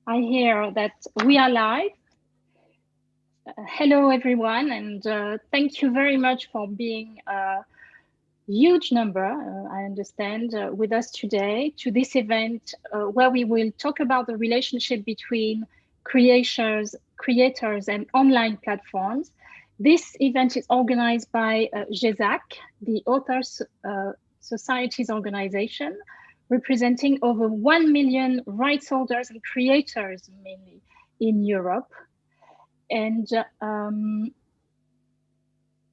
I hear that we are live. Hello, everyone, and thank you very much for being a huge number, I understand, with us today to this event where we will talk about the relationship between creators and online platforms. This event is organized by GESAC, the Authors Society's organization, representing over 1 million rights holders and creators, mainly in Europe. And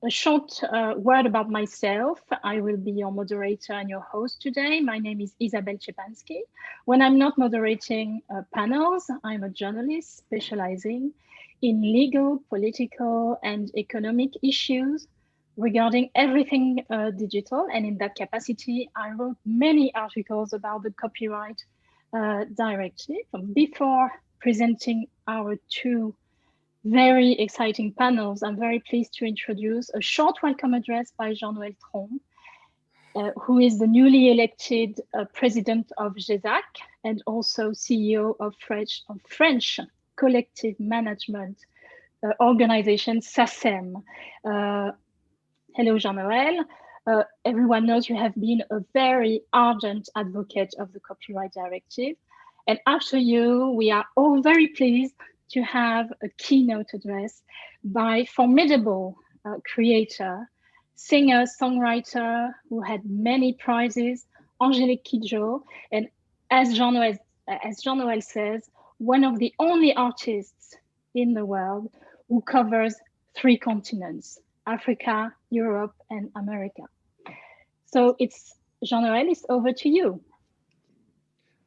a short word about myself. I will be your moderator and your host today. My name is Isabelle Szczepanski. When I'm not moderating panels, I'm a journalist specializing in legal, political, and economic issues regarding everything digital. And in that capacity, I wrote many articles about the copyright directive. Before presenting our two very exciting panels, I'm very pleased to introduce a short welcome address by Jean-Nöel Tronc, who is the newly elected president of GESAC and also CEO of French collective management organization SACEM. Hello, Jean-Nöel. Everyone knows you have been a very ardent advocate of the copyright directive. And after you, we are all very pleased to have a keynote address by formidable creator, singer, songwriter who had many prizes, Angelique Kidjo, and as Jean-Nöel says, one of the only artists in the world who covers 3 continents, Africa, Europe, and America. So it's Jean-Nöel, it's over to you.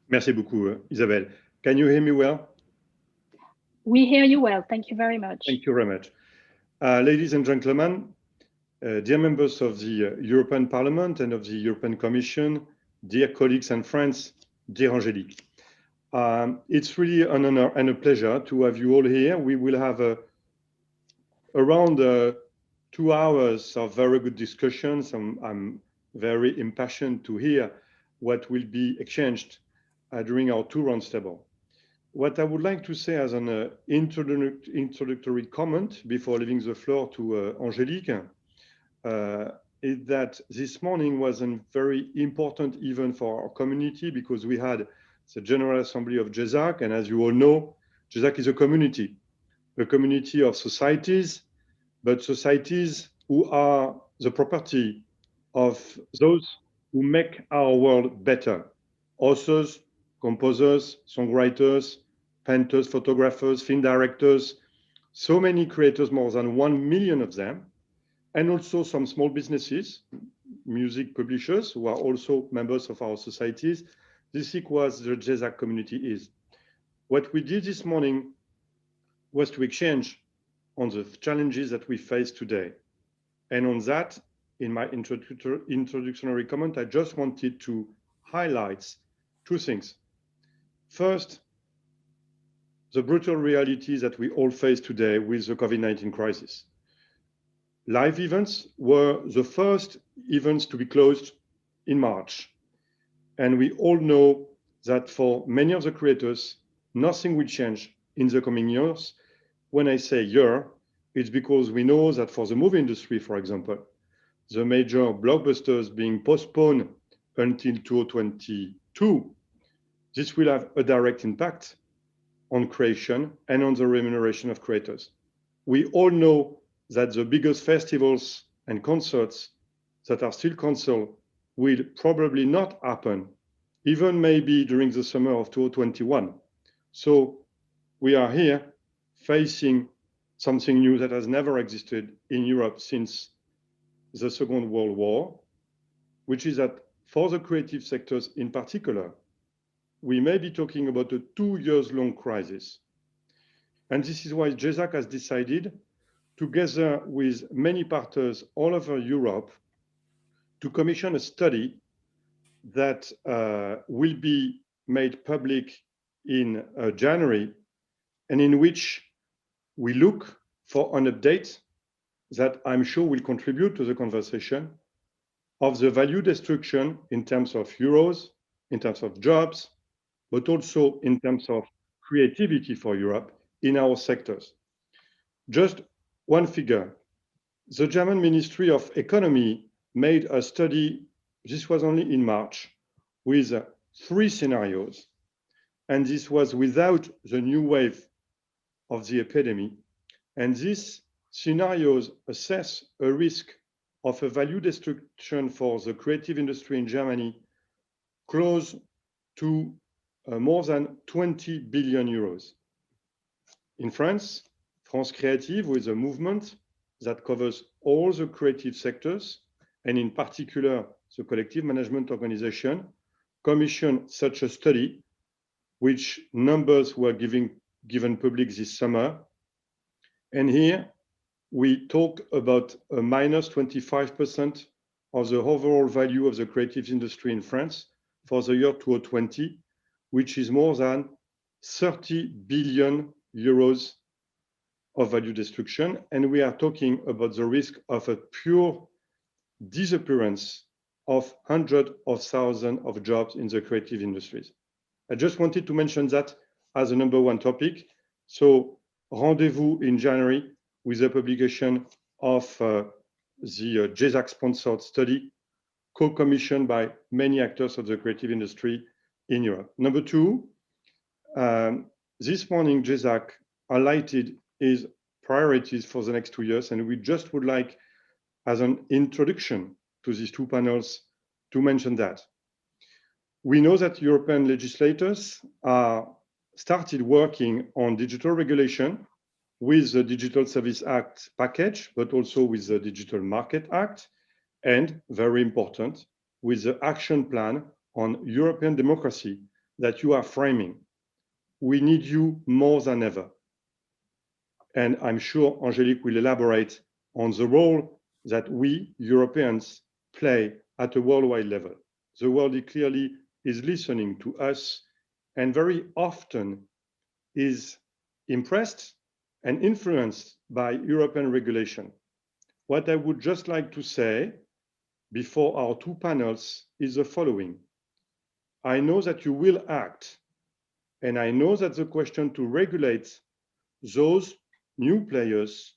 Merci beaucoup, Isabelle. Can you hear me well? We hear you well. Thank you very much. Thank you very much. Ladies and gentlemen, dear members of the European Parliament and of the European Commission, dear colleagues and friends, dear Angelique. It's really an honor and a pleasure to have you all here. We will have around 2 hours of very good discussions. I'm very impassioned to hear what will be exchanged during our 2 roundtable. What I would like to say as an introductory comment before leaving the floor to Angelique is that this morning was a very important event for our community because we had the General Assembly of GESAC, and as you all know, GESAC is a community of societies, but societies who are the property of those who make our world better. Authors, composers, songwriters, painters, photographers, film directors, so many creators, more than 1 million of them, and also some small businesses, music publishers who are also members of our societies. This is what the GESAC community is. What we did this morning was to exchange on the challenges that we face today. And on that, in my introductory comment, I just wanted to highlight 2 things. First, the brutal realities that we all face today with the COVID-19 crisis. Live events were the first events to be closed in March. And we all know that for many of the creators, nothing will change in the coming years. When I say year, it's because we know that for the movie industry, for example, the major blockbusters being postponed until 2022, this will have a direct impact on creation and on the remuneration of creators. We all know that the biggest festivals and concerts that are still canceled will probably not happen, even maybe during the summer of 2021. So we are here facing something new that has never existed in Europe since the Second World War, which is that for the creative sectors in particular, we may be talking about a 2-year-long crisis. And this is why GESAC has decided, together with many partners all over Europe, to commission a study that will be made public in January, and in which we look for an update that I'm sure will contribute to the conversation of the value destruction in terms of euros, in terms of jobs, but also in terms of creativity for Europe in our sectors. Just one figure. The German Ministry of Economy made a study, this was only in March, with 3 scenarios. And this was without the new wave of the epidemic. And these scenarios assess a risk of a value destruction for the creative industry in Germany close to more than 20 billion euros. In France, France Creative, with a movement that covers all the creative sectors, and in particular, the collective management organization, commissioned such a study, which numbers were given public this summer. And here we talk about a minus 25% of the overall value of the creative industry in France for the year 2020, which is more than 30 billion euros of value destruction. And we are talking about the risk of a pure disappearance of hundreds of thousands of jobs in the creative industries. I just wanted to mention that as a number one topic. So rendezvous in January with the publication of the GESAC sponsored study, co-commissioned by many actors of the creative industry in Europe. Number two, this morning GESAC highlighted its priorities for the next 2 years, and we just would like, as an introduction to these 2 panels, to mention that. We know that European legislators started working on digital regulation with the Digital Service Act package, but also with the Digital Market Act, and very important, with the action plan on European democracy that you are framing. We need you more than ever. And I'm sure Angelique will elaborate on the role that we Europeans play at a worldwide level. The world clearly is listening to us and very often is impressed and influenced by European regulation. What I would just like to say before our 2 panels is the following. I know that you will act, and I know that the question to regulate those new players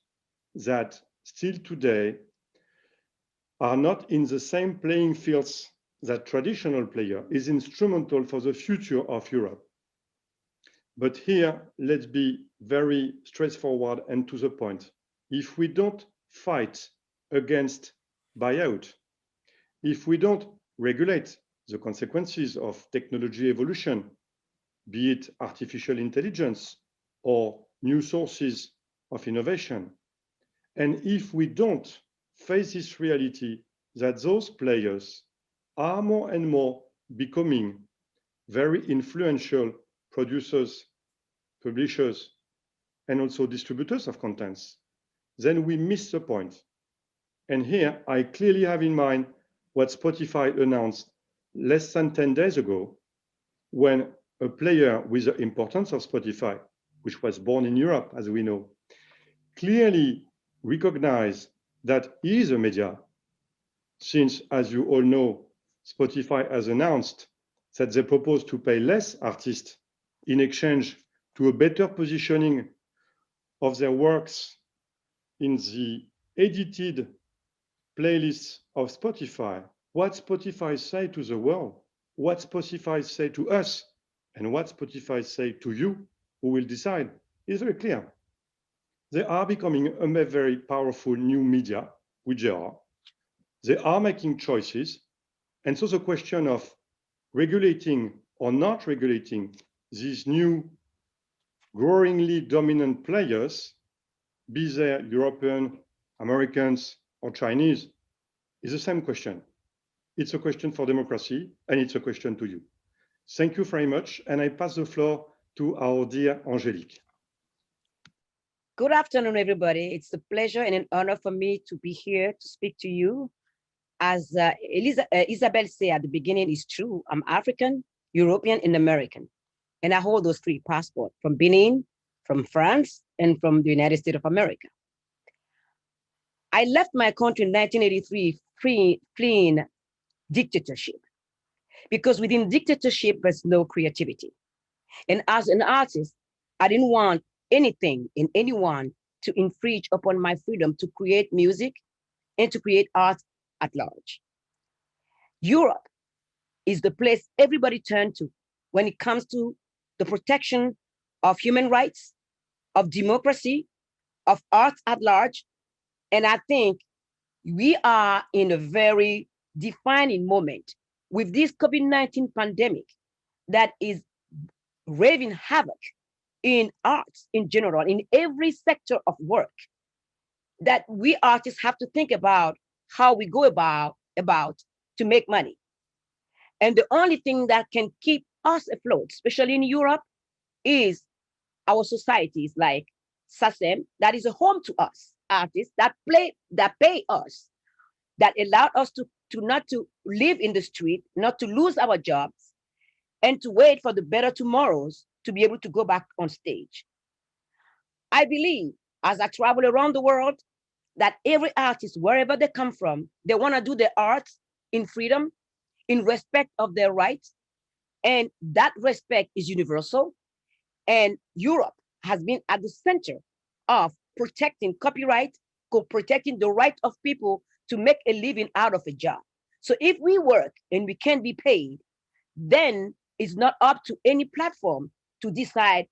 that still today are not in the same playing fields that traditional player is instrumental for the future of Europe. But here, let's be very straightforward and to the point. If we don't fight against buyout, if we don't regulate the consequences of technology evolution, be it artificial intelligence or new sources of innovation, and if we don't face this reality that those players are more and more becoming very influential producers, publishers, and also distributors of contents, then we miss the point. And here I clearly have in mind what Spotify announced less than 10 days ago, when a player with the importance of Spotify, which was born in Europe, as we know, clearly recognized that he is a media, since, as you all know, Spotify has announced that they propose to pay less artists in exchange to a better positioning of their works in the edited playlists of Spotify. What Spotify say to the world, what Spotify say to us, and what Spotify say to you, who will decide, is very clear. They are becoming a very powerful new media, which they are. They are making choices. And so the question of regulating or not regulating these new growingly dominant players, be they European, Americans, or Chinese, is the same question. It's a question for democracy, and it's a question to you. Thank you very much, and I pass the floor to our dear Angelique. Good afternoon, everybody. It's a pleasure and an honor for me to be here to speak to you. As Isabelle said at the beginning, it's true. I'm African, European, and American. And I hold those 3 passports from Benin, from France, and from the United States of America. I left my country in 1983 fleeing dictatorship, because within dictatorship, there's no creativity. And as an artist, I didn't want anything and anyone to infringe upon my freedom to create music and to create art at large. Europe is the place everybody turns to when it comes to the protection of human rights, of democracy, of art at large. And I think we are in a very defining moment with this COVID-19 pandemic that is wreaking havoc in arts in general, in every sector of work, that we artists have to think about how we go about to make money. And the only thing that can keep us afloat, especially in Europe, is our societies like SACEM, that is a home to us, artists that pay us, that allow us to not to live in the street, not to lose our jobs, and to wait for the better tomorrows to be able to go back on stage. I believe, as I travel around the world, that every artist, wherever they come from, they want to do their art in freedom, in respect of their rights, and that respect is universal. And Europe has been at the center of protecting copyright, protecting the right of people to make a living out of a job. So if we work and we can be paid, then it's not up to any platform to decide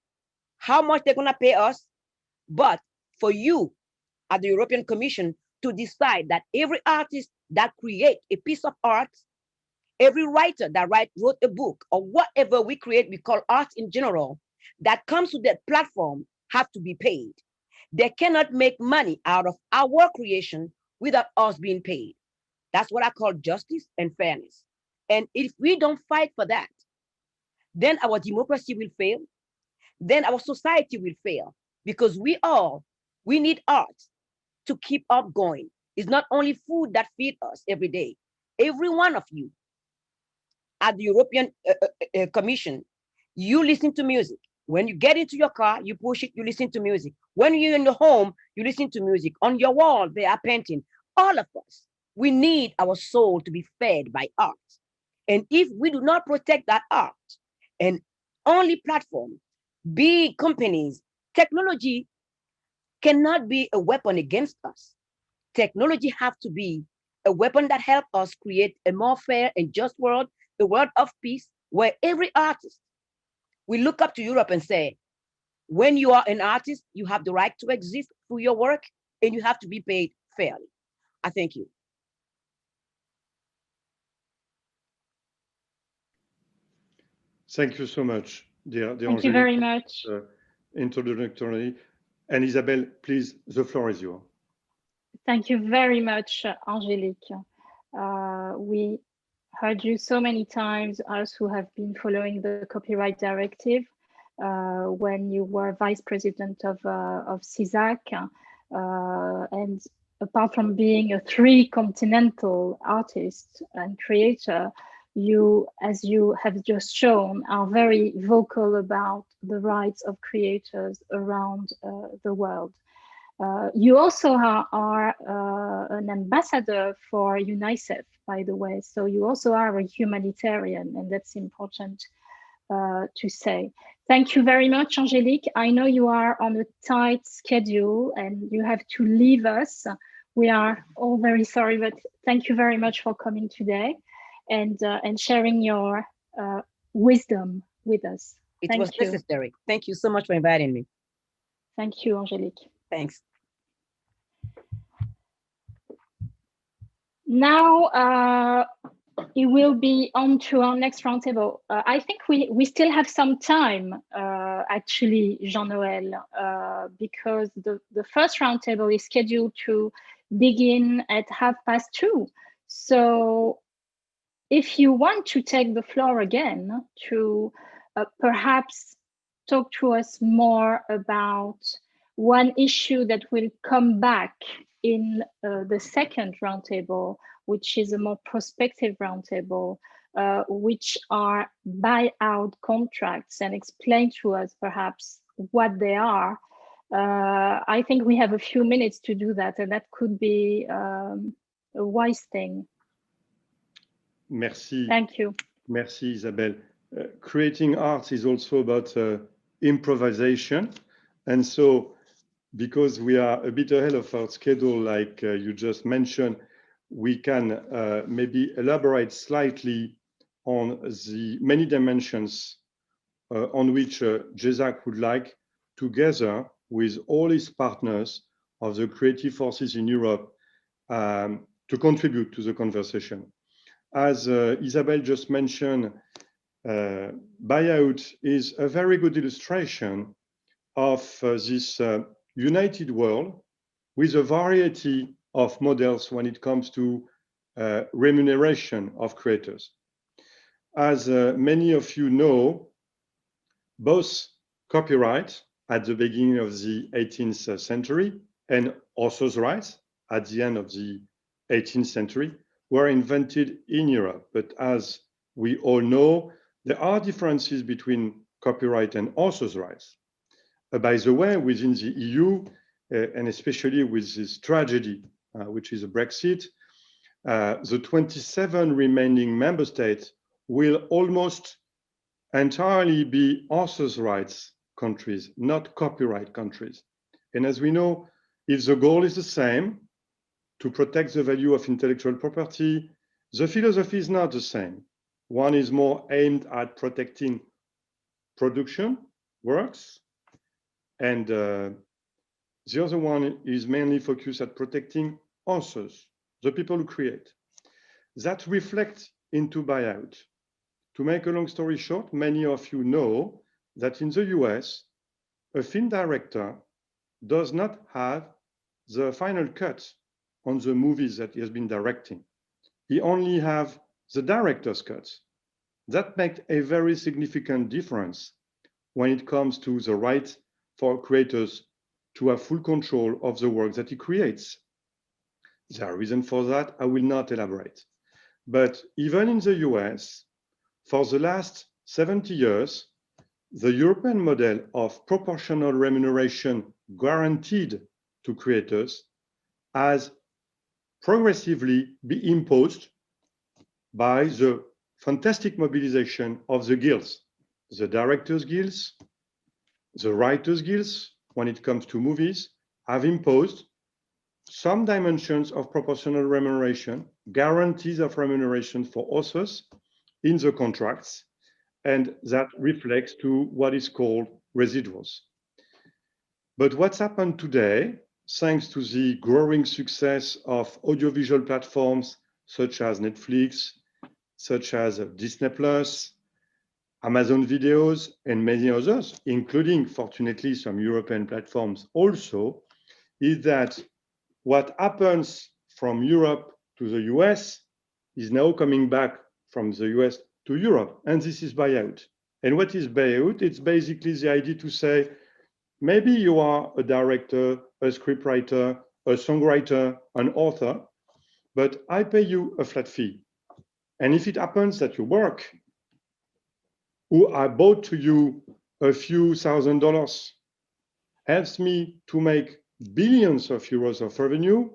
how much they're going to pay us, but for you at the European Commission to decide that every artist that create a piece of art, every writer that wrote a book, or whatever we create, we call art in general, that comes to that platform have to be paid. They cannot make money out of our creation without us being paid. That's what I call justice and fairness. And if we don't fight for that, then our democracy will fail. Then our society will fail, because we need art to keep up going. It's not only food that feeds us every day. Every one of you at the European Commission, you listen to music. When you get into your car, you push it, you listen to music. When you're in your home, you listen to music. On your wall, they are painting. All of us, we need our soul to be fed by art. And if we do not protect that art, and only platform, big companies, technology cannot be a weapon against us. Technology has to be a weapon that helps us create a more fair and just world, the world of peace, where every artist will look up to Europe and say, when you are an artist, you have the right to exist through your work, and you have to be paid fairly. I thank you. Thank you so much, dear Thank you very much. Introductory. And Isabelle, please, the floor is yours. Thank you very much, Angelique. We heard you so many times, us who have been following the copyright directive when you were vice president of GESAC. And apart from being a three-continental artist and creator, you, as you have just shown, are very vocal about the rights of creators around the world. You also are an ambassador for UNICEF, by the way, so you also are a humanitarian, and that's important to say. Thank you very much, Angelique. I know you are on a tight schedule and you have to leave us. We are all very sorry, but thank you very much for coming today and sharing your wisdom with us. It was necessary. Thank you so much for inviting me. Thank you, Angelique. Thanks. Now it will be on to our next roundtable. I think we still have some time, actually, Jean-Nöel, because the first roundtable is scheduled to begin at 2:30. So if you want to take the floor again to perhaps talk to us more about one issue that will come back in the second roundtable, which is a more prospective roundtable, which are buyout contracts, and explain to us perhaps what they are. I think we have a few minutes to do that, and that could be a wise thing. Merci. Thank you. Merci, Isabelle. Creating art is also about improvisation. And so, because we are a bit ahead of our schedule, like you just mentioned, we can maybe elaborate slightly on the many dimensions on which GESAC would like, together with all its partners of the creative forces in Europe, to contribute to the conversation. As Isabelle just mentioned, buyout is a very good illustration of this united world with a variety of models when it comes to remuneration of creators. As many of you know, both copyright at the beginning of the 18th century and authors' rights at the end of the 18th century were invented in Europe. But as we all know, there are differences between copyright and authors' rights. By the way, within the EU, and especially with this tragedy, which is a Brexit, the 27 remaining member states will almost entirely be authors' rights countries, not copyright countries. And as we know, if the goal is the same, to protect the value of intellectual property, the philosophy is not the same. One is more aimed at protecting production works, and the other one is mainly focused at protecting authors, the people who create. That reflects into buyout. To make a long story short, many of you know that in the US, a film director does not have the final cut on the movies that he has been directing. He only has the director's cuts. That makes a very significant difference when it comes to the right for creators to have full control of the work that he creates. There are reasons for that. I will not elaborate. But even in the US, for the last 70 years, the European model of proportional remuneration guaranteed to creators has progressively been imposed by the fantastic mobilization of the guilds, the directors' guilds, the writers' guilds, when it comes to movies, have imposed some dimensions of proportional remuneration, guarantees of remuneration for authors in the contracts, and that reflects to what is called residuals. But what's happened today, thanks to the growing success of audiovisual platforms such as Netflix, such as Disney+, Amazon Videos, and many others, including, fortunately, some European platforms also, is that what happens from Europe to the US is now coming back from the US to Europe, and this is buyout. And what is buyout? It's basically the idea to say, maybe you are a director, a scriptwriter, a songwriter, an author, but I pay you a flat fee. And if it happens that your work, who I bought to you a few $1,000s, helps me to make billions of euros of revenue,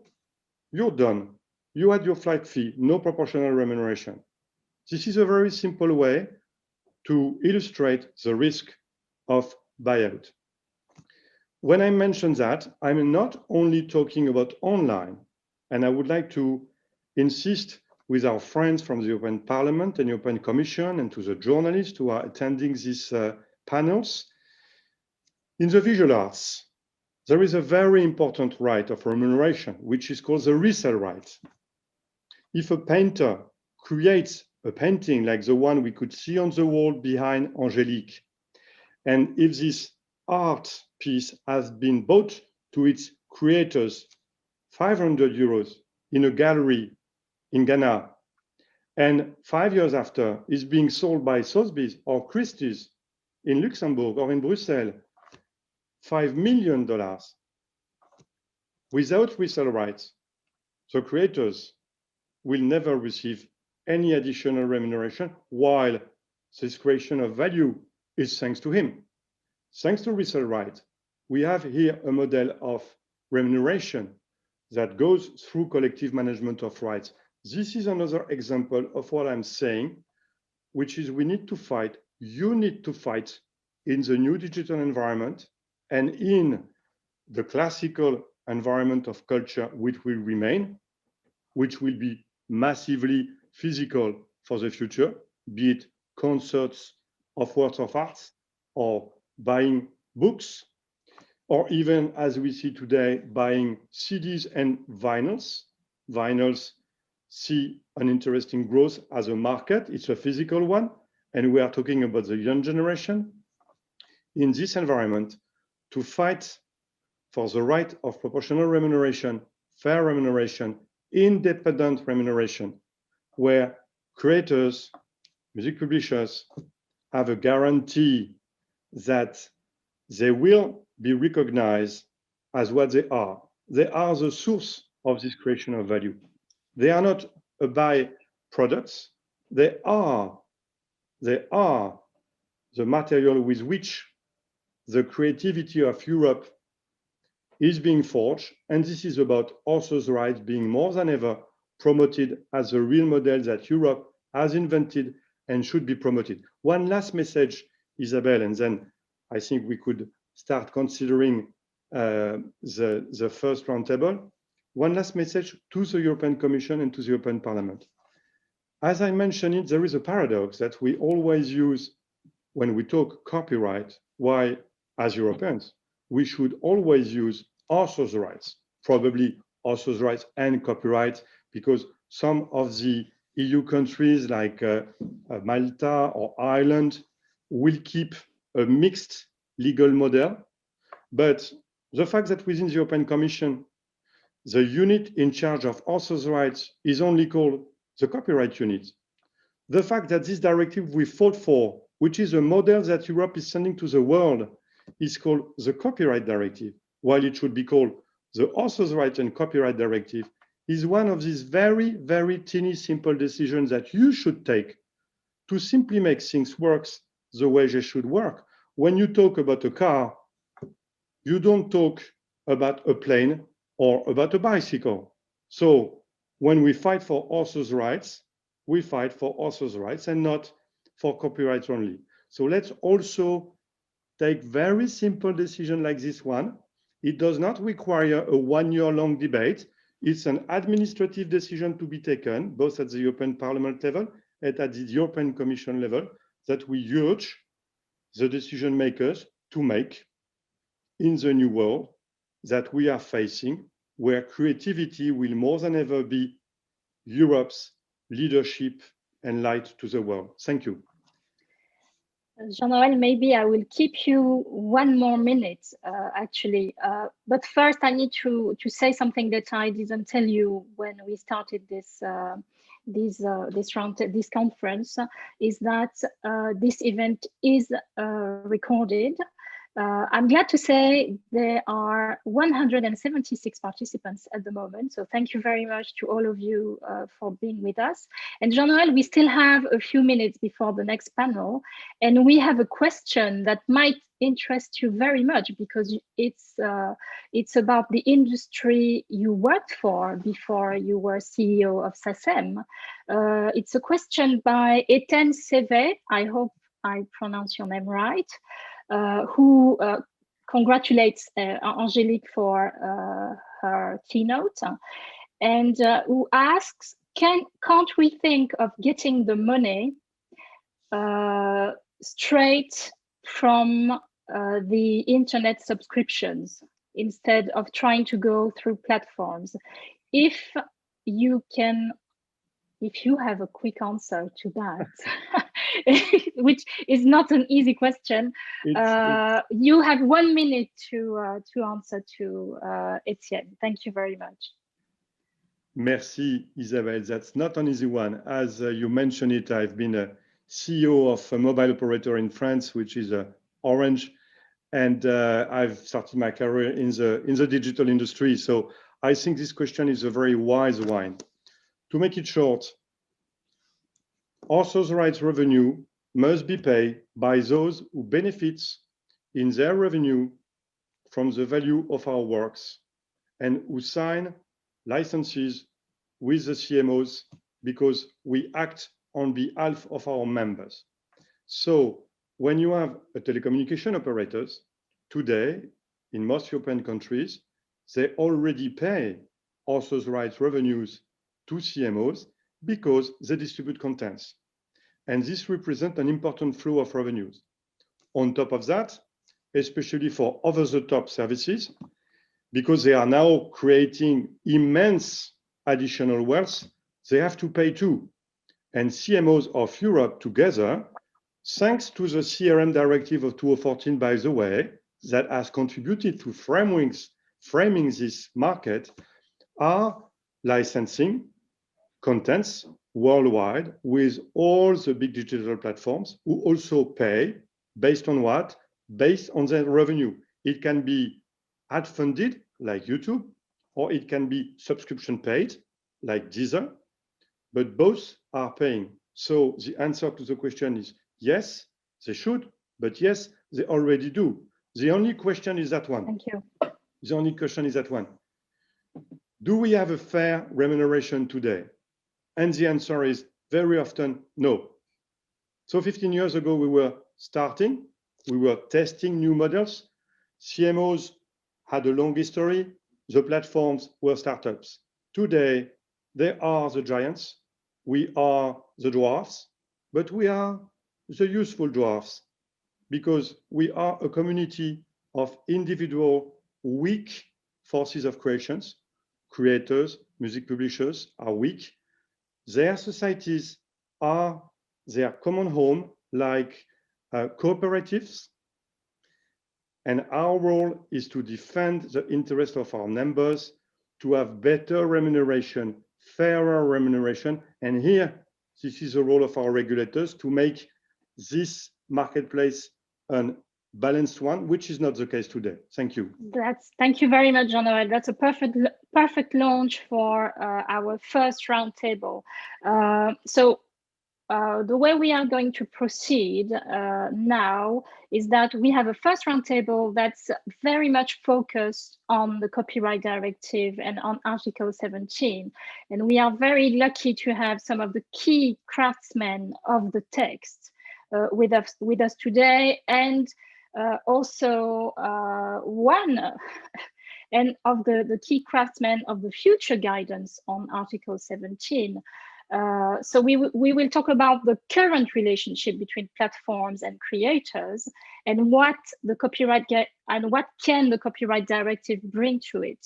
you're done. You had your flat fee, no proportional remuneration. This is a very simple way to illustrate the risk of buyout. When I mention that, I'm not only talking about online, and I would like to insist with our friends from the European Parliament and European Commission and to the journalists who are attending these panels. In the visual arts, there is a very important right of remuneration, which is called the resale right. If a painter creates a painting like the one we could see on the wall behind Angelique, and if this art piece has been bought to its creators 500 euros in a gallery in Ghana, and 5 years after is being sold by Sotheby's or Christie's in Luxembourg or in Brussels, $5 million. Without resale rights, the creators will never receive any additional remuneration, while this creation of value is thanks to him. Thanks to resale rights, we have here a model of remuneration that goes through collective management of rights. This is another example of what I'm saying, which is we need to fight, you need to fight in the new digital environment and in the classical environment of culture, which will remain, which will be massively physical for the future, be it concerts of works of arts or buying books, or even as we see today, buying CDs and vinyls. Vinyls see an interesting growth as a market. It's a physical one, and we are talking about the young generation. In this environment, to fight for the right of proportional remuneration, fair remuneration, independent remuneration, where creators, music publishers have a guarantee that they will be recognized as what they are. They are the source of this creation of value. They are not a by-products. They are the material with which the creativity of Europe is being forged, and this is about authors' rights being more than ever promoted as a real model that Europe has invented and should be promoted. One last message, Isabelle, and then I think we could start considering the first roundtable. One last message to the European Commission and to the European Parliament. As I mentioned it, there is a paradox that we always use when we talk copyright, why, as Europeans, we should always use authors' rights, probably authors' rights and copyright, because some of the EU countries like Malta or Ireland will keep a mixed legal model. But the fact that within the European Commission, the unit in charge of authors' rights is only called the copyright unit. The fact that this directive we fought for, which is a model that Europe is sending to the world, is called the copyright directive, while it should be called the authors' rights and copyright directive, is one of these very, very teeny simple decisions that you should take to simply make things work the way they should work. When you talk about a car, you don't talk about a plane or about a bicycle. So when we fight for authors' rights, we fight for authors' rights and not for copyright only. So let's also take very simple decision like this one. It does not require a one-year-long debate. It's an administrative decision to be taken, both at the European Parliament level and at the European Commission level, that we urge the decision makers to make in the new world that we are facing, where creativity will more than ever be Europe's leadership and light to the world. Thank you. Jean-Nöel, maybe I will keep you one more minute, actually. But first, I need to say something that I didn't tell you when we started this conference, is that this event is recorded. I'm glad to say there are 176 participants at the moment. So thank you very much to all of you for being with us. And Jean-Nöel, we still have a few minutes before the next panel. And we have a question that might interest you very much because it's about the industry you worked for before you were CEO of SACEM. It's a question by Etienne Sevet. I hope I pronounce your name right. Who congratulates Angelique for her keynote and who asks, can't we think of getting the money straight from the internet subscriptions instead of trying to go through platforms? If you have a quick answer to that, which is not an easy question, you have 1 minute to answer to Etienne. Thank you very much. Merci, Isabelle. That's not an easy one. As you mentioned it, I've been a CEO of a mobile operator in France, which is Orange, and I've started my career in the digital industry. So I think this question is a very wise one. To make it short, authors' rights revenue must be paid by those who benefit in their revenue from the value of our works and who sign licenses with the CMOs because we act on behalf of our members. So when you have a telecommunication operators, today, in most European countries, they already pay authors' rights revenues to CMOs because they distribute contents. And this represents an important flow of revenues. On top of that, especially for over-the-top services, because they are now creating immense additional wealth, they have to pay too. And CMOs of Europe together, thanks to the CRM directive of 2014, by the way, that has contributed to framing this market, are licensing contents worldwide with all the big digital platforms who also pay based on what? Based on their revenue. It can be ad funded like YouTube, or it can be subscription paid like Deezer, but both are paying. So the answer to the question is yes, they should, but yes, they already do. The only question is that one. Thank you. The only question is that one. Do we have a fair remuneration today? And the answer is very often no. So 15 years ago, we were starting, we were testing new models. CMOs had a long history. The platforms were startups. Today, they are the giants. We are the dwarfs, but we are the useful dwarfs because we are a community of individual weak forces of creations. Creators, music publishers are weak. Their societies are their common home, like cooperatives. And our role is to defend the interest of our members, to have better remuneration, fairer remuneration. And here, this is the role of our regulators to make this marketplace a balanced one, which is not the case today. Thank you. Thank you very much, Jean-Nöel. That's a perfect launch for our first roundtable. The way we are going to proceed now is that we have a first roundtable that's very much focused on the copyright directive and on Article 17. And we are very lucky to have some of the key craftsmen of the text with us today, and also one and of the key craftsmen of the future guidance on Article 17. So we will talk about the current relationship between platforms and creators, and what the copyright what can the copyright directive bring to it.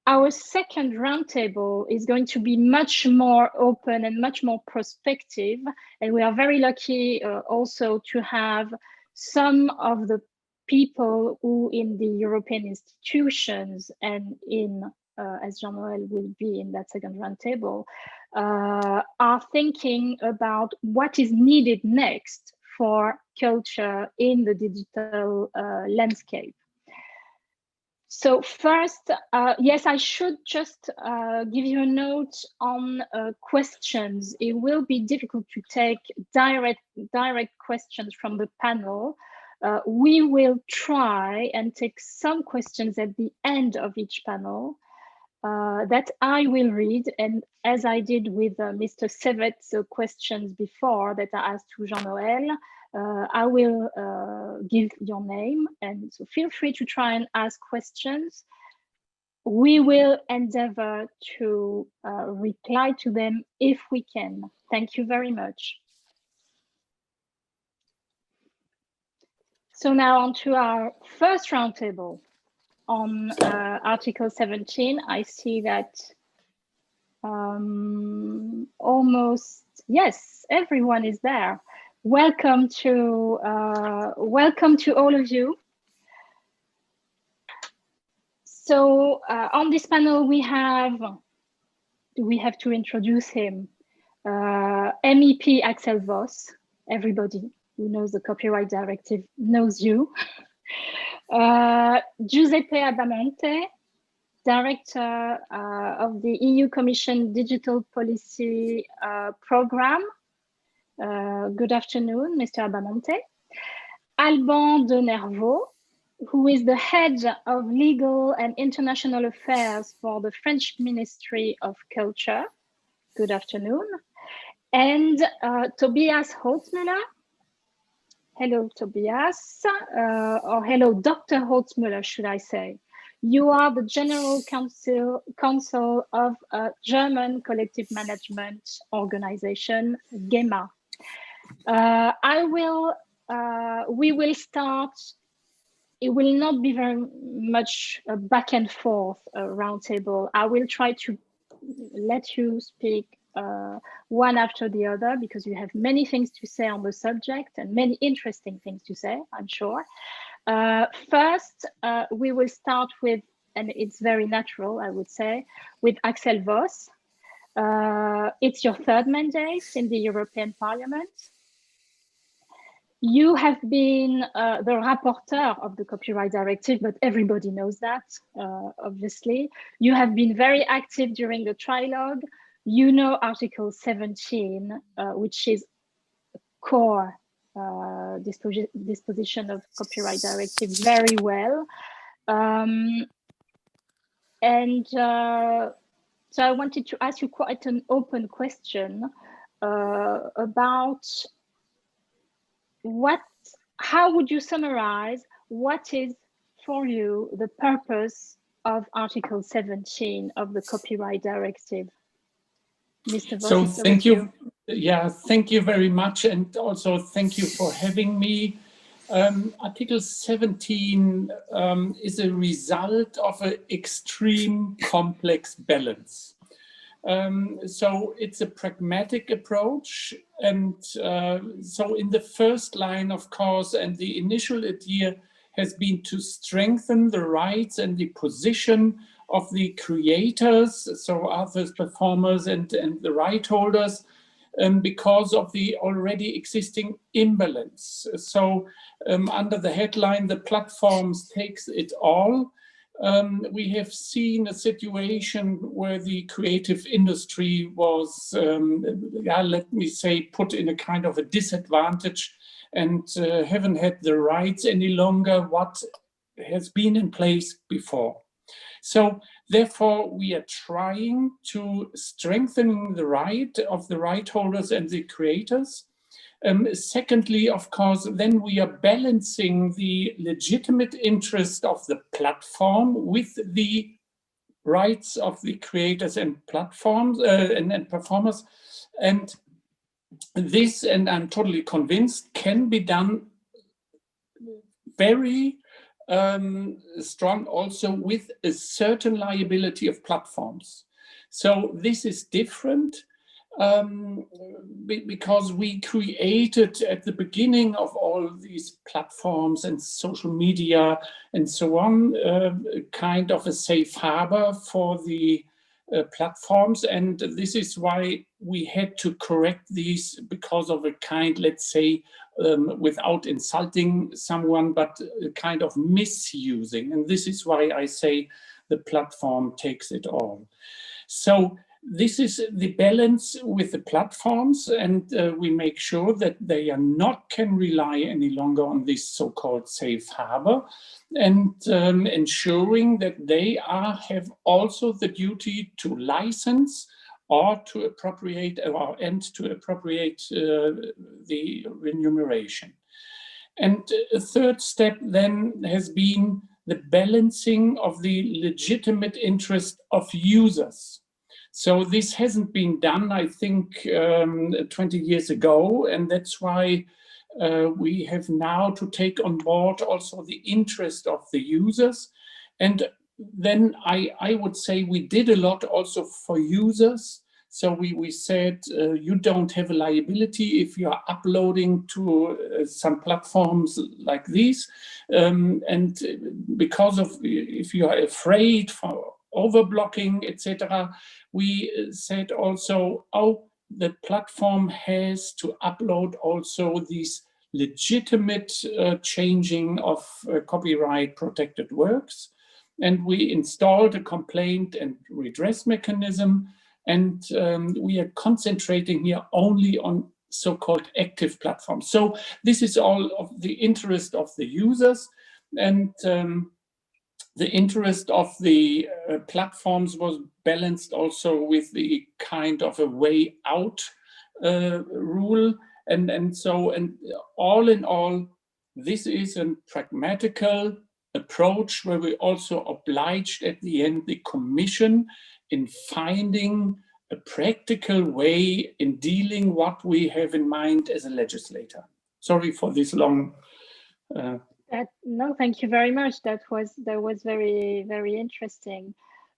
Our second roundtable is going to be much more open and much more prospective, and we are very lucky also to have some of the people who in the European institutions and in as Jean-Nöel will be in that second roundtable, are thinking about what is needed next for culture in the digital landscape. So first, yes, I should just give you a note on questions. It will be difficult to take direct questions from the panel. We will try and take some questions at the end of each panel that I will read, and as I did with Mr. Sevet's questions before that I asked to Jean-Nöel, I will give your name, and so feel free to try and ask questions. We will endeavor to reply to them if we can. Thank you very much. So now on to our first roundtable on Article 17. I see that almost, yes, everyone is there. Welcome to all of you. So on this panel we have to introduce him, MEP Axel Voss. Everybody who knows the copyright directive knows you. Giuseppe Abbamonte, Director of the EU Commission Digital Policy Program. Good afternoon, Mr. Abbamonte. Alban de Nervaux, who is the Head of Legal and International Affairs for the French Ministry of Culture. Good afternoon. And Tobias Holzmüller, hello, Tobias, or hello, Dr. Holzmüller, should I say. You are the General Counsel of a German collective management organization, GEMA. We will start. It will not be very much a back and forth roundtable. I will try to let you speak one after the other, because you have many things to say on the subject and many interesting things to say, I'm sure. First, we will start with, and it's very natural, I would say, with Axel Voss. It's your third mandate in the European Parliament. You have been the rapporteur of the Copyright Directive, but everybody knows that, obviously. You have been very active during the trilogue. You know Article 17, which is core disposition of Copyright Directive very well. So I wanted to ask you quite an open question about how would you summarize what is for you the purpose of Article 17 of the Copyright Directive? Mr. Voss, so thank you. Yeah, thank you very much. And also thank you for having me. Article 17 is a result of an extreme complex balance. So it's a pragmatic approach. And so in the first line, of course, and the initial idea has been to strengthen the rights and the position of the creators, so authors, performers, and the right holders, because of the already existing imbalance. So under the headline, the platforms takes it all. We have seen a situation where the creative industry was, let me say, put in a kind of a disadvantage and haven't had the rights any longer what has been in place before. So therefore, we are trying to strengthen the right of the right holders and the creators. Secondly, of course, then we are balancing the legitimate interest of the platform with the rights of the creators and platforms and performers. And this, and I'm totally convinced, can be done very strong also with a certain liability of platforms. So this is different. Because we created at the beginning of all these platforms and social media and so on, kind of a safe harbor for the platforms. And this is why we had to correct these, because of a kind, let's say, without insulting someone, but a kind of misusing. And this is why I say the platform takes it all. So this is the balance with the platforms, and we make sure that they can rely any longer on this so-called safe harbor, and ensuring that they have also the duty to license or to appropriate the remuneration. And a third step then has been the balancing of the legitimate interest of users. So this hasn't been done, I think, 20 years ago, and that's why we have now to take on board also the interest of the users. And then I would say we did a lot also for users. So we said you don't have a liability if you are uploading to some platforms like these. And because of, if you are afraid for overblocking, etc., we said also, the platform has to upload also these legitimate changing of copyright protected works. And we installed a complaint and redress mechanism. And we are concentrating here only on so-called active platforms. So this is all of the interest of the users, and the interest of the platforms was balanced also with the kind of a way out rule. And all in all, this is a pragmatical approach where we also obliged at the end the Commission in finding a practical way in dealing what we have in mind as a legislator. Sorry for this long. No, thank you very much. That was very, very interesting.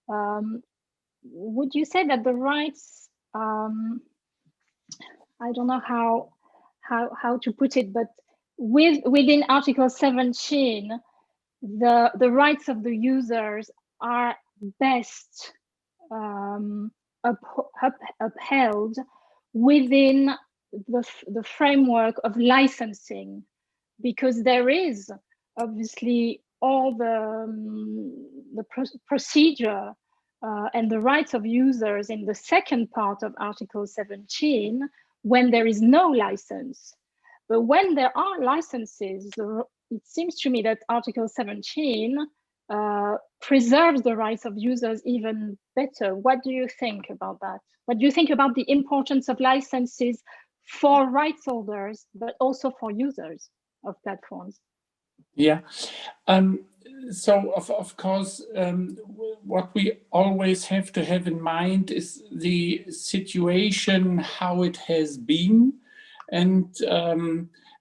Would you say that the rights, I don't know how to put it, but within Article 17, the rights of the users are best upheld within the framework of licensing, because there is obviously all the procedure and the rights of users in the second part of Article 17 when there is no license. But when there are licenses, it seems to me that Article 17 preserves the rights of users even better. What do you think about that? What do you think about the importance of licenses for rights holders, but also for users of platforms? Yeah. So of course, what we always have to have in mind is the situation, how it has been, and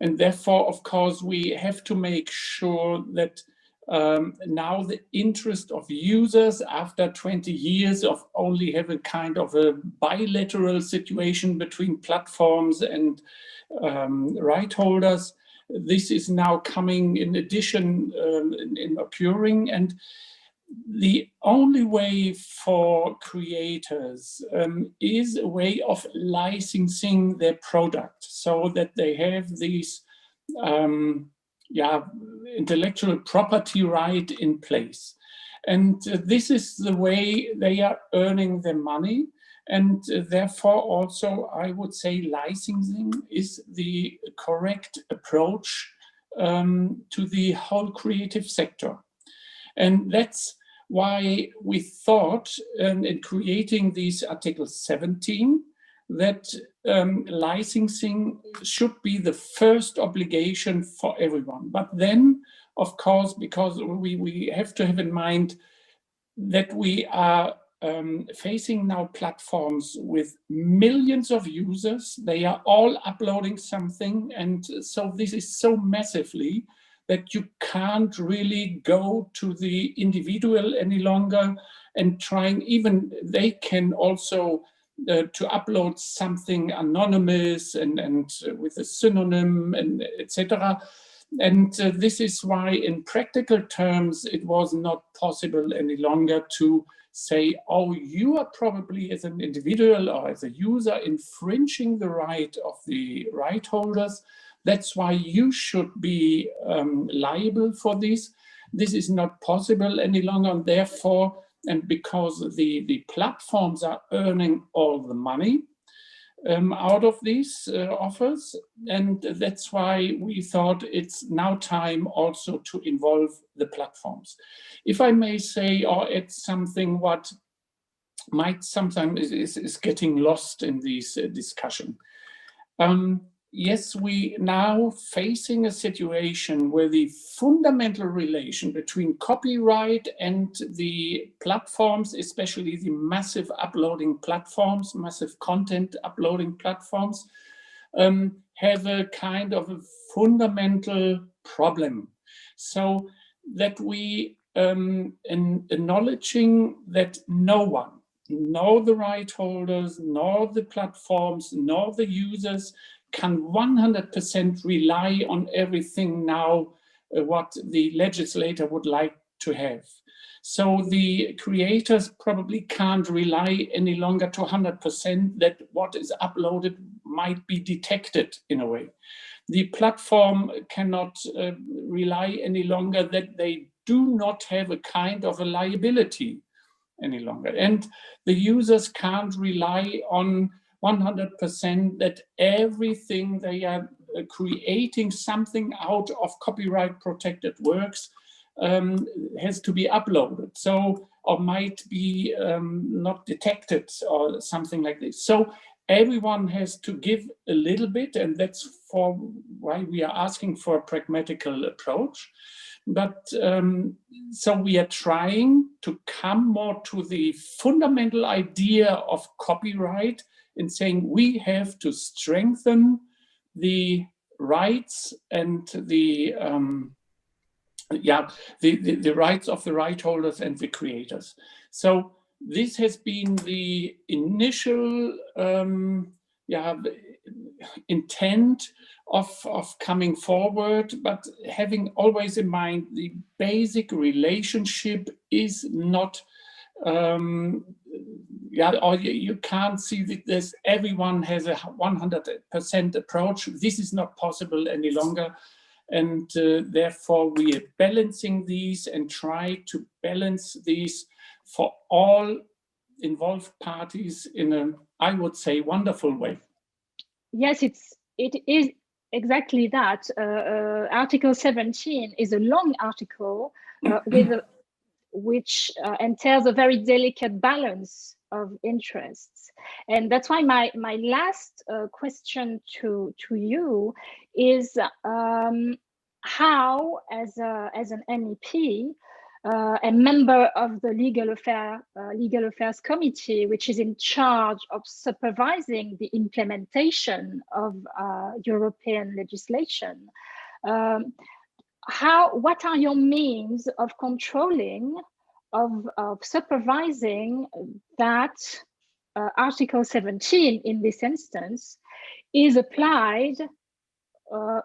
therefore, of course, we have to make sure that now the interest of users after 20 years of only having kind of a bilateral situation between platforms and right holders, this is now coming in addition in occurring, and the only way for creators is a way of licensing their product so that they have these intellectual property right in place. And this is the way they are earning their money. And therefore also I would say licensing is the correct approach to the whole creative sector. And that's why we thought in creating these Article 17 that licensing should be the first obligation for everyone. But then, of course, because we have to have in mind that we are facing now platforms with millions of users. They are all uploading something. And so this is so massively that you can't really go to the individual any longer and trying, even they can also to upload something anonymous and with a synonym and etc. And this is why in practical terms, it was not possible any longer to say, oh, you are probably as an individual or as a user infringing the right of the right holders. That's why you should be liable for this. This is not possible any longer, and therefore, and because the platforms are earning all the money out of these offers, and that's why we thought it's now time also to involve the platforms. If I may say or add something what might sometimes is getting lost in this discussion. Yes, we now facing a situation where the fundamental relation between copyright and the platforms, especially the massive uploading platforms, massive content uploading platforms, have a kind of a fundamental problem. So that we acknowledging that no one, nor the right holders, nor the platforms, nor the users can 100% rely on everything now what the legislator would like to have. So the creators probably can't rely any longer to 100% that what is uploaded might be detected in a way. The platform cannot rely any longer that they do not have a kind of a liability any longer. And the users can't rely on 100% that everything they are creating something out of copyright protected works has to be uploaded. So, or might be not detected or something like this. So everyone has to give a little bit, and that's for why we are asking for a pragmatical approach. But so we are trying to come more to the fundamental idea of copyright in saying we have to strengthen the rights and the rights of the right holders and the creators. So this has been the initial intent of coming forward, but having always in mind the basic relationship is not, or you can't see that there's everyone has a 100% approach. This is not possible any longer. And therefore we are balancing these and try to balance these for all involved parties in a, I would say, wonderful way. Yes, it is exactly that. Article 17 is a long article which entails a very delicate balance of interests. And that's why my last question to you is how, as an MEP, a member of the Legal Affairs Committee, which is in charge of supervising the implementation of European legislation, what are your means of controlling, of supervising that Article 17 in this instance is applied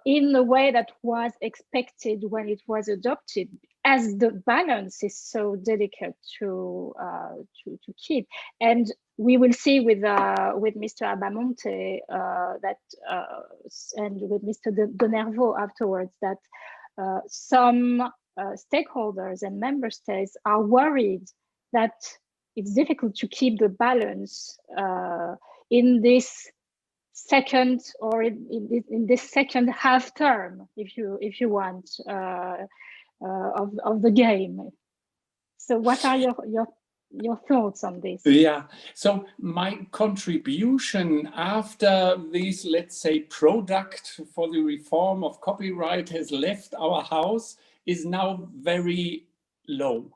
in the way that was expected when it was adopted, as the balance is so delicate to keep? And we will see with Mr. Abbamonte and with Mr. de Nervaux afterwards that some stakeholders and member states are worried that it's difficult to keep the balance in this second, or in this second half term, if you want, of the game. So what are your thoughts on this? Yeah, so my contribution after this, let's say, product for the reform of copyright has left our house is now very low.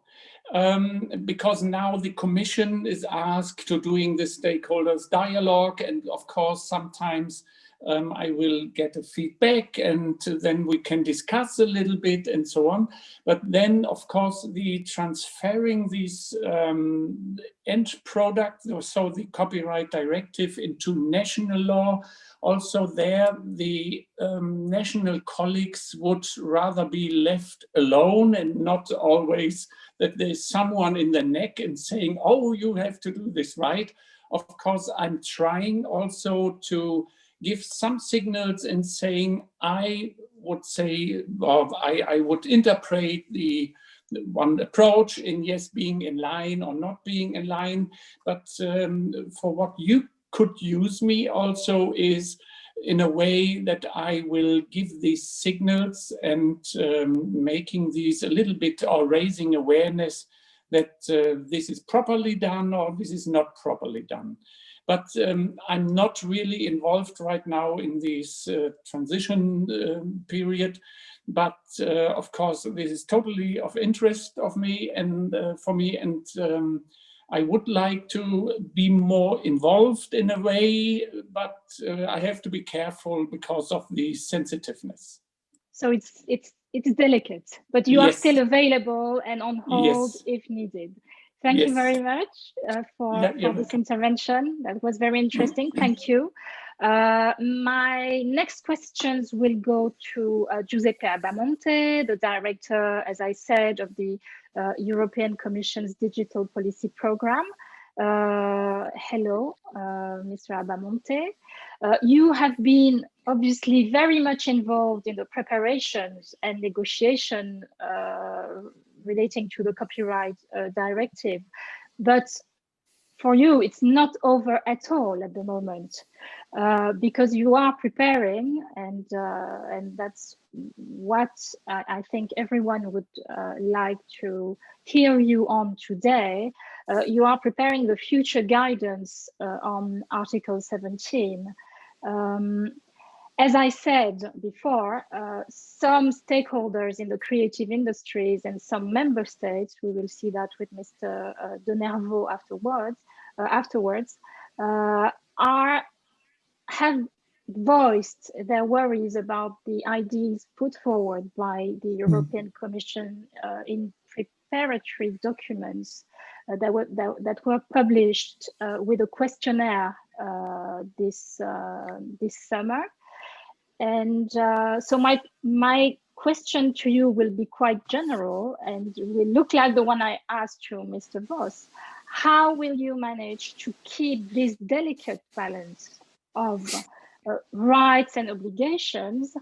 Because now the Commission is asked to doing the stakeholders dialogue, and of course sometimes I will get a feedback and then we can discuss a little bit and so on. But then of course the transferring these end product, so the copyright directive, into national law, also there the national colleagues would rather be left alone and not always that there's someone in the neck and saying, oh, you have to do this right. Of course, I'm trying also to give some signals and saying, I would say, or I would interpret the one approach in yes, being in line or not being in line. But for what you could use me also is in a way that I will give these signals and making these a little bit, or raising awareness that this is properly done or this is not properly done. But I'm not really involved right now in this transition period. But of course, this is totally of interest of me and for me, and I would like to be more involved in a way, but I have to be careful because of the sensitiveness. So it's delicate, but you are still available and on hold if needed. Thank you very much for this intervention. That was very interesting. Thank you. My next questions will go to Giuseppe Abbamonte, the director, as I said, of the European Commission's Digital Policy Program. Hello, Mr. Abbamonte. You have been obviously very much involved in the preparations and negotiation relating to the copyright directive, but for you, it's not over at all at the moment. because you are preparing, and that's what I think everyone would like to hear you on today. You are preparing the future guidance on Article 17. As I said before, some stakeholders in the creative industries and some member states, we will see that with Mr. de Nervaux afterwards, have voiced their worries about the ideas put forward by the European Commission in preparatory documents that were published with a questionnaire this summer. And so my question to you will be quite general, and will look like the one I asked you, Mr. Voss. How will you manage to keep this delicate balance of rights and obligations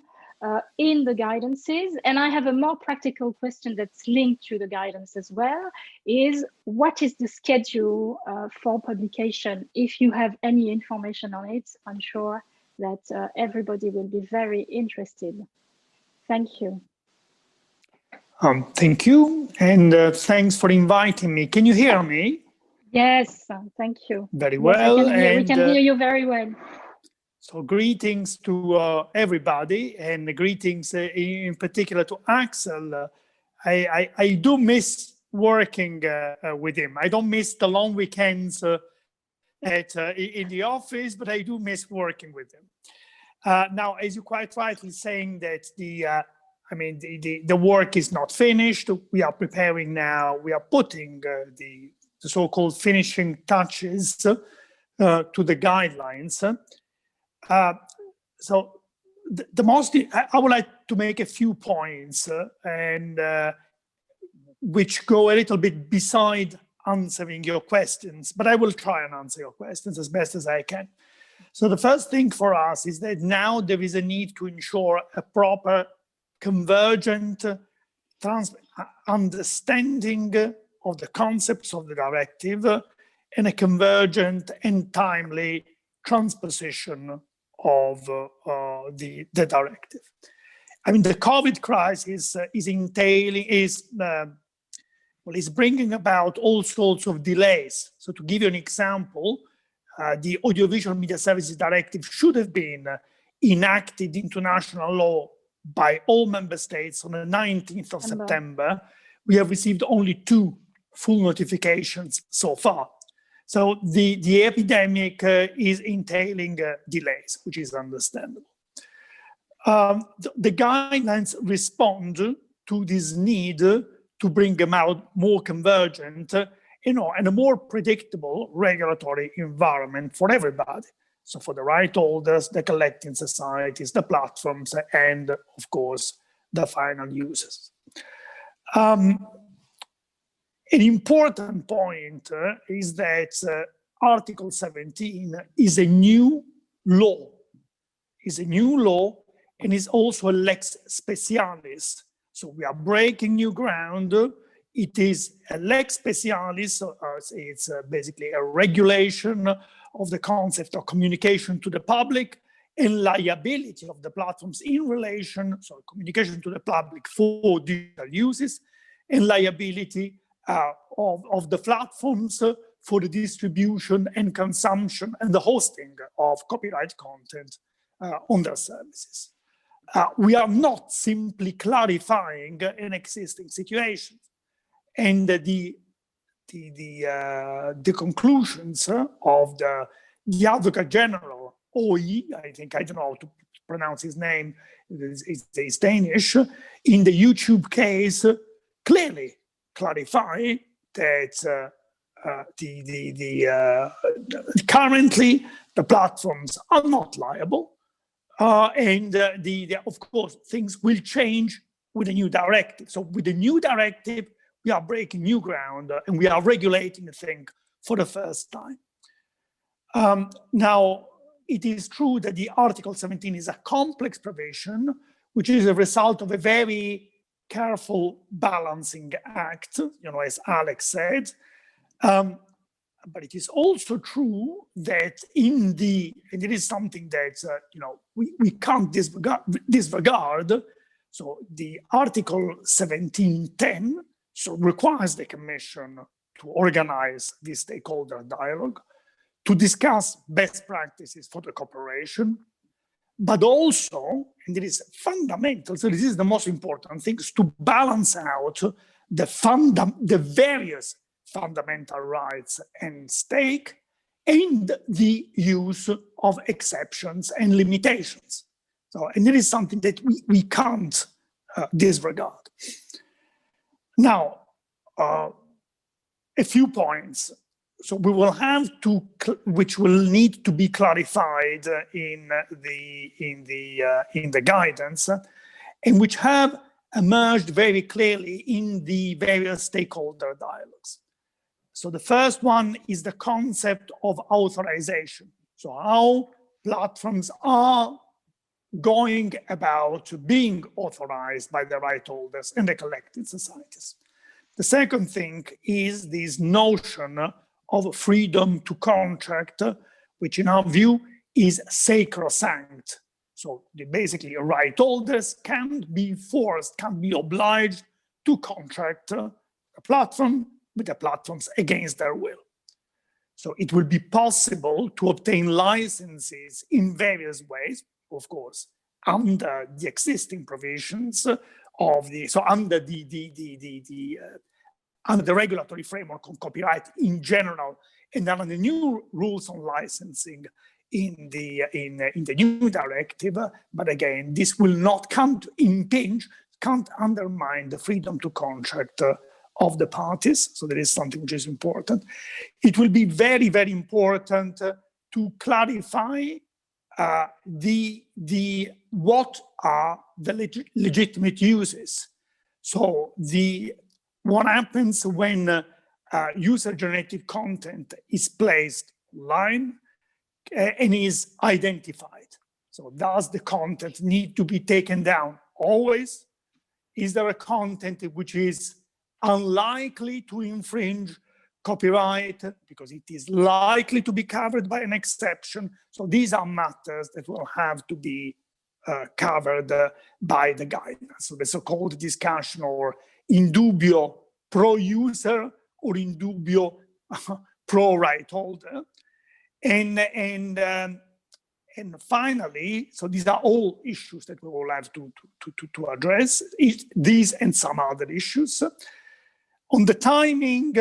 in the guidances? And I have a more practical question that's linked to the guidance as well, is what is the schedule for publication? If you have any information on it, I'm sure that everybody will be very interested. Thank you. Thank you, and thanks for inviting me. Can you hear me? Yes, thank you. Very well. Yes, we can hear you very well. So greetings to everybody, and greetings in particular to Axel. I do miss working with him. I don't miss the long weekends in the office, but I do miss working with him. Now, as you quite rightly saying that the work is not finished. We are preparing now. We are putting the so-called finishing touches to the guidelines. So I would like to make a few points which go a little bit beside answering your questions, but I will try and answer your questions as best as I can. So the first thing for us is that now there is a need to ensure a proper convergent understanding of the concepts of the directive and a convergent and timely transposition of the directive. I mean, the COVID crisis is bringing about all sorts of delays. So to give you an example, the Audiovisual Media Services Directive should have been enacted into national law by all member states on the 19th of September. We have received only 2 full notifications so far. So the epidemic is entailing delays, which is understandable. The guidelines respond to this need to bring them out more convergent, and a more predictable regulatory environment for everybody. So for the right holders, the collecting societies, the platforms, and of course, the final users. An important point is that Article 17 is a new law. And is also a lex specialis. So we are breaking new ground. It is a lex specialis, so it's basically a regulation of the concept of communication to the public and liability of the platforms in relation, so communication to the public for digital uses, and liability of the platforms for the distribution and consumption and the hosting of copyright content on their services. We are not simply clarifying an existing situation. And the conclusions of the Advocate General, OI, I don't know how to pronounce his name, it's Danish, in the YouTube case, clearly clarify that currently the platforms are not liable, and of course things will change with the new directive. So with the new directive, we are breaking new ground and we are regulating the thing for the first time. Now, it is true that the Article 17 is a complex provision, which is a result of a very careful balancing act, as Alex said. But it is also true that and it is something that, we can't disregard. So the Article 1710 requires the Commission to organize this stakeholder dialogue, to discuss best practices for the cooperation, but also, and it is fundamental, so this is the most important thing, is to balance out the various fundamental rights and stake and the use of exceptions and limitations. So, and it is something that we can't disregard. Now, a few points. So we will have to, which will need to be clarified in the guidance, and which have emerged very clearly in the various stakeholder dialogues. So the first one is the concept of authorization. So how platforms are going about being authorized by the right holders and the collective societies. The second thing is this notion of freedom to contract, which in our view is sacrosanct. So basically right holders can't be forced, can't be obliged to contract a platform with the platforms against their will. So it will be possible to obtain licenses in various ways, of course, under the existing provisions of under the regulatory framework on copyright in general, and then on the new rules on licensing in the new directive. But again, this will not can't undermine the freedom to contract of the parties. So that is something which is important. It will be very, very important to clarify what are the legitimate uses. So what happens when user-generated content is placed online and is identified? So does the content need to be taken down always? Is there a content which is unlikely to infringe copyright because it is likely to be covered by an exception? So these are matters that will have to be covered by the guidance. So the so-called discussion, or in dubio pro-user or in dubio pro-right holder. And finally, so these are all issues that we will have to address, these and some other issues. On the timing,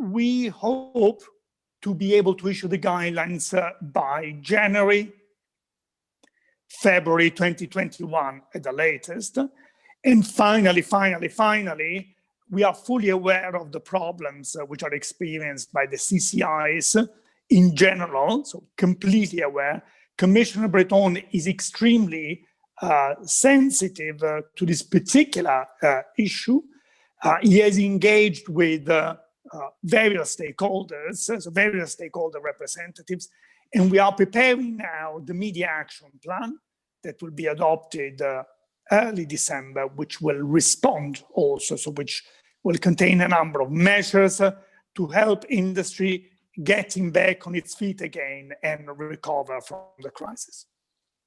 we hope to be able to issue the guidelines by January, February 2021 at the latest. And finally, we are fully aware of the problems which are experienced by the CCIs in general, so completely aware. Commissioner Breton is extremely sensitive to this particular issue. He has engaged with various stakeholders, so various stakeholder representatives, and we are preparing now the media action plan that will be adopted early December, which will respond also, so which will contain a number of measures to help industry getting back on its feet again and recover from the crisis.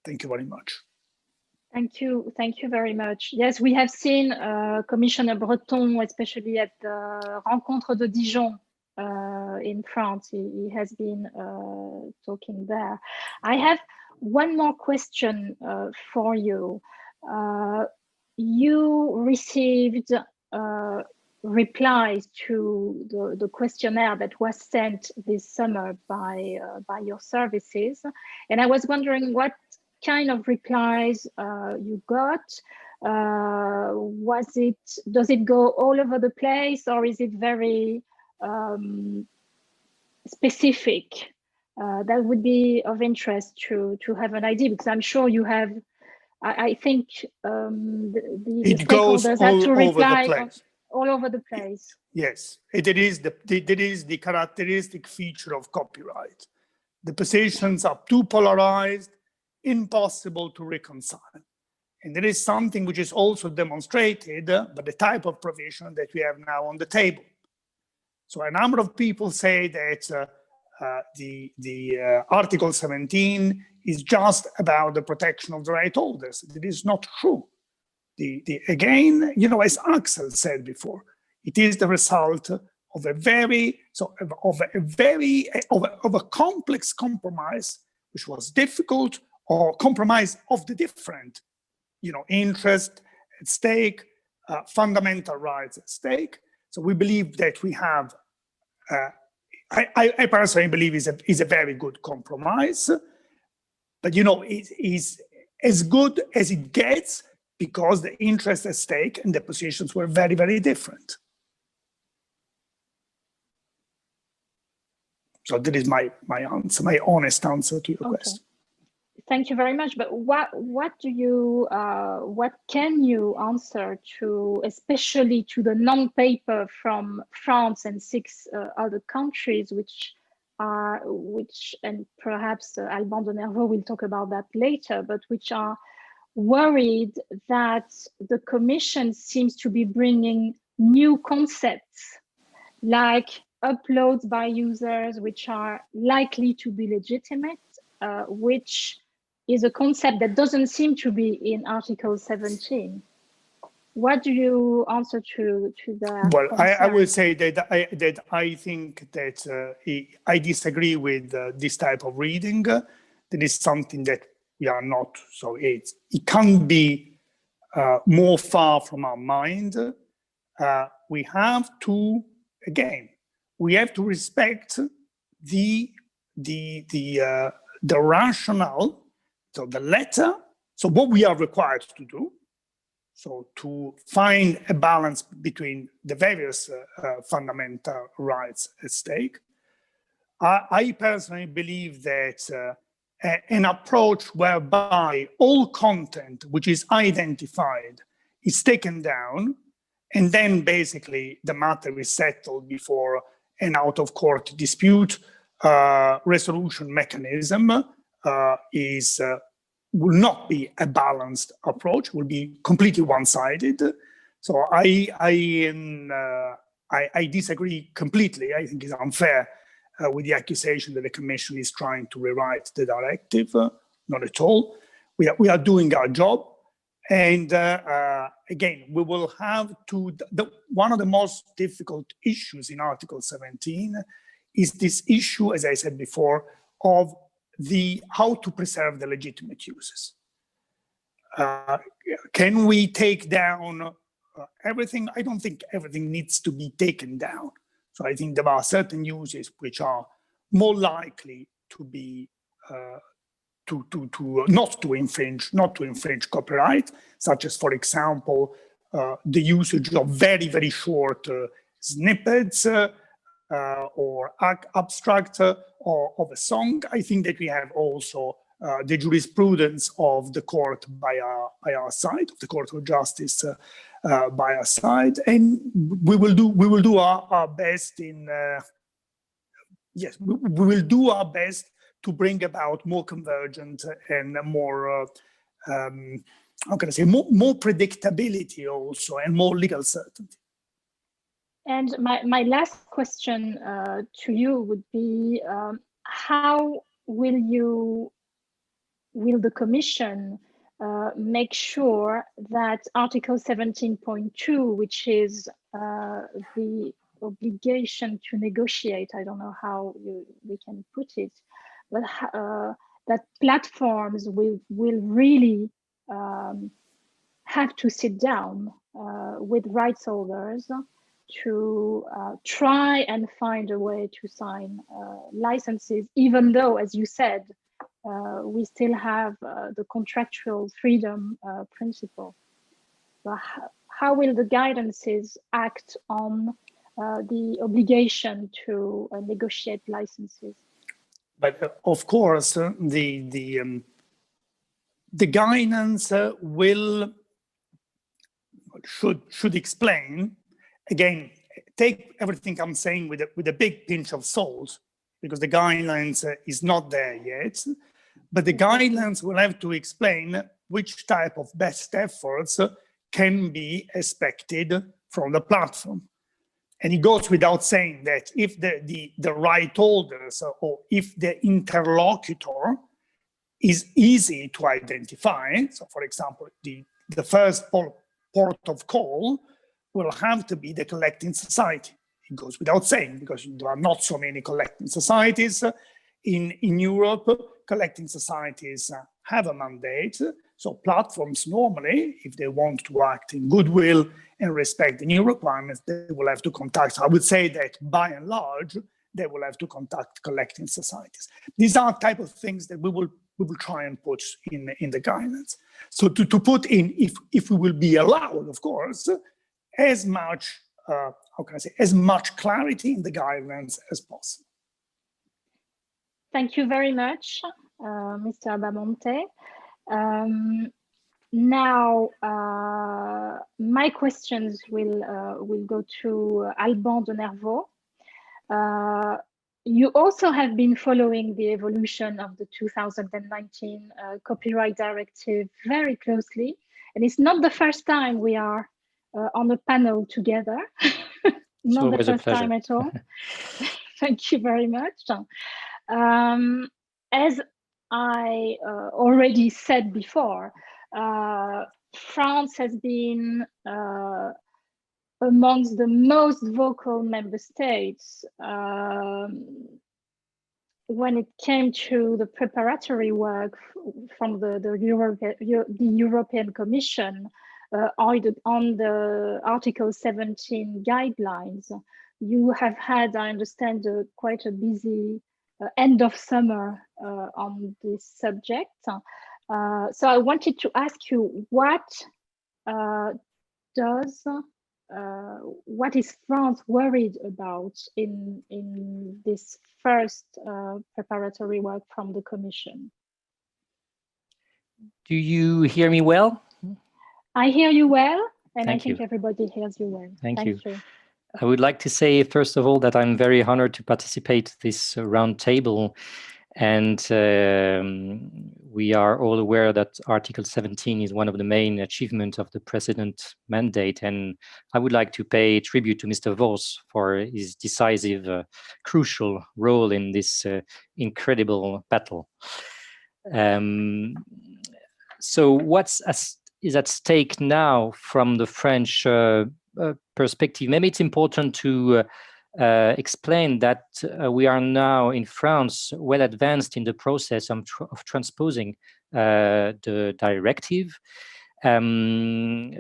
Thank you very much. Thank you very much. Yes, we have seen Commissioner Breton, especially at the Rencontre de Dijon in France. He has been talking there. I have one more question for you. You received replies to the questionnaire that was sent this summer by your services, and I was wondering what kind of replies you got. Does it go all over the place, or is it very specific? That would be of interest to have an idea, because I'm sure you have. I think the stakeholders have to reply all over the place. Yes, it is the characteristic feature of copyright. The positions are too polarized, impossible to reconcile. And there is something which is also demonstrated by the type of provision that we have now on the table. So a number of people say that the Article 17 is just about the protection of the right holders. It is not true. Again, you know, as Axel said before, it is the result of a complex compromise, which was difficult, or compromise of the different, you know, interest at stake, fundamental rights at stake. So we believe that we have, I personally believe is a very good compromise, but you know, it is as good as it gets because the interest at stake and the positions were very, very different. So that is my answer, my honest answer to your question. Thank you very much. But what can you answer to, especially to the non-paper from France and 6 other countries, and perhaps Alban de Nervaux will talk about that later, but which are worried that the Commission seems to be bringing new concepts like uploads by users, which are likely to be legitimate, which is a concept that doesn't seem to be in Article 17. What do you answer to that? Well, I would say that I think that I disagree with this type of reading. That is something that we are not, so it can't be more far from our mind. We have to, again, we have to respect the rationale, so the letter, so what we are required to do, so to find a balance between the various fundamental rights at stake. I personally believe that an approach whereby all content which is identified is taken down, and then basically the matter is settled before an out-of-court dispute resolution mechanism will not be a balanced approach, will be completely one-sided. So I disagree completely. I think it's unfair with the accusation that the Commission is trying to rewrite the directive. Not at all. We are doing our job. And again, we will have to, one of the most difficult issues in Article 17 is this issue, as I said before, of how to preserve the legitimate uses. Can we take down everything? I don't think everything needs to be taken down. So I think there are certain uses which are more likely to be not to infringe copyright, such as, for example, the usage of very, very short snippets or abstract of a song. I think that we have also the jurisprudence of the court by our side, of the Court of Justice by our side, and we will do our best in yes, we will do our best to bring about more convergent and more how can I say, more predictability also, and more legal certainty. And my last question to you would be, how will the Commission make sure that Article 17.2, which is the obligation to negotiate, I don't know how we can put it, but that platforms will really have to sit down with rights holders to try and find a way to sign licenses, even though, as you said, we still have the contractual freedom principle. So how will the guidances act on the obligation to negotiate licenses? But of course, the guidance should explain. Again, take everything I'm saying with a big pinch of salt, because the guidelines is not there yet. But the guidelines will have to explain which type of best efforts can be expected from the platform. And it goes without saying that if the right holders or if the interlocutor is easy to identify, so for example, the first port of call will have to be the collecting society. It goes without saying, because there are not so many collecting societies in Europe. Collecting societies have a mandate. So platforms normally, if they want to act in goodwill and respect the new requirements, they will have to contact, I would say that by and large, they will have to contact collecting societies. These are type of things that we will try and put in the guidance. So to put in, if we will be allowed, of course, as much, how can I say, as much clarity in the guidelines as possible. Thank you very much, Mr. Abbamonte. Now, my questions will go to Alban de Nervaux. You also have been following the evolution of the 2019 Copyright Directive very closely, and it's not the first time we are on a panel together. Not the first time at all. Thank you very much. As I already said before, France has been amongst the most vocal member states when it came to the preparatory work from the European Commission on the Article 17 guidelines. You have had, I understand, quite a busy end of summer on this subject. So I wanted to ask you, what is France worried about in this first preparatory work from the Commission? Do you hear me well? I hear you well, and Thank I think you. everybody hears you well. Thank you. I would like to say, first of all, that I'm very honored to participate this roundtable. And we are all aware that Article 17 is one of the main achievements of the President mandate. And I would like to pay tribute to Mr. Voss for his decisive, crucial role in this incredible battle. So what is at stake now from the French perspective? Maybe it's important to explain that we are now in France well advanced in the process of transposing the directive. The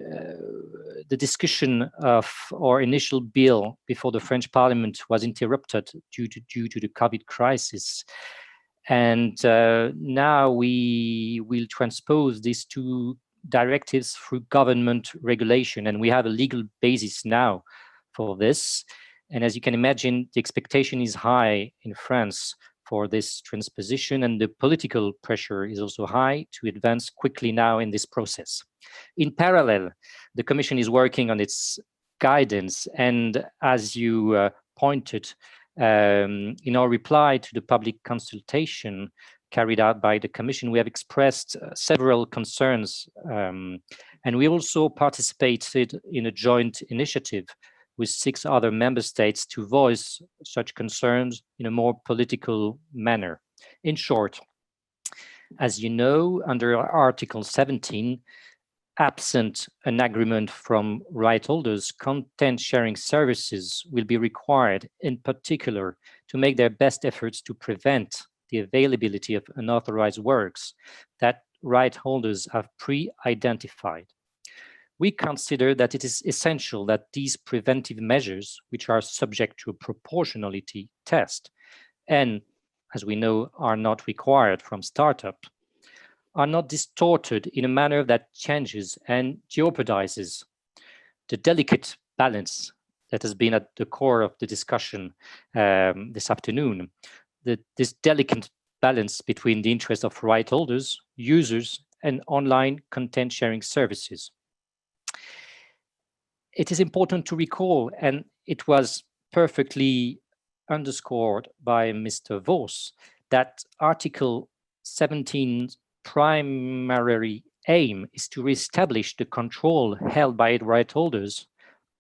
discussion of our initial bill before the French Parliament was interrupted due to the COVID crisis. And now we will transpose these two directives through government regulation, and we have a legal basis now for this. And as you can imagine, the expectation is high in France for this transposition, and the political pressure is also high to advance quickly now in this process. In parallel, the Commission is working on its guidance, and as you pointed, in our reply to the public consultation carried out by the Commission, we have expressed several concerns, and we also participated in a joint initiative with 6 other member states to voice such concerns in a more political manner. In short, as you know, under Article 17, absent an agreement from right holders, content sharing services will be required, in particular, to make their best efforts to prevent the availability of unauthorized works that right holders have pre-identified. We consider that it is essential that these preventive measures, which are subject to a proportionality test, and as we know, are not required from startup, are not distorted in a manner that changes and jeopardizes the delicate balance that has been at the core of the discussion this afternoon. This delicate balance between the interests of right holders, users, and online content sharing services. It is important to recall, and it was perfectly underscored by Mr. Voss, that Article 17's primary aim is to reestablish the control held by right holders,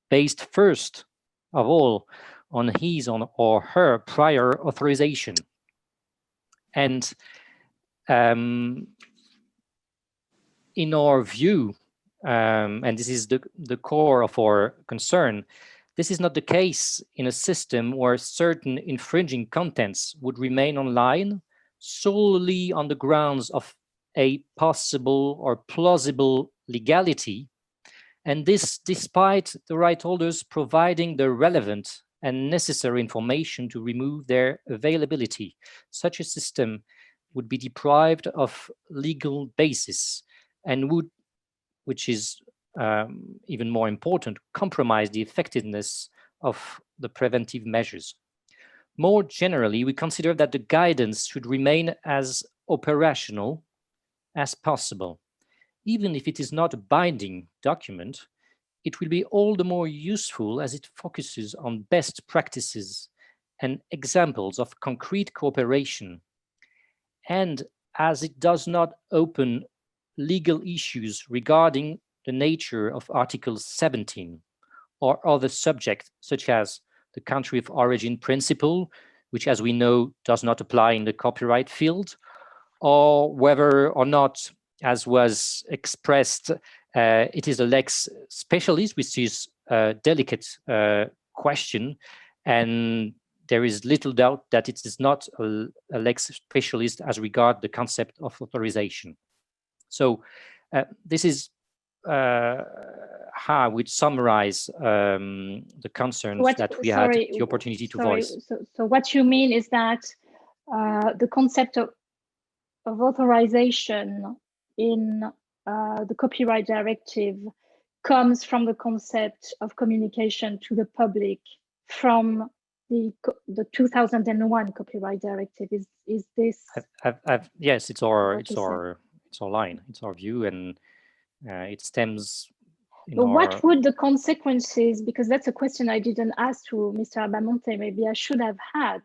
based first of all on his or her prior authorization. And in our view, and this is the core of our concern, this is not the case in a system where certain infringing contents would remain online solely on the grounds of a possible or plausible legality, and this despite the right holders providing the relevant and necessary information to remove their availability. Such a system would be deprived of legal basis and would, which is even more important, compromise the effectiveness of the preventive measures. More generally, we consider that the guidance should remain as operational as possible. Even if it is not a binding document, it will be all the more useful as it focuses on best practices and examples of concrete cooperation, and as it does not open legal issues regarding the nature of Article 17 or other subjects such as the country of origin principle, which, as we know, does not apply in the copyright field, or whether or not, as was expressed, it is a lex specialis, which is a delicate question, and there is little doubt that it is not a lex specialis as regard the concept of authorization. So this is how I would summarize the concerns that we had the opportunity to voice. So what you mean is that the concept of authorization in the copyright directive comes from the concept of communication to the public from the 2001 copyright directive. Is this? Yes, it's our line, it's our view, and it stems. What would the consequences? Because that's a question I didn't ask to Mr. Abbamonte. Maybe I should have had.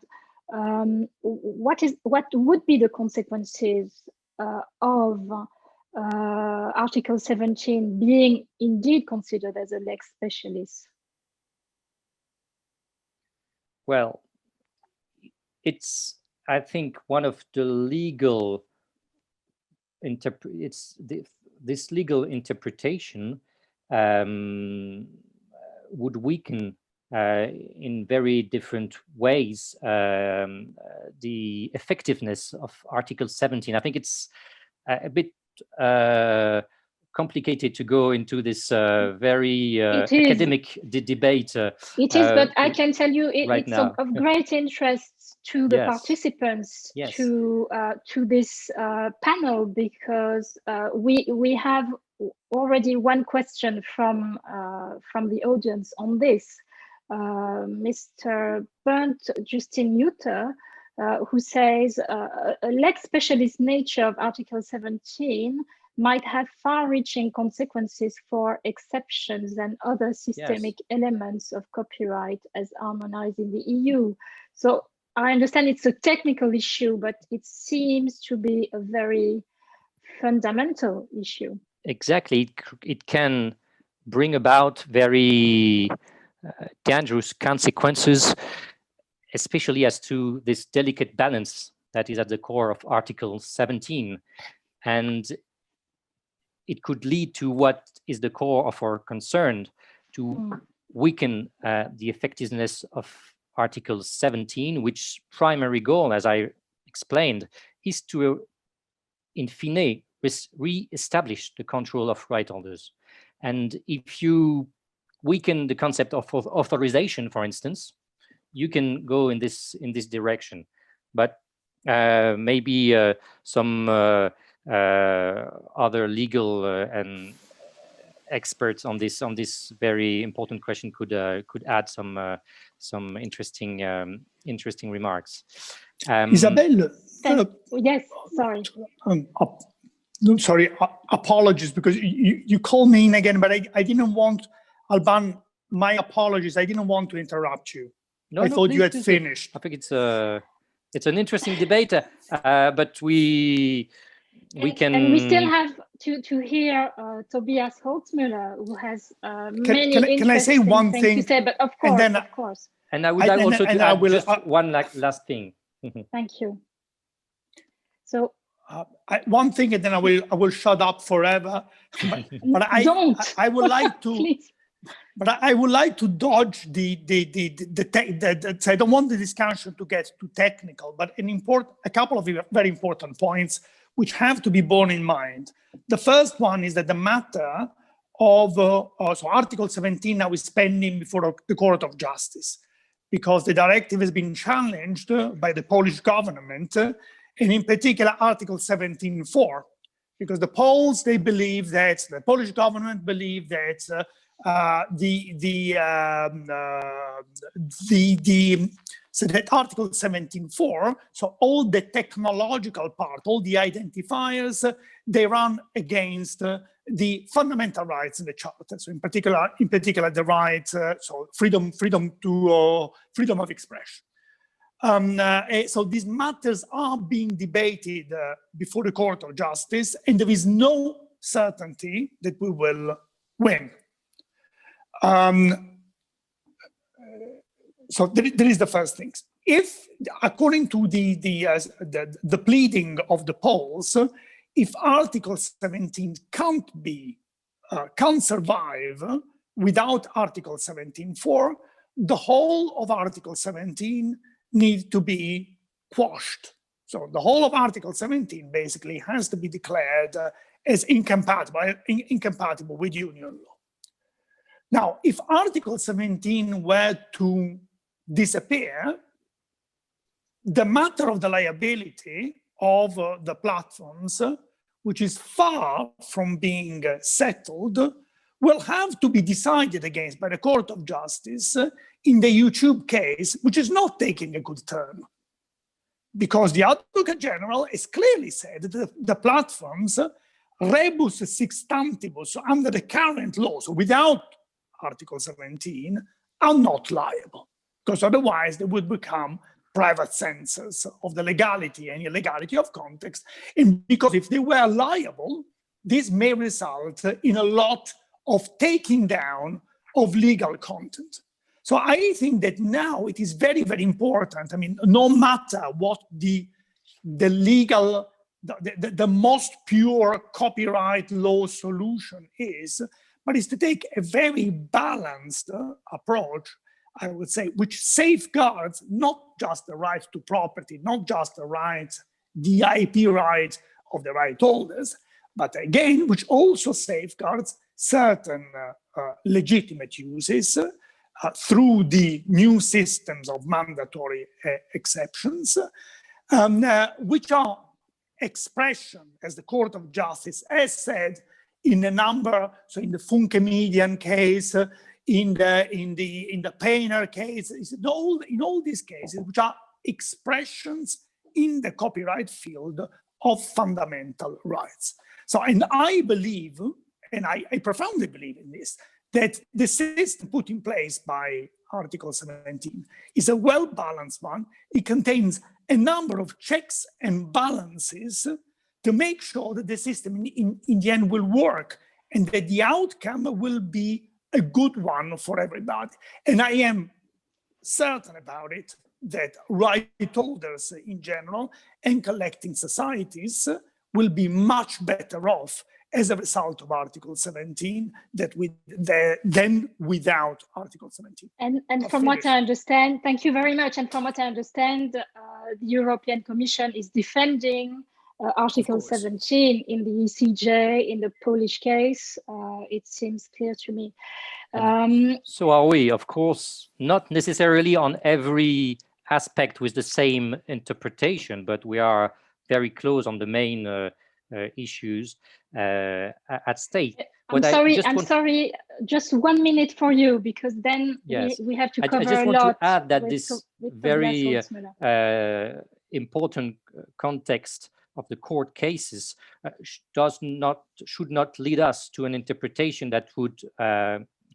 What would be the consequences of Article 17 being indeed considered as a lex specialis? Well, it's, I think, one of the legal this legal interpretation would weaken in very different ways the effectiveness of Article 17. I think it's a bit complicated to go into this very academic debate. It is, but I can tell you it's now. of great interest to the participants to this panel, because we have already one question from the audience on this. Mr. Bernd Justin Uter, who says a lex specialist nature of Article 17 might have far-reaching consequences for exceptions and other systemic elements of copyright as harmonized in the EU. So I understand it's a technical issue, but it seems to be a very fundamental issue. Exactly. It can bring about very dangerous consequences, especially as to this delicate balance that is at the core of Article 17. And it could lead to what is the core of our concern, to weaken the effectiveness of Article 17, which primary goal, as I explained, is to, in fine, re-establish the control of right holders. And if you weaken the concept of authorization, for instance, you can go in this direction. But maybe some other legal and experts on this very important question could add some interesting remarks. Isabelle, yes, sorry. Sorry, apologies, because you called me in again, but I didn't want, Alban, my apologies, I didn't want to interrupt you. I thought you had finished. I think it's an interesting debate, but we we can. And we still have to hear Tobias Holzmüller, who has many interesting can I say one things thing to say, but of course, then, of course. And I would like also to add just one last thing. Thank you. So one thing, and then I will shut up forever. But I would like to. But I would like to dodge I don't want the discussion to get too technical, but a couple of very important points which have to be borne in mind. The first one is that the matter of so Article 17 now is pending before the Court of Justice, because the directive has been challenged by the Polish government, and in particular Article 17.4, because the Poles, the Polish government believe that so that Article 17.4, so all the technological part, all the identifiers, they run against the fundamental rights in the Charter. So in particular the right, so freedom of expression. So these matters are being debated before the Court of Justice, and there is no certainty that we will win. So there is the first things. If, according to the pleading of the Poles, if Article 17 can't survive without Article 17.4, the whole of Article 17 needs to be quashed. So the whole of Article 17 basically has to be declared as incompatible with union law. Now, if Article 17 were to disappear, the matter of the liability of the platforms, which is far from being settled, will have to be decided against by the Court of Justice in the YouTube case, which is not taking a good turn. Because the Advocate General has clearly said that the platforms, rebus sic stantibus, under the current law, so without Article 17, are not liable, because otherwise they would become private censors of the legality and illegality of context. And because if they were liable, this may result in a lot of taking down of legal content. So I think that now it is very, very important. I mean, no matter what the legal, the most pure copyright law solution is, but is to take a very balanced approach, I would say, which safeguards not just the right to property, not just the IP right of the right holders, but again, which also safeguards certain legitimate uses through the new systems of mandatory exceptions, which are expression, as the Court of Justice has said, in a number, so in the Funke Median case, in the Painter case, in all these cases, which are expressions in the copyright field of fundamental rights. So, and I believe, and I profoundly believe in this, that the system put in place by Article 17 is a well-balanced one. It contains a number of checks and balances to make sure that the system in the end will work and that the outcome will be a good one for everybody. And I am certain about it that right holders in general and collecting societies will be much better off as a result of Article 17 than without Article 17. And from what I understand, thank you very much. And from what I understand, the European Commission is defending Article 17 in the ECJ, in the Polish case. It seems clear to me. So are we, of course, not necessarily on every aspect with the same interpretation, but we are very close on the main issues at stake. I'm sorry, just 1 minute for you, because then we have to cover a lot. I just want to add that this very important context of the court cases should not lead us to an interpretation that would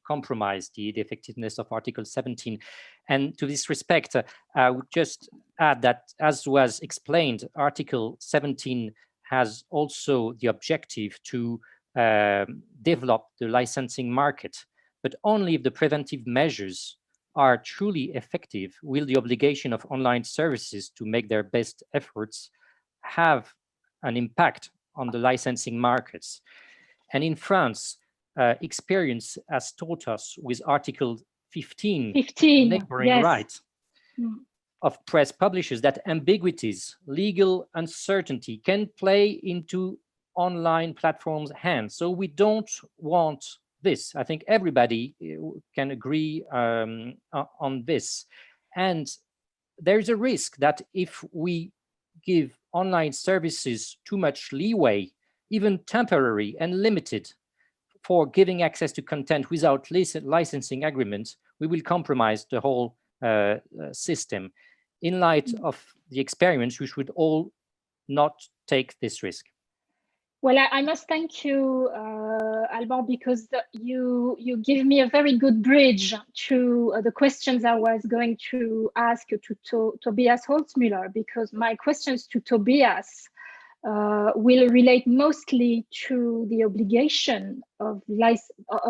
compromise the effectiveness of Article 17. And to this respect, I would just add that, as was explained, Article 17 has also the objective to develop the licensing market, but only if the preventive measures are truly effective will the obligation of online services to make their best efforts have an impact on the licensing markets. And in France, experience has taught us with Article 15 neighboring yes. rights of press publishers that ambiguities, legal uncertainty can play into online platforms' hands. So we don't want this. I think everybody can agree on this. And there is a risk that if we give online services too much leeway, even temporary and limited, for giving access to content without licensing agreements, we will compromise the whole system. In light of the experience, we should all not take this risk. Well, I must thank you, Alban, because you give me a very good bridge to the questions I was going to ask to Tobias Holzmüller, because my questions to Tobias will relate mostly to the obligation of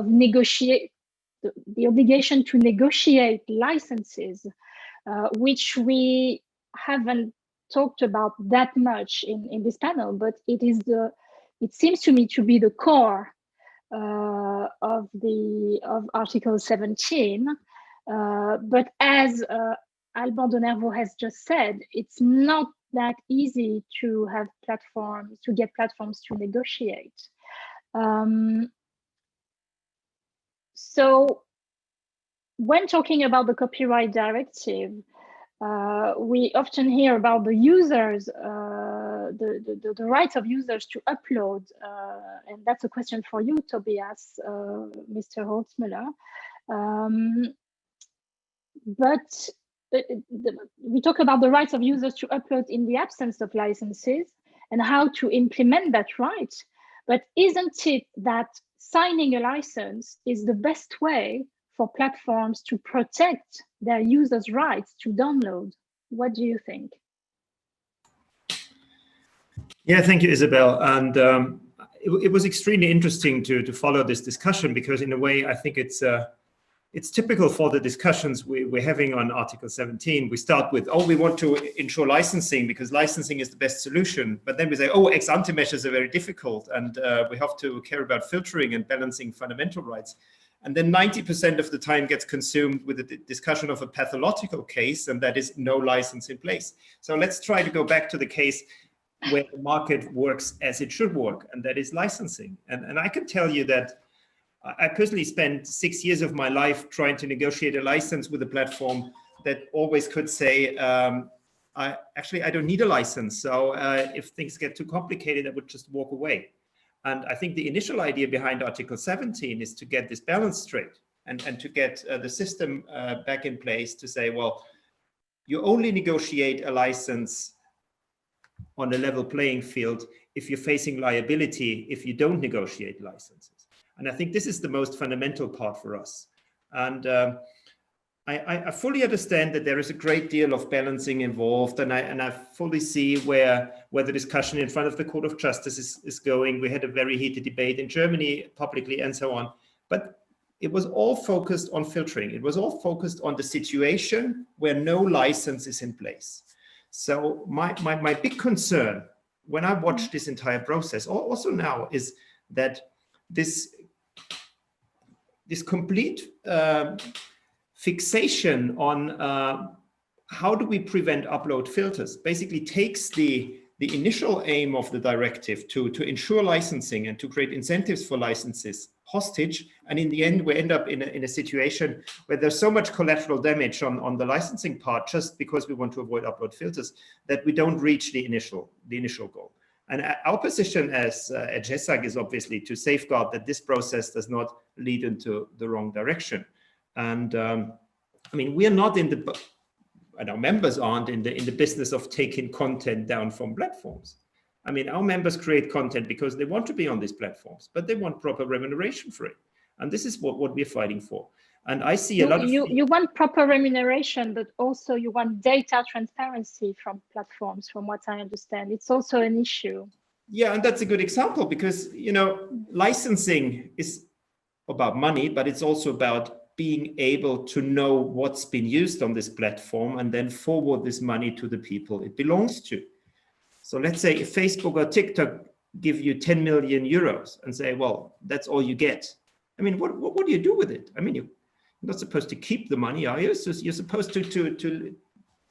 negotiate, the obligation to negotiate licenses, which we haven't talked about that much in this panel, but it seems to me to be the core of Article 17. But as Alban de Nervaux has just said, it's not that easy to have platforms, to get platforms to negotiate. So when talking about the copyright directive, we often hear about the users, the rights of users to upload, and that's a question for you, Tobias, Mr. Holzmüller. But we talk about the rights of users to upload in the absence of licenses and how to implement that right. But isn't it that signing a license is the best way for platforms to protect their users' rights to download? What do you think? Yeah, thank you, Isabelle. And it was extremely interesting to follow this discussion, because in a way, I think it's typical for the discussions we're having on Article 17. We start with, oh, we want to ensure licensing because licensing is the best solution. But then we say, oh, ex-ante measures are very difficult, and we have to care about filtering and balancing fundamental rights. And then 90% of the time gets consumed with the discussion of a pathological case, and that is no license in place. So let's try to go back to the case where the market works as it should work, and that is licensing. And I can tell you that I personally spent 6 years of my life trying to negotiate a license with a platform that always could say, I don't need a license. So if things get too complicated, I would just walk away. And I think the initial idea behind Article 17 is to get this balance straight and to get the system back in place to say, well, you only negotiate a license on a level playing field if you're facing liability if you don't negotiate licenses. And I think this is the most fundamental part for us. And I fully understand that there is a great deal of balancing involved, and I fully see where the discussion in front of the Court of Justice is going. We had a very heated debate in Germany publicly and so on. But it was all focused on filtering. It was all focused on the situation where no license is in place. So my big concern when I watch this entire process, also now, is that this complete fixation on how do we prevent upload filters basically takes the initial aim of the directive to ensure licensing and to create incentives for licenses hostage. And in the end, we end up in a situation where there's so much collateral damage on the licensing part just because we want to avoid upload filters that we don't reach the initial goal. And our position as at GESAC is obviously to safeguard that this process does not lead into the wrong direction. And I mean, we are not and our members aren't in the business of taking content down from platforms. I mean, our members create content because they want to be on these platforms, but they want proper remuneration for it. And this is what we're fighting for. And I see a lot of... You want proper remuneration, but also you want data transparency from platforms, from what I understand. It's also an issue. Yeah, and that's a good example because, you know, licensing is about money, but it's also about being able to know what's been used on this platform and then forward this money to the people it belongs to. So let's say if Facebook or TikTok give you 10 million euros and say, well, that's all you get. I mean, what do you do with it? I mean, you're not supposed to keep the money, are you? So you're supposed to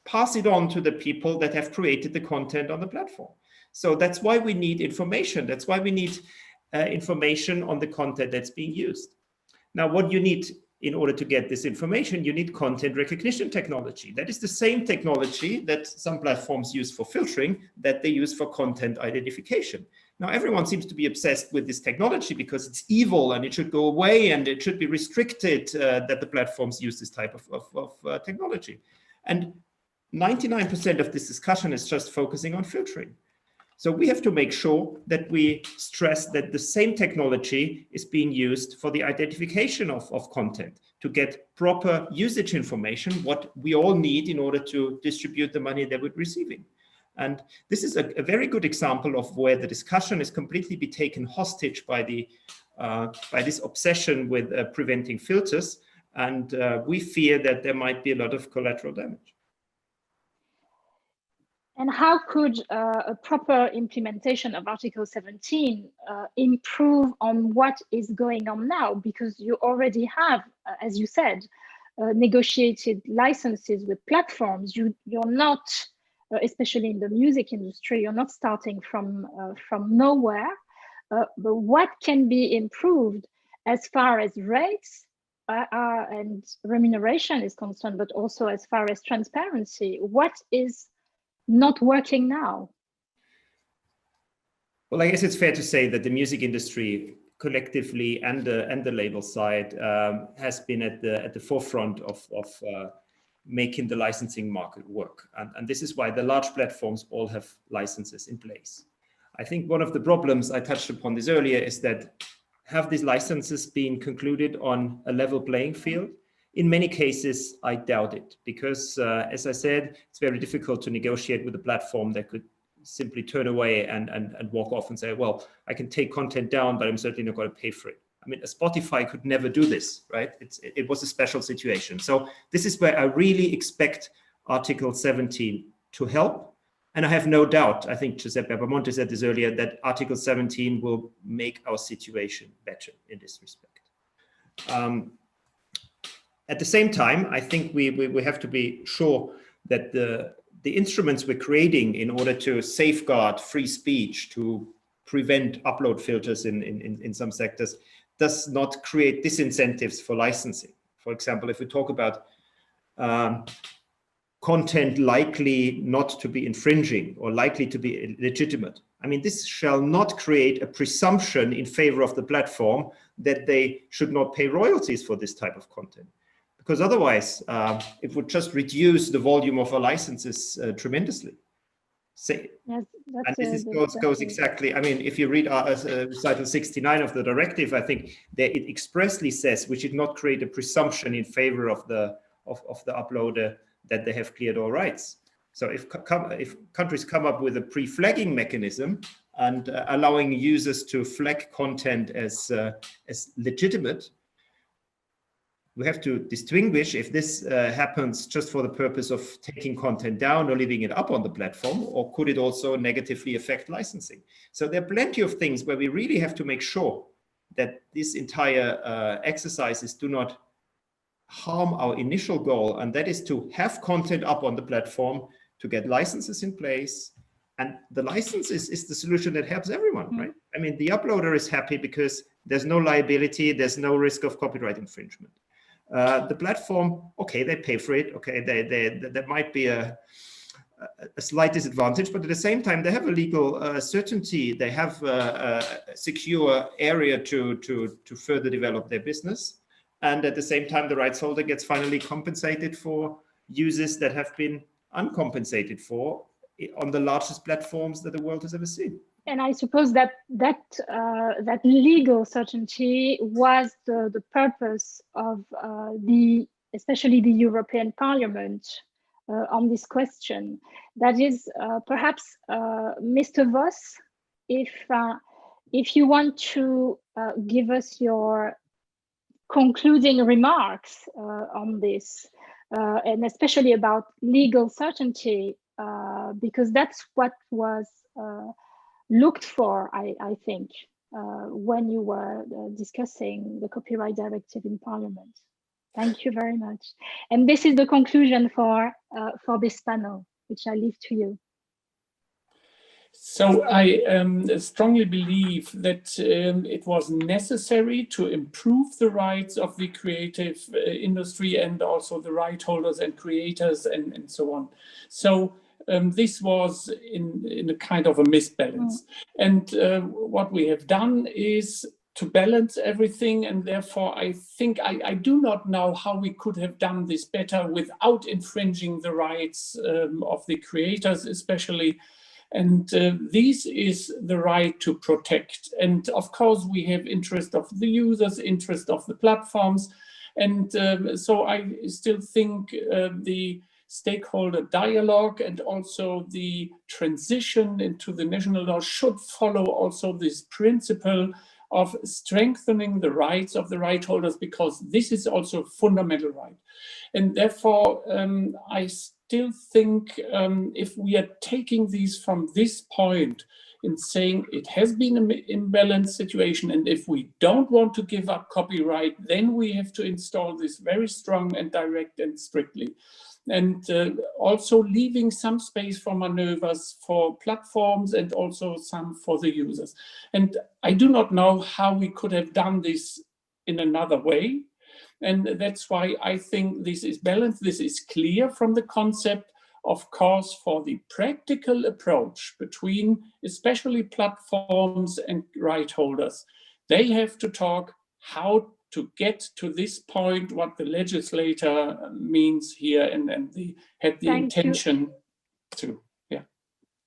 pass it on to the people that have created the content on the platform. So that's why we need information. That's why we need information on the content that's being used. Now, what you need in order to get this information, you need content recognition technology. That is the same technology that some platforms use for filtering that they use for content identification. Now, everyone seems to be obsessed with this technology because it's evil and it should go away and it should be restricted that the platforms use this type of technology. And 99% of this discussion is just focusing on filtering. So we have to make sure that we stress that the same technology is being used for the identification of content, to get proper usage information, what we all need in order to distribute the money that we're receiving. And this is a very good example of where the discussion is completely be taken hostage by this obsession with preventing filters. And we fear that there might be a lot of collateral damage. And how could a proper implementation of Article 17 improve on what is going on now? Because you already have, as you said, negotiated licenses with platforms. You're not, especially in the music industry, you're not starting from nowhere. But what can be improved as far as rates and remuneration is concerned, but also as far as transparency? What is not working now? Well, I guess it's fair to say that the music industry collectively and the label side has been at the forefront of making the licensing market work. And this is why the large platforms all have licenses in place. I think one of the problems, I touched upon this earlier, is that have these licenses been concluded on a level playing field? In many cases, I doubt it, because as I said, it's very difficult to negotiate with a platform that could simply turn away and walk off and say, well, I can take content down, but I'm certainly not going to pay for it. I mean, a Spotify could never do this, right? It was a special situation. So this is where I really expect Article 17 to help. And I have no doubt, I think Giuseppe Abbamonte said this earlier, that Article 17 will make our situation better in this respect. At the same time, I think we have to be sure that the instruments we're creating in order to safeguard free speech, to prevent upload filters in some sectors, does not create disincentives for licensing. For example, if we talk about content likely not to be infringing or likely to be illegitimate, I mean, this shall not create a presumption in favor of the platform that they should not pay royalties for this type of content. Because otherwise, it would just reduce the volume of our licenses tremendously. And this goes exactly, I mean, if you read recital 69 of the directive, I think that it expressly says we should not create a presumption in favor of the uploader that they have cleared all rights. So if countries come up with a pre-flagging mechanism and allowing users to flag content as legitimate, we have to distinguish if this happens just for the purpose of taking content down or leaving it up on the platform, or could it also negatively affect licensing? So there are plenty of things where we really have to make sure that these entire exercises do not harm our initial goal, and that is to have content up on the platform, to get licenses in place. And the license is the solution that helps everyone, right? I mean, the uploader is happy because there's no liability, there's no risk of copyright infringement. The platform, okay, they pay for it. Okay, there might be a slight disadvantage, but at the same time, they have a legal certainty. They have a secure area to further develop their business. And at the same time, the rights holder gets finally compensated for uses that have been uncompensated for on the largest platforms that the world has ever seen. And I suppose that legal certainty was the purpose of especially the European Parliament on this question. That is, perhaps Mr. Voss if you want to give us your concluding remarks on this, and especially about legal certainty, because that's what was looked for, I think, when you were discussing the copyright directive in Parliament. Thank you very much. And this is the conclusion for this panel, which I leave to you. So I strongly believe that it was necessary to improve the rights of the creative industry and also the right holders and creators and so on. So this was in a kind of a misbalance. And what we have done is to balance everything, and therefore I think I do not know how we could have done this better without infringing the rights of the creators especially. And this is the right to protect. And of course, we have interest of the users, interest of the platforms. And so I still think the stakeholder dialogue and also the transition into the national law should follow also this principle of strengthening the rights of the right holders, because this is also a fundamental right. And therefore, I still think if we are taking these from this point in saying it has been an imbalanced situation, and if we don't want to give up copyright, then we have to install this very strong and direct and strictly. And also leaving some space for maneuvers for platforms and also some for the users. And I do not know how we could have done this in another way. And that's why I think this is balanced. This is clear from the concept. Of course, for the practical approach between especially platforms and right holders, they have to talk how to get to this point, what the legislator means here, and had the intention to. Yeah.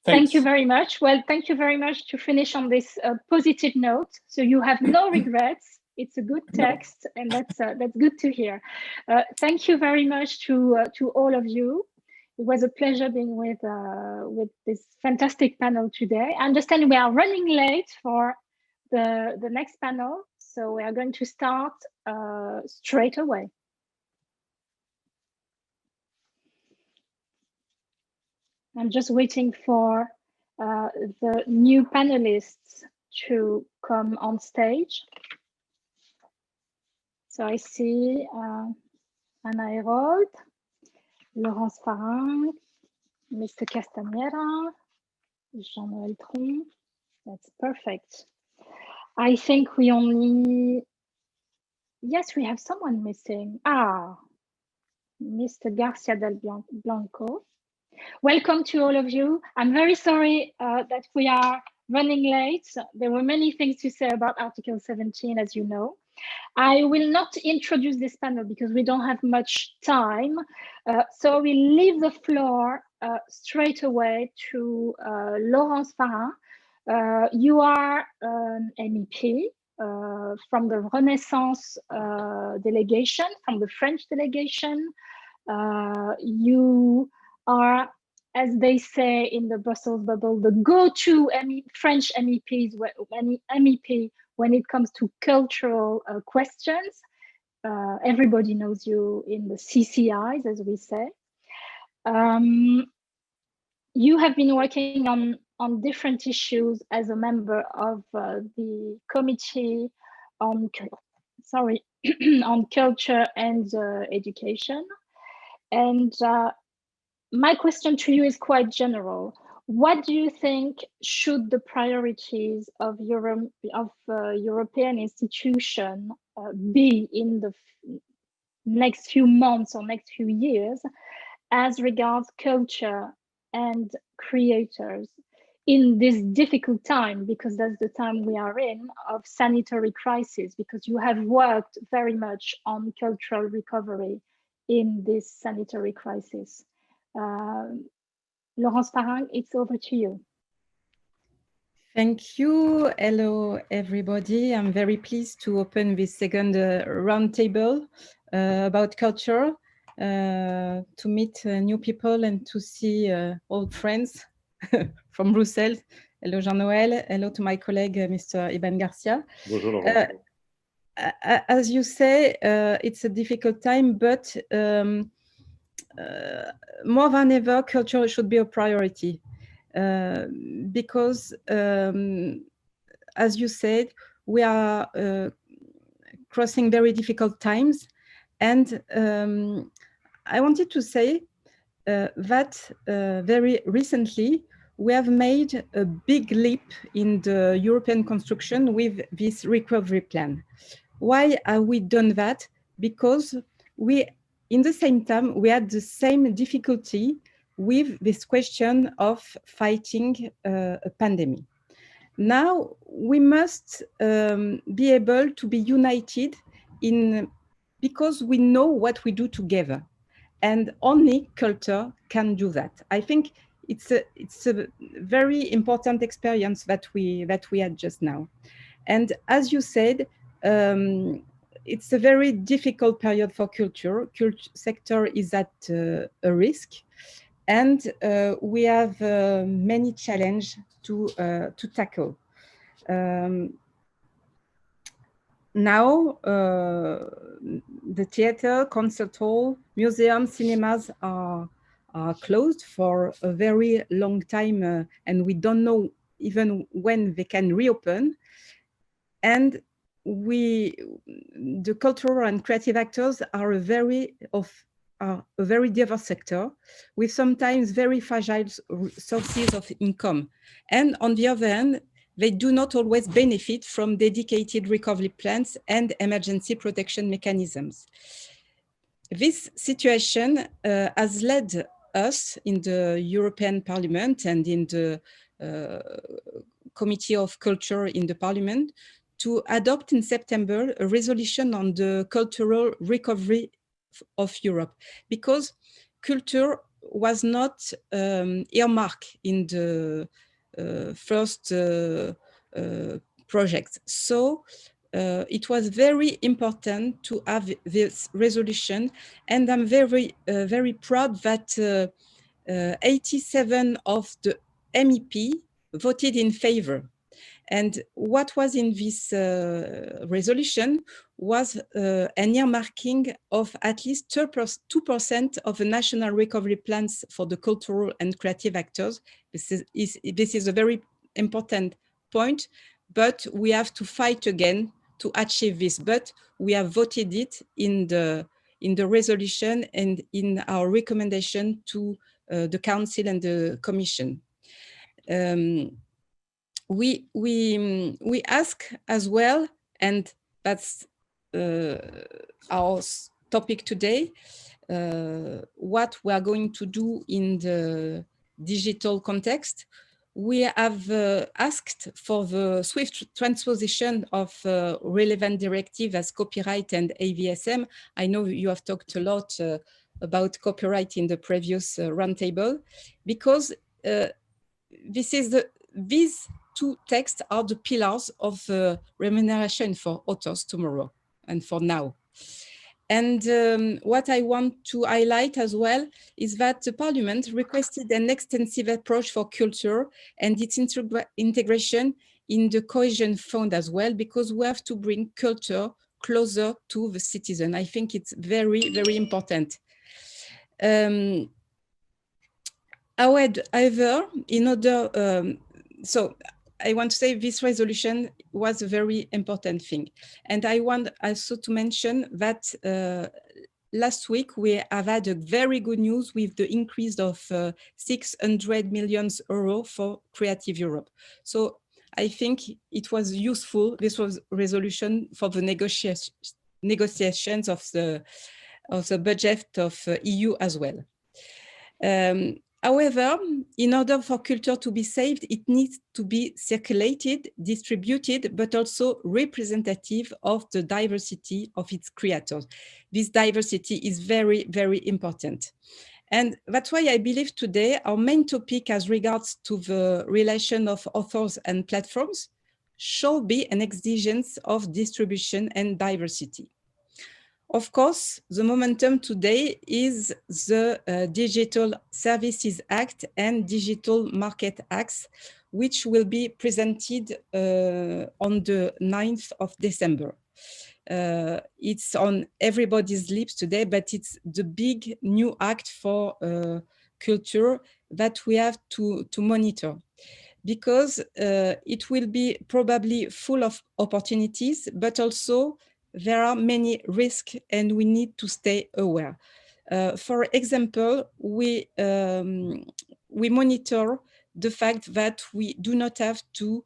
Thank you very much. Well, thank you very much to finish on this positive note. So you have no regrets. It's a good text, and that's good to hear. Thank you very much to all of you. It was a pleasure being with this fantastic panel today. I understand we are running late for the next panel, so we are going to start straight away. I'm just waiting for the new panelists to come on stage. So I see Anna Herold, Laurence Farreng, Mr. Castanheira, Jean-Nöel Tronc. That's perfect. I think we only, yes, we have someone missing. Mr. Garcia del Blanco. Welcome to all of you. I'm very sorry that we are running late. There were many things to say about Article 17, as you know. I will not introduce this panel because we don't have much time. So we leave the floor straight away to Laurence Farreng. You are an MEP from the Renaissance delegation, from the French delegation. You are, as they say in the Brussels bubble, the go-to French MEPs, MEP when it comes to cultural questions. Everybody knows you in the CCIs, as we say. You have been working on different issues as a member of the committee on, on culture and education. And my question to you is quite general. What do you think should the priorities of European institutions be in the next few months or next few years as regards culture and creators in this difficult time, because that's the time we are in, of sanitary crisis, because you have worked very much on cultural recovery in this sanitary crisis. Laurence Farreng, it's over to you. Thank you. Hello, everybody. I'm very pleased to open this second roundtable about culture, to meet new people and to see old friends from Brussels Hello, Jean-Nöel. Hello to my colleague, Mr. Iban Garcia. Bonjour, Laurence. As you say, it's a difficult time, but more than ever, culture should be a priority because, as you said, we are crossing very difficult times. And I wanted to say that very recently, we have made a big leap in the European construction with this recovery plan. Why have we done that? Because in the same time, we had the same difficulty with this question of fighting a pandemic. Now, we must be able to be united because we know what we do together. And only culture can do that. I think it's a very important experience that we had just now. And as you said, it's a very difficult period for culture. Culture sector is at a risk, and we have many challenges to tackle. Now, the theater, concert hall, museums, cinemas are closed for a very long time, and we don't know even when they can reopen. And the cultural and creative actors are a very diverse sector with sometimes very fragile sources of income. And on the other hand, they do not always benefit from dedicated recovery plans and emergency protection mechanisms. This situation has led us in the European Parliament and in the Committee of Culture in the Parliament to adopt in September a resolution on the cultural recovery of Europe, because culture was not earmarked in the first project. So it was very important to have this resolution, and I'm very proud that 87 of the MEP voted in favor. And what was in this resolution was an earmarking of at least 2% of the national recovery plans for the cultural and creative actors. This is a very important point, but we have to fight again to achieve this. But we have voted it in the resolution and in our recommendation to the Council and the Commission. We ask as well, and that's our topic today, what we are going to do in the digital context. We have asked for the swift transposition of relevant directives as copyright and AVSM. I know you have talked a lot about copyright in the previous roundtable, because these two texts are the pillars of remuneration for authors tomorrow and for now. And what I want to highlight as well is that the Parliament requested an extensive approach for culture and its integration in the Cohesion Fund as well, because we have to bring culture closer to the citizen. I think it's very, very important. However, in order, so I want to say this resolution was a very important thing. And I want also to mention that last week we have had a very good news with the increase of 600 million euros for Creative Europe. So I think it was useful, this was resolution for the negotiations of the budget of EU as well. However, in order for culture to be saved, it needs to be circulated, distributed, but also representative of the diversity of its creators. This diversity is very, very important. And that's why I believe today our main topic as regards to the relation of authors and platforms should be an exigence of distribution and diversity. Of course, the momentum today is the Digital Services Act and Digital Market Acts, which will be presented on the 9th of December. It's on everybody's lips today, but it's the big new act for culture that we have to monitor, because it will be probably full of opportunities, but also there are many risks and we need to stay aware. For example, we monitor the fact that we do not have to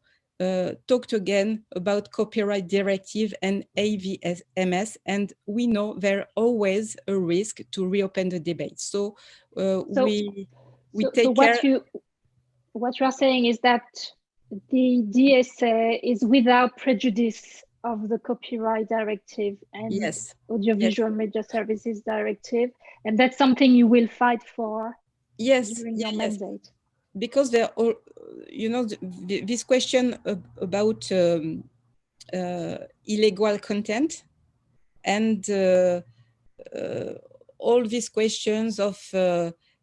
talk again about copyright directive and AVMS, and we know there's always a risk to reopen the debate. So we take care. What you are saying is that the DSA is without prejudice of the copyright directive and yes. audiovisual media services directive, and that's something you will fight for during your mandate. Because there are, you know, this question about illegal content and all these questions of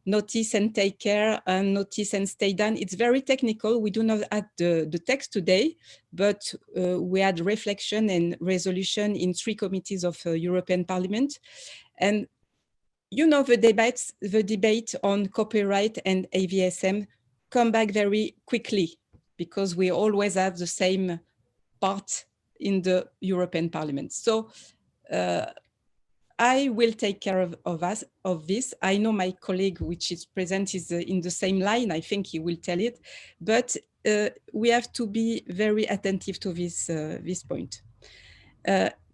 notice and take care and notice and stay down. It's very technical. We do not add the text today, but we had reflection and resolution in 3 committees of European Parliament. And you know, the debate on copyright and AVSM come back very quickly because we always have the same part in the European Parliament. So I will take care of this. I know my colleague, which is present, is in the same line. I think he will tell it, but we have to be very attentive to this point.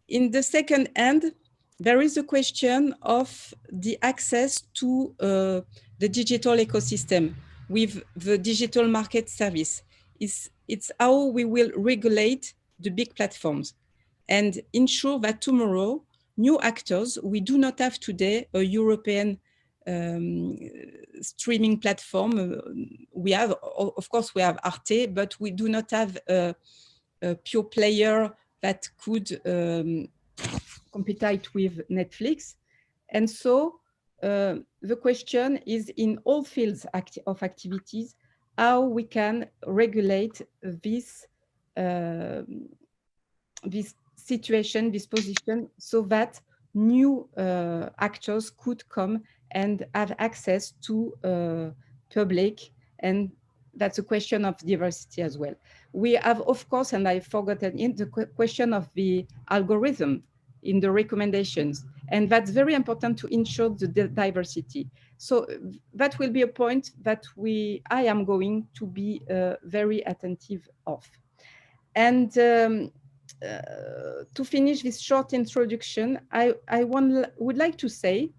In the second hand, there is a question of the access to the digital ecosystem with the digital market service. It's how we will regulate the big platforms and ensure that tomorrow, new actors, we do not have today a European streaming platform. We have, of course, we have Arte, but we do not have a pure player that could compete with Netflix. And so the question is in all fields of activities, how we can regulate this situation, this position, so that new actors could come and have access to public, and that's a question of diversity as well. We have, of course, and I forgot the question of the algorithm in the recommendations, and that's very important to ensure the diversity. So that will be a point that I am going to be very attentive of. And to finish this short introduction, I would like to say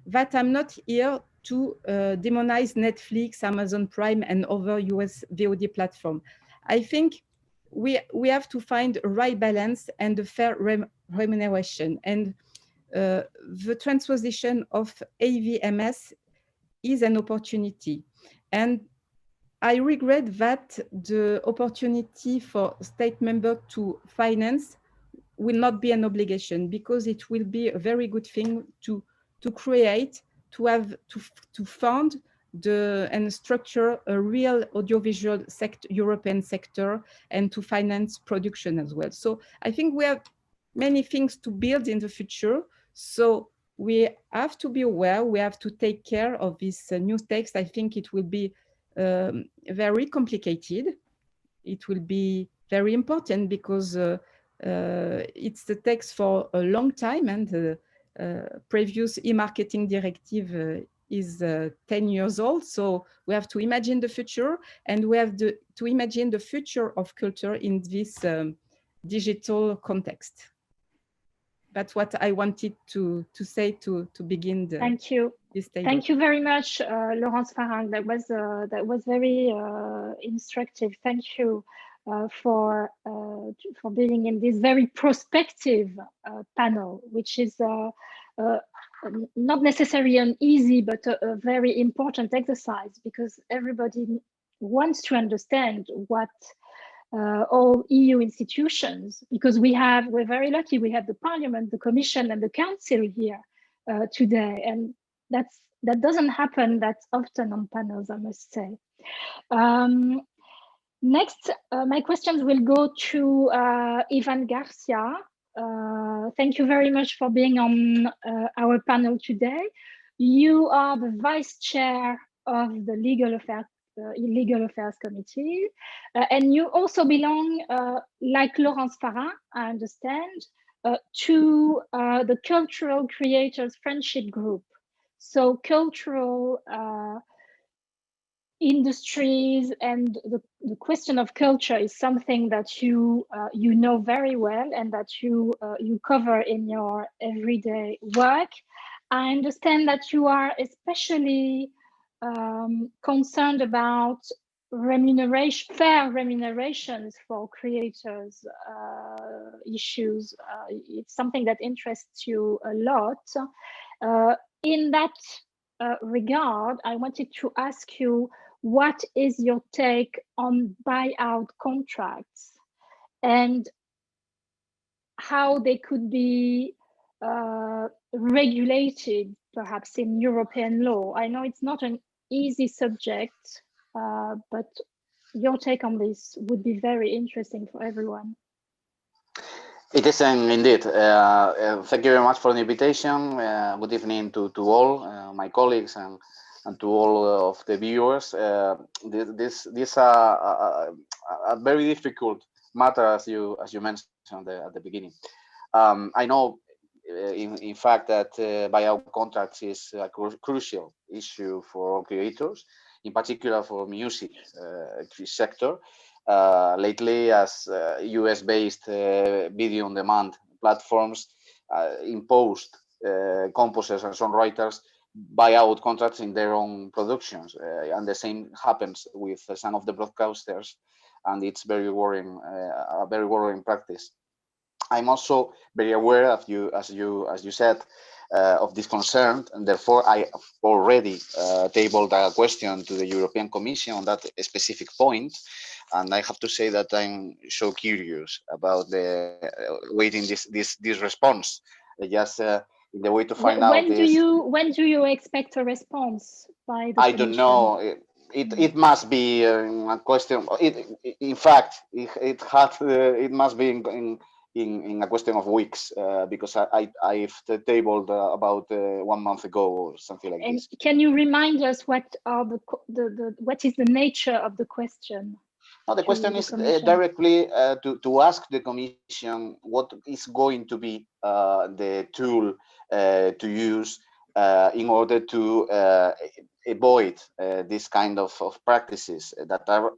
that I'm not here to demonize Netflix, Amazon Prime, and other US VOD platform. I think we have to find a right balance and a fair remuneration. And the transposition of AVMS is an opportunity. And I regret that the opportunity for state members to finance will not be an obligation, because it will be a very good thing to create, to fund and structure a real audiovisual European sector, and to finance production as well. So I think we have many things to build in the future. So we have to be aware, we have to take care of this new text. I think it will be very complicated. It will be very important because it's the text for a long time, and the previous e-marketing directive is 10 years old. So we have to imagine the future, and we have to imagine the future of culture in this digital context. That's what I wanted to say to begin the. Thank you. Thank you very much, Laurence Farreng. That was very instructive. Thank you for being in this very prospective panel, which is not necessarily an easy, but a very important exercise, because everybody wants to understand what all EU institutions, because we're very lucky, we have the Parliament, the Commission, and the Council here today, and that doesn't happen that often on panels, I must say. Next, my questions will go to Ivan Garcia. Thank you very much for being on our panel today. You are the Vice Chair of the Legal Affairs Committee, and you also belong, like Laurence Farreng, I understand, to the Cultural Creators Friendship Group. So cultural industries and the question of culture is something that you know very well and that you cover in your everyday work. I understand that you are especially concerned about fair remunerations for creators issues. It's something that interests you a lot. In that regard, I wanted to ask you, what is your take on buyout contracts and how they could be regulated, perhaps in European law? I know it's not an easy subject, but your take on this would be very interesting for everyone. It is indeed. Thank you very much for the invitation. Good evening to all my colleagues and to all of the viewers. This is a very difficult matter, as you mentioned at the beginning. I know, in fact, that buyout contracts is a crucial issue for all creators, in particular for music sector. Lately, as US-based video on demand platforms imposed composers and songwriters buyout contracts in their own productions, and the same happens with some of the broadcasters, and it's very worrying, a very worrying practice. I'm also very aware of as you said, of this concern, and therefore I already tabled a question to the European Commission on that specific point. And I have to say that I'm so curious about waiting this response. Just in the way to find out. When do you expect a response by the Commission? I don't know. It must be a question. In fact, it must be in a question of weeks, because I've tabled about 1 month ago or something like this. Can you remind us what is the nature of the question? No, the question is directly to ask the Commission what is going to be the tool to use in order to avoid this kind of practices that are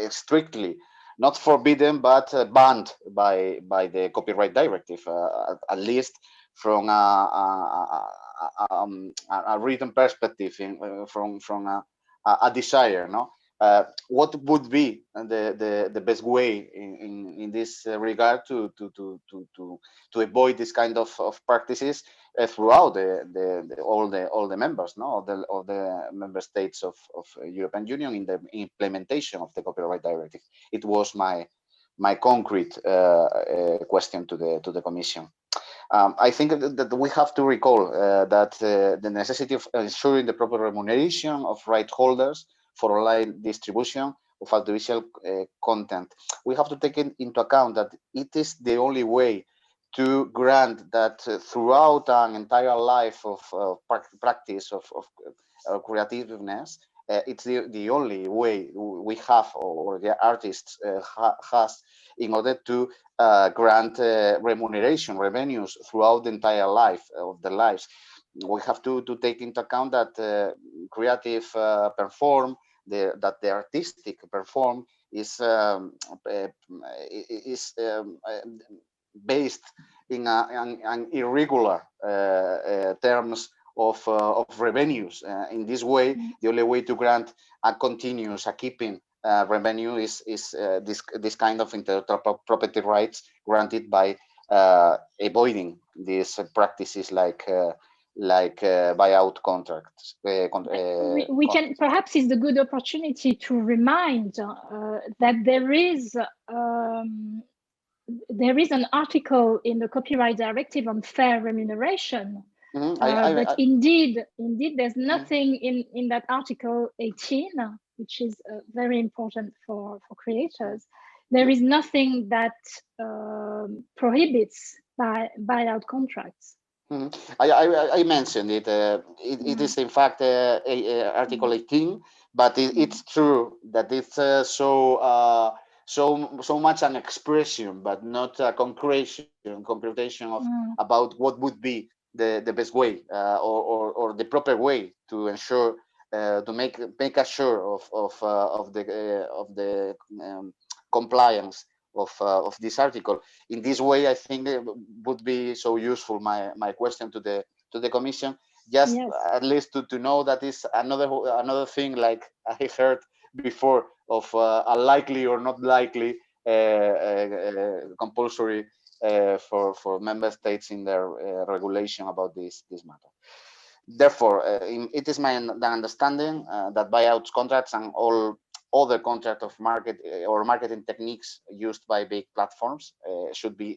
strictly not forbidden but banned by the copyright directive, at least from a written perspective, from a desire, no? What would be the best way in this regard to avoid this kind of practices throughout all the members, no, of the member states of European Union in the implementation of the copyright directive? It was my concrete question to the Commission. I think that we have to recall that the necessity of ensuring the proper remuneration of right holders for online distribution of audiovisual content. We have to take into account that it is the only way to grant that throughout an entire life of practice of creativeness, it's the only way we have, or the artists has, in order to grant revenues throughout the entire life of their lives. We have to take into account that creative that the artistic perform is based in an irregular terms of revenues. In this way, the only way to grant a continuous, keeping revenue is this kind of intellectual property rights granted by avoiding these practices like buyout contracts. We can perhaps is a good opportunity to remind that there is an article in the Copyright Directive on fair remuneration. But indeed, there's nothing in that Article 18, which is very important for creators. There is nothing that prohibits buyout contracts. I mentioned it. It is in fact Article 18, but it's true that it's so much an expression, but not a concretion of about what would be the best way or the proper way to ensure to make assure of the compliance of this article. In this way, I think it would be so useful. My question to the Commission, just at least to know that is another thing, like I heard before, of a likely or not likely compulsory for member states in their regulation about this matter. Therefore, it is my understanding that buyout contracts and all other contract of market or marketing techniques used by big platforms should be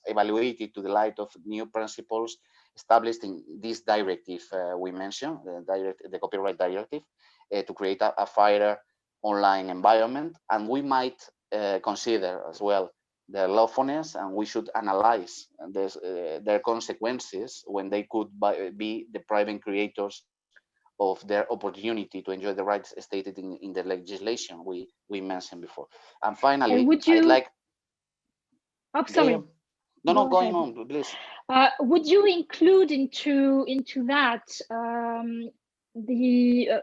evaluated to the light of new principles established in this directive we mentioned, the copyright directive, to create a fairer online environment. And we might consider as well their lawfulness, and we should analyze their consequences when they could be depriving creators of their opportunity to enjoy the rights stated in the legislation we mentioned before. And finally, I'd like... Oh, sorry. No, going on, please. Would you include into that the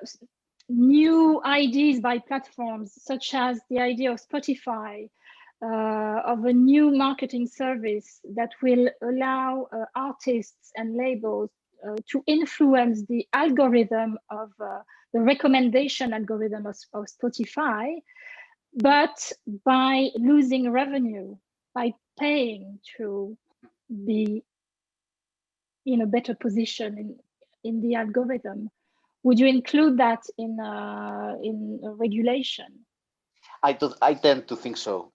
new ideas by platforms, such as the idea of Spotify, of a new marketing service that will allow artists and labels to influence the algorithm of the recommendation algorithm of Spotify, but by losing revenue, by paying to be in a better position in the algorithm? Would you include that in a regulation? I tend to think so.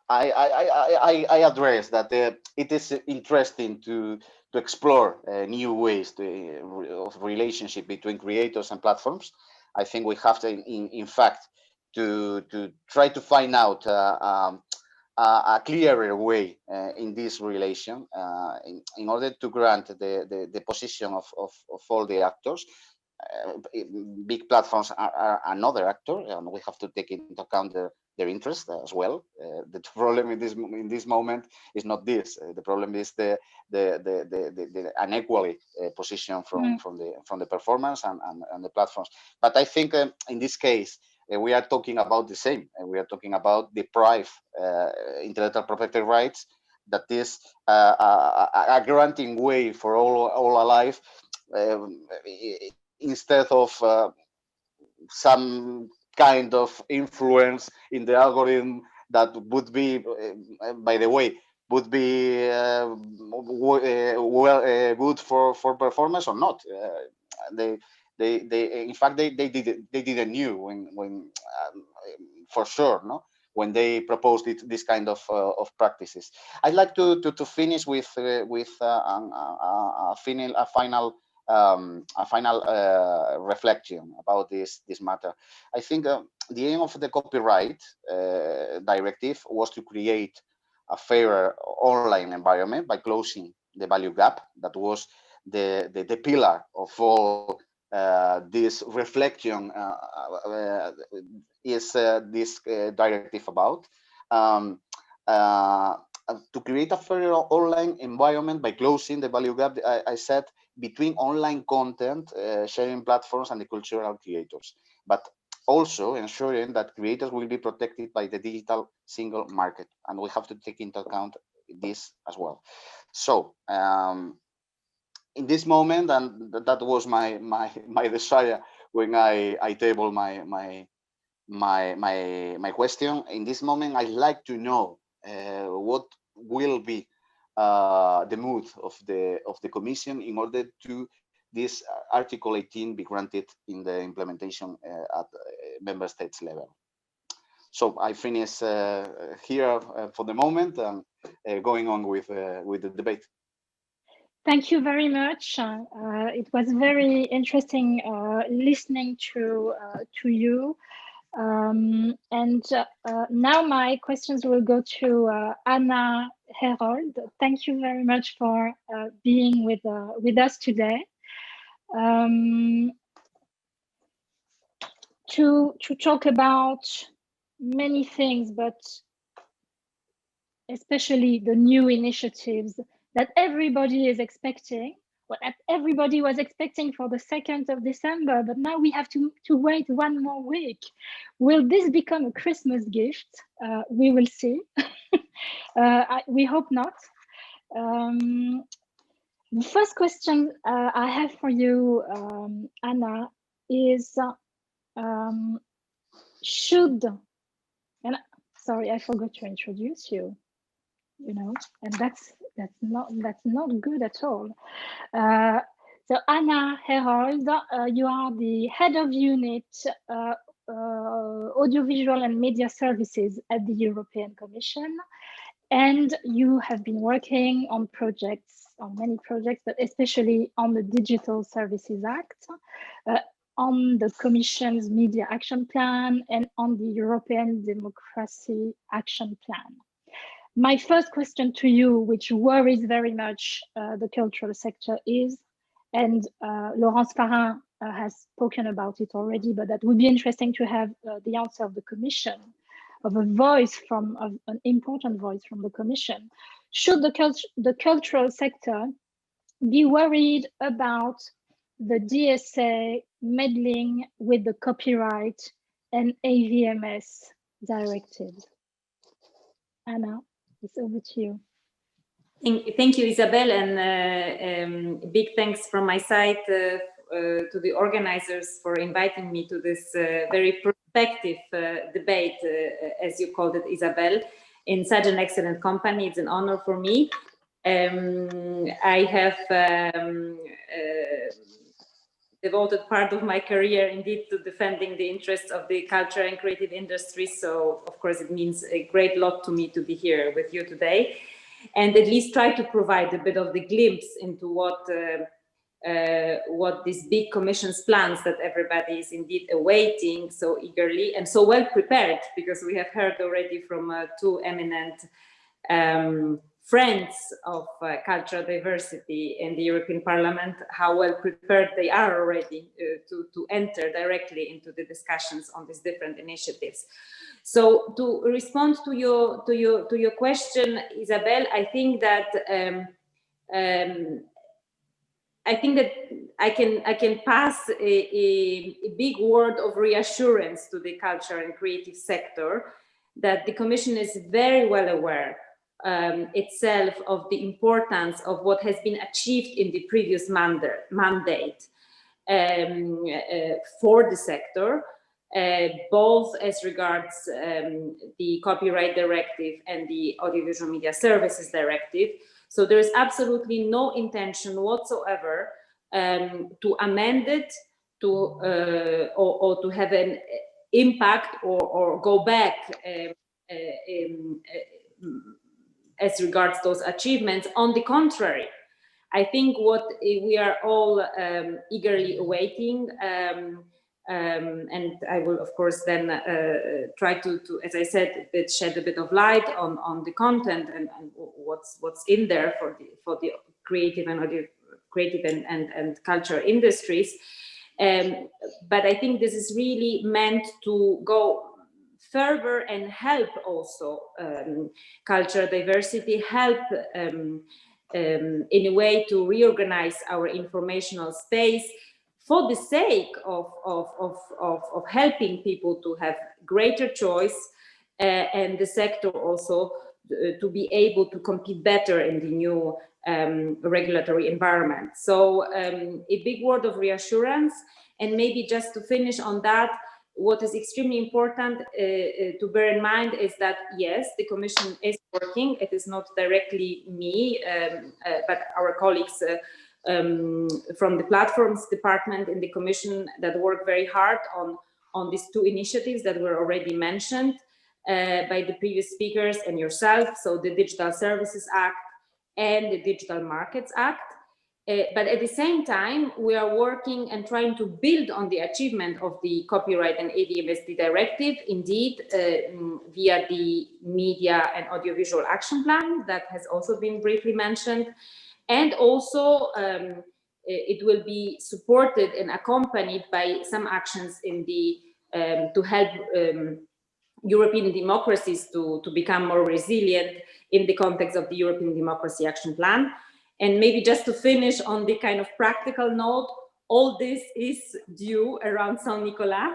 I address that it is interesting to explore new ways of relationship between creators and platforms. I think we have to, in fact, to try to find out a clearer way in this relation in order to grant the position of all the actors. Big platforms are another actor, and we have to take into account their interest as well. The problem in this moment is not this. The problem is the unequally position from the performance and the platforms. But I think in this case we are talking about the same. We are talking about deprived intellectual property rights. That is a granting way for all alive. Instead of some kind of influence in the algorithm that would be, by the way, would be good for performance or not. They in fact they didn't knew when for sure, no, when they proposed this kind of practices. I'd like to finish with a final reflection about this matter. I think the aim of the copyright directive was to create a fairer online environment by closing the value gap that was the pillar of all this reflection is this directive about. To create a fairer online environment by closing the value gap, I said, between online content sharing platforms and the cultural creators, but also ensuring that creators will be protected by the digital single market, and we have to take into account this as well. So in this moment, and that was my desire when I tabled my question. In this moment, I'd like to know what will be the mood of the Commission in order to this Article 18 be granted in the implementation at member states level. So I finish here for the moment and going on with the debate. Thank you very much. It was very interesting listening to you. Now my questions will go to Anna Herold. Thank you very much for being with us today. To talk about many things, but especially the new initiatives that everybody is expecting, what everybody was expecting for the 2nd of December, but now we have to wait one more week. Will this become a Christmas gift? We will see. We hope not. The first question I have for you, Anna, is sorry, I forgot to introduce you. And that's not good at all. So Anna Herold, you are the head of unit audiovisual and media services at the European Commission, and you have been working on many projects, but especially on the Digital Services Act, on the Commission's Media Action Plan, and on the European Democracy Action Plan. My first question to you, which worries very much the cultural sector, is, and Laurence Farreng has spoken about it already, but that would be interesting to have the answer of the Commission, of an important voice from the Commission. Should the cultural sector be worried about the DSA meddling with the copyright and AVMS directives? Anna, it's over to you. Thank you, Isabelle, and big thanks from my side to the organizers for inviting me to this very prospective debate, as you called it, Isabelle, in such an excellent company. It's an honor for me. I have devoted part of my career indeed to defending the interests of the culture and creative industry. So of course it means a great lot to me to be here with you today, and at least try to provide a bit of the glimpse into what these big commission's plans that everybody is indeed awaiting so eagerly and so well prepared, because we have heard already from two eminent friends of cultural diversity in the European Parliament, how well prepared they are already to enter directly into the discussions on these different initiatives. So to respond to your question, Isabelle, I think that I can pass a big word of reassurance to the culture and creative sector that the Commission is very well aware itself of the importance of what has been achieved in the previous mandate for the sector, both as regards the Copyright Directive and the Audiovisual Media Services Directive. So there is absolutely no intention whatsoever to amend it, or to have an impact or go back as regards those achievements. On the contrary, I think what we are all eagerly awaiting, and I will of course then try to, as I said, shed a bit of light on the content and what's in there for the creative and culture industries. But I think this is really meant to go further and help also cultural diversity, help in a way to reorganize our informational space for the sake of helping people to have greater choice, and the sector also to be able to compete better in the new regulatory environment. So a big word of reassurance, and maybe just to finish on that, what is extremely important to bear in mind is that, yes, the Commission is working. It is not directly me, but our colleagues from the Platforms Department in the Commission that work very hard on these two initiatives that were already mentioned by the previous speakers and yourself. So the Digital Services Act and the Digital Markets Act. But at the same time, we are working and trying to build on the achievement of the Copyright and ADMSD Directive, indeed, via the Media and Audiovisual Action Plan that has also been briefly mentioned. And also, it will be supported and accompanied by some actions in the to help European democracies to become more resilient in the context of the European Democracy Action Plan. And maybe just to finish on the kind of practical note, all this is due around Saint Nicolas.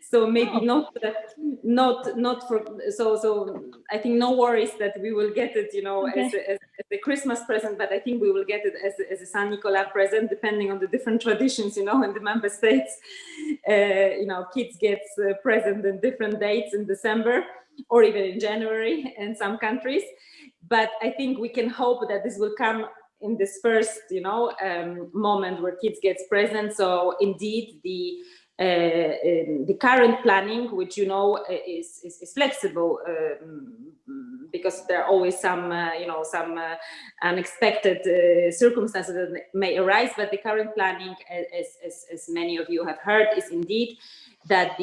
So maybe not for, so I think no worries that we will get it, you know, as a Christmas present, but I think we will get it as a Saint Nicolas present, depending on the different traditions, you know, in the member states. You know, kids get present in different dates in December or even in January in some countries. But I think we can hope that this will come in this first, you know, moment where kids get present. So indeed, the current planning, which you know is flexible, because there are always some you know, some unexpected circumstances that may arise. But the current planning, as many of you have heard, is indeed that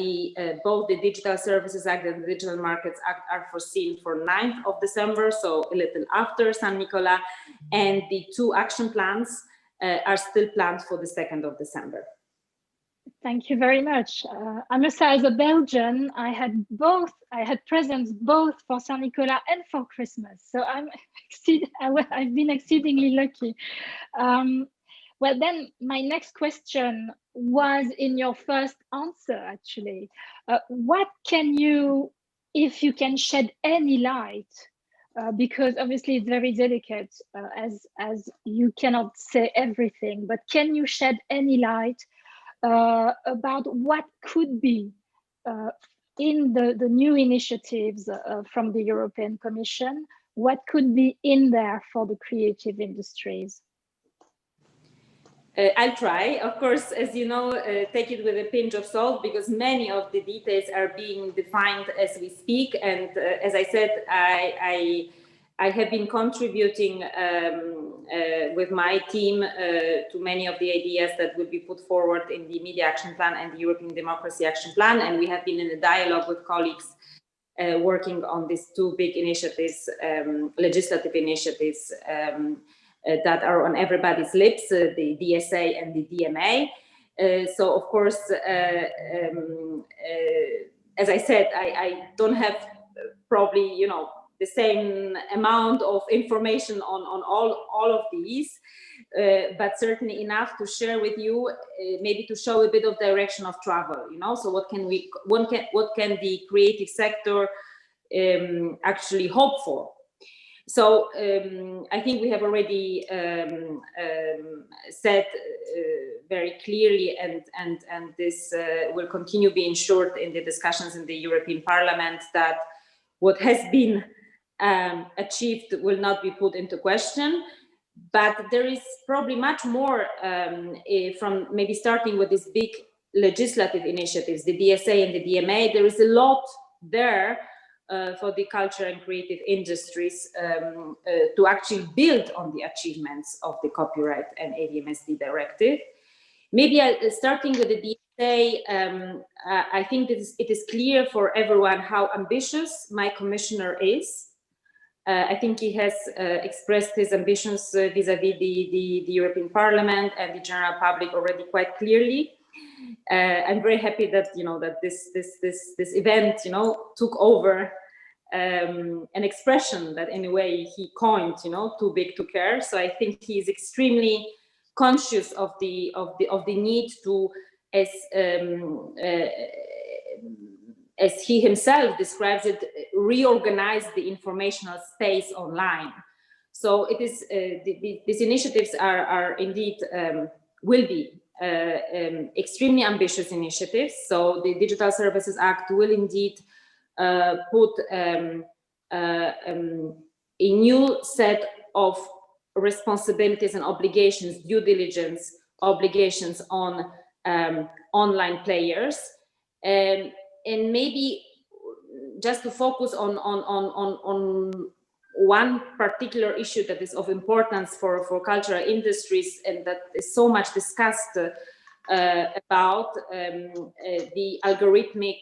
both the Digital Services Act and the Digital Markets Act are foreseen for 9th of December, so a little after Saint Nicolas, and the 2 action plans are still planned for the 2nd of December. Thank you very much. I must say, as a Belgian, I had presents both for Saint Nicolas and for Christmas. So I've been exceedingly lucky. Well, then my next question was in your first answer, actually. What can you, if you can shed any light, because obviously it's very delicate, as you cannot say everything, but can you shed any light about what could be in the new initiatives from the European Commission, what could be in there for the creative industries? I'll try. Of course, as you know, take it with a pinch of salt, because many of the details are being defined as we speak. And as I said, I have been contributing with my team to many of the ideas that will be put forward in the Media Action Plan and the European Democracy Action Plan. And we have been in a dialogue with colleagues working on these 2 big initiatives, legislative initiatives, that are on everybody's lips, the DSA and the DMA. So of course, as I said, I don't have probably, you know, the same amount of information on all of these, but certainly enough to share with you, maybe to show a bit of direction of travel, you know. So what can the creative sector actually hope for? So I think we have already said very clearly, and this will continue being ensured in the discussions in the European Parliament, that what has been achieved will not be put into question. But there is probably much more from maybe starting with these big legislative initiatives, the DSA and the DMA. There is a lot there for the culture and creative industries to actually build on the achievements of the Copyright and ADMSD Directive. Maybe starting with the DSA, I think it is clear for everyone how ambitious my commissioner is. I think he has expressed his ambitions vis-à-vis the European Parliament and the general public already quite clearly. I'm very happy that, you know, that this event, you know, took over an expression that in a way he coined, you know, too big to care. So I think he is extremely conscious of the need to, as he himself describes it, reorganize the informational space online. So it is these initiatives are indeed will be extremely ambitious initiatives. So the Digital Services Act will indeed put a new set of responsibilities and obligations, due diligence obligations on online players, and maybe just to focus on one particular issue that is of importance for cultural industries and that is so much discussed about the algorithmic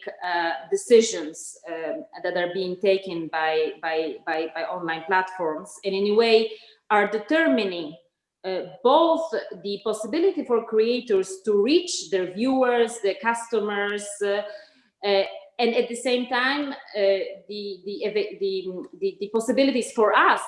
decisions that are being taken by online platforms, and in a way are determining both the possibility for creators to reach their viewers, their customers, and at the same time, the possibilities for us,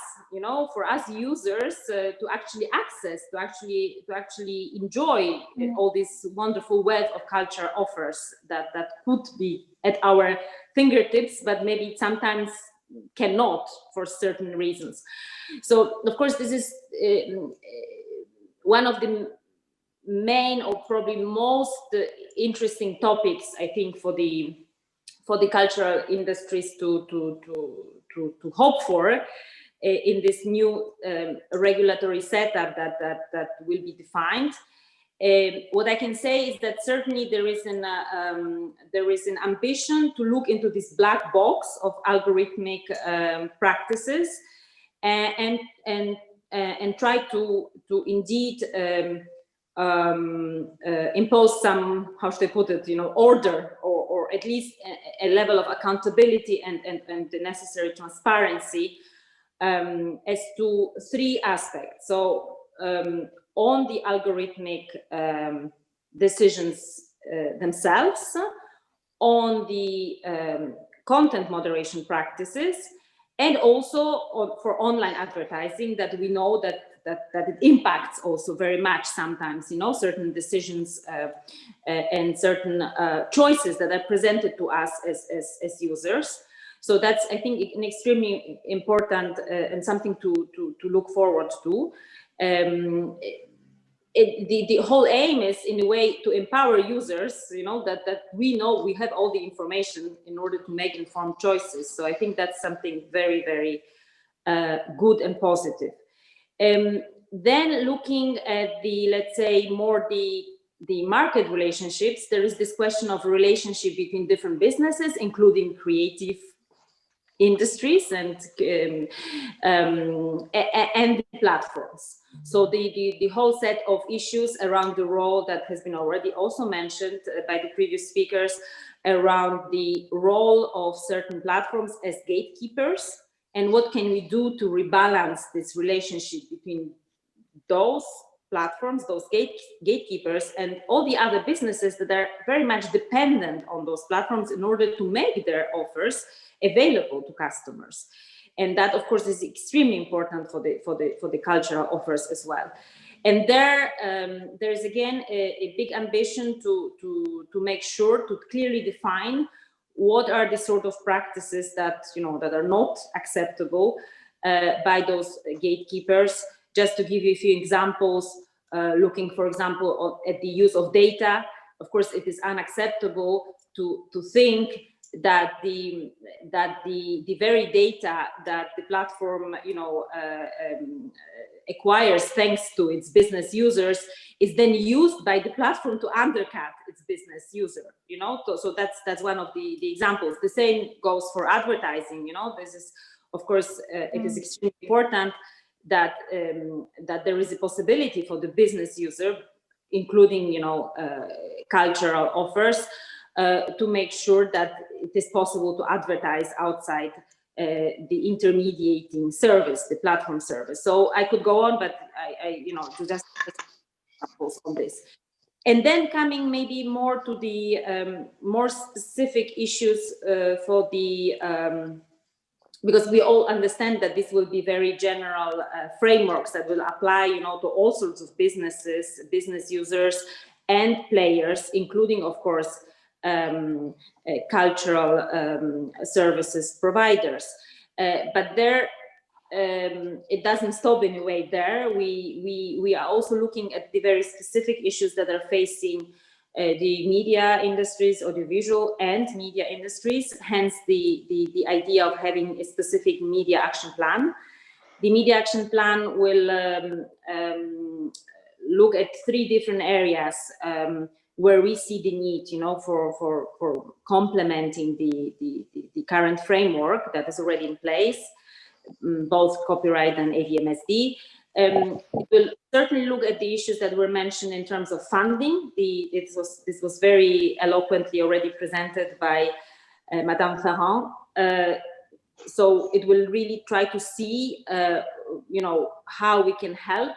for us users to actually access, to actually enjoy all this wonderful wealth of culture offers that could be at our fingertips, but maybe sometimes cannot for certain reasons. So, of course, this is one of the main or probably most interesting topics, I think, for the cultural industries to hope for in this new regulatory setup that will be defined. What I can say is that certainly there is an ambition to look into this black box of algorithmic practices and try to indeed impose some, how should I put it, order or at least a level of accountability and the necessary transparency as to three aspects. So on the algorithmic decisions themselves, on the content moderation practices, and also for online advertising, that we know that it impacts also very much sometimes, certain decisions and certain choices that are presented to us as users. So that's, I think, an extremely important and something to look forward to. The whole aim is, in a way, to empower users, that we know we have all the information in order to make informed choices. So I think that's something very, very good and positive. Then looking at let's say, more the market relationships, there is this question of relationship between different businesses, including creative industries and platforms. So the whole set of issues around the role that has been already also mentioned by the previous speakers around the role of certain platforms as gatekeepers, and what can we do to rebalance this relationship between those platforms, those gatekeepers, and all the other businesses that are very much dependent on those platforms in order to make their offers available to customers. And that, of course, is extremely important for the cultural offers as well. And there's again a big ambition to make sure to clearly define what are the sort of practices that that are not acceptable by those gatekeepers. Just to give you a few examples, looking, for example, at the use of data. Of course, it is unacceptable to think that the very data that the platform acquires thanks to its business users is then used by the platform to undercut its business user. So that's one of the examples. The same goes for advertising. This is, of course, it is extremely important that there is a possibility for the business user, including cultural offers, to make sure that it is possible to advertise outside the intermediating service, the platform service. So I could go on, but I to just examples on this. And then coming maybe more to the more specific issues for the because we all understand that this will be very general frameworks that will apply, to all sorts of businesses, business users, and players, including, of course, cultural services providers. But there, it doesn't stop anyway there. We are also looking at the very specific issues that are facing the media industries, audiovisual and media industries, hence the idea of having a specific media action plan. The media action plan will look at three different areas where we see the need, for complementing the current framework that is already in place. both copyright and AVMSD. It will certainly look at the issues that were mentioned in terms of funding. This was very eloquently already presented by Madame Farreng. So it will really try to see, how we can help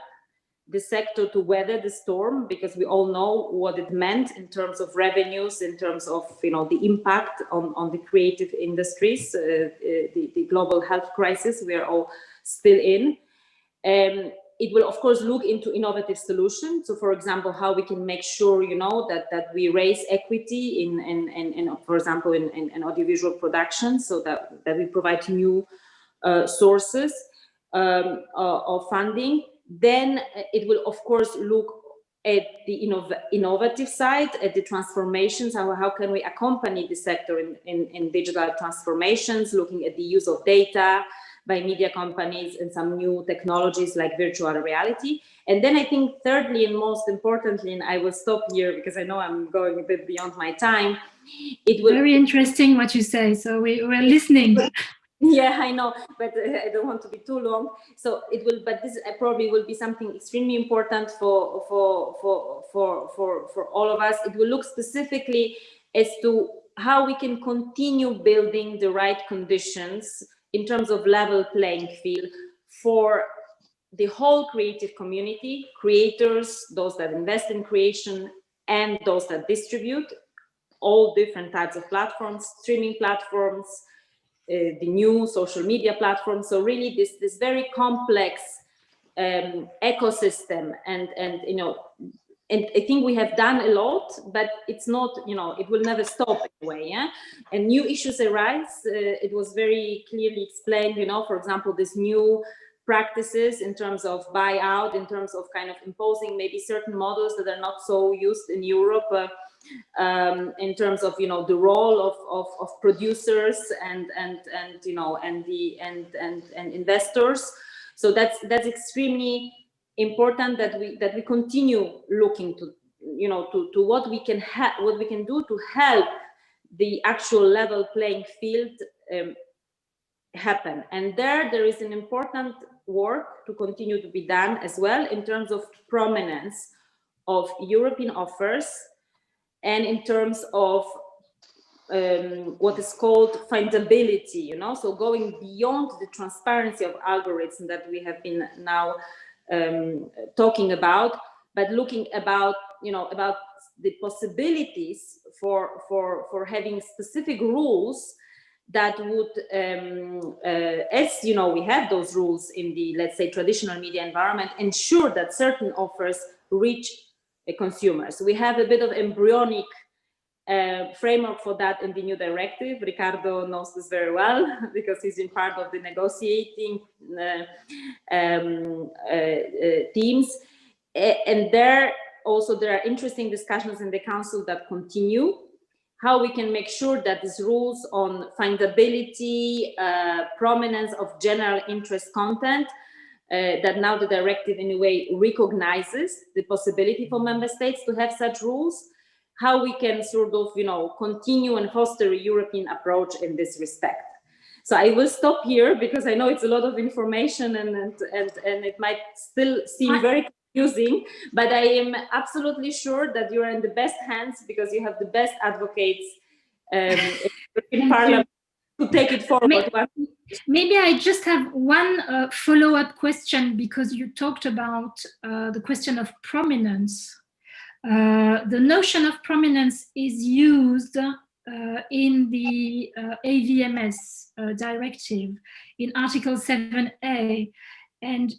the sector to weather the storm, because we all know what it meant in terms of revenues, in terms of the impact on the creative industries, the global health crisis we are all still in. It will of course look into innovative solutions. So for example, how we can make sure that we raise equity in for example in audiovisual production, so that we provide new sources of funding. Then it will of course look at the innovative side, at the transformations, how can we accompany the sector in digital transformations, looking at the use of data by media companies and some new technologies like virtual reality. And then I think thirdly and most importantly, and I will stop here because I know I'm going a bit beyond my time, it will... Very interesting what you say, so we're listening. Yeah, I know, but I don't want to be too long. So it will, but this probably will be something extremely important for all of us. It will look specifically as to how we can continue building the right conditions in terms of level playing field for the whole creative community, creators, those that invest in creation, and those that distribute, all different types of platforms, streaming platforms, the new social media platforms. So really this very complex ecosystem, and I think we have done a lot, but it's not, it will never stop anyway, yeah? And new issues arise. It was very clearly explained, for example, this new practices in terms of buyout, in terms of kind of imposing maybe certain models that are not so used in Europe, in terms of the role of producers and investors. So that's extremely important that we continue looking to to what we can do to help the actual level playing field happen. And there is an important work to continue to be done as well in terms of prominence of European offers, and in terms of what is called findability, so going beyond the transparency of algorithms that we have been now talking about, but looking about the possibilities for having specific rules that would, as we have those rules in the, let's say, traditional media environment, ensure that certain offers reach consumers. We have a bit of embryonic framework for that in the new directive. Ricardo knows this very well because he's been part of the negotiating teams. And there are interesting discussions in the Council that continue, how we can make sure that these rules on findability, prominence of general interest content, that now the directive in a way recognizes the possibility for member states to have such rules, how we can sort of, continue and foster a European approach in this respect. So I will stop here because I know it's a lot of information and it might still seem very confusing, but I am absolutely sure that you are in the best hands because you have the best advocates in Parliament to take it forward. Maybe I just have one follow-up question, because you talked about the question of prominence. The notion of prominence is used in the AVMS directive in Article 7A, and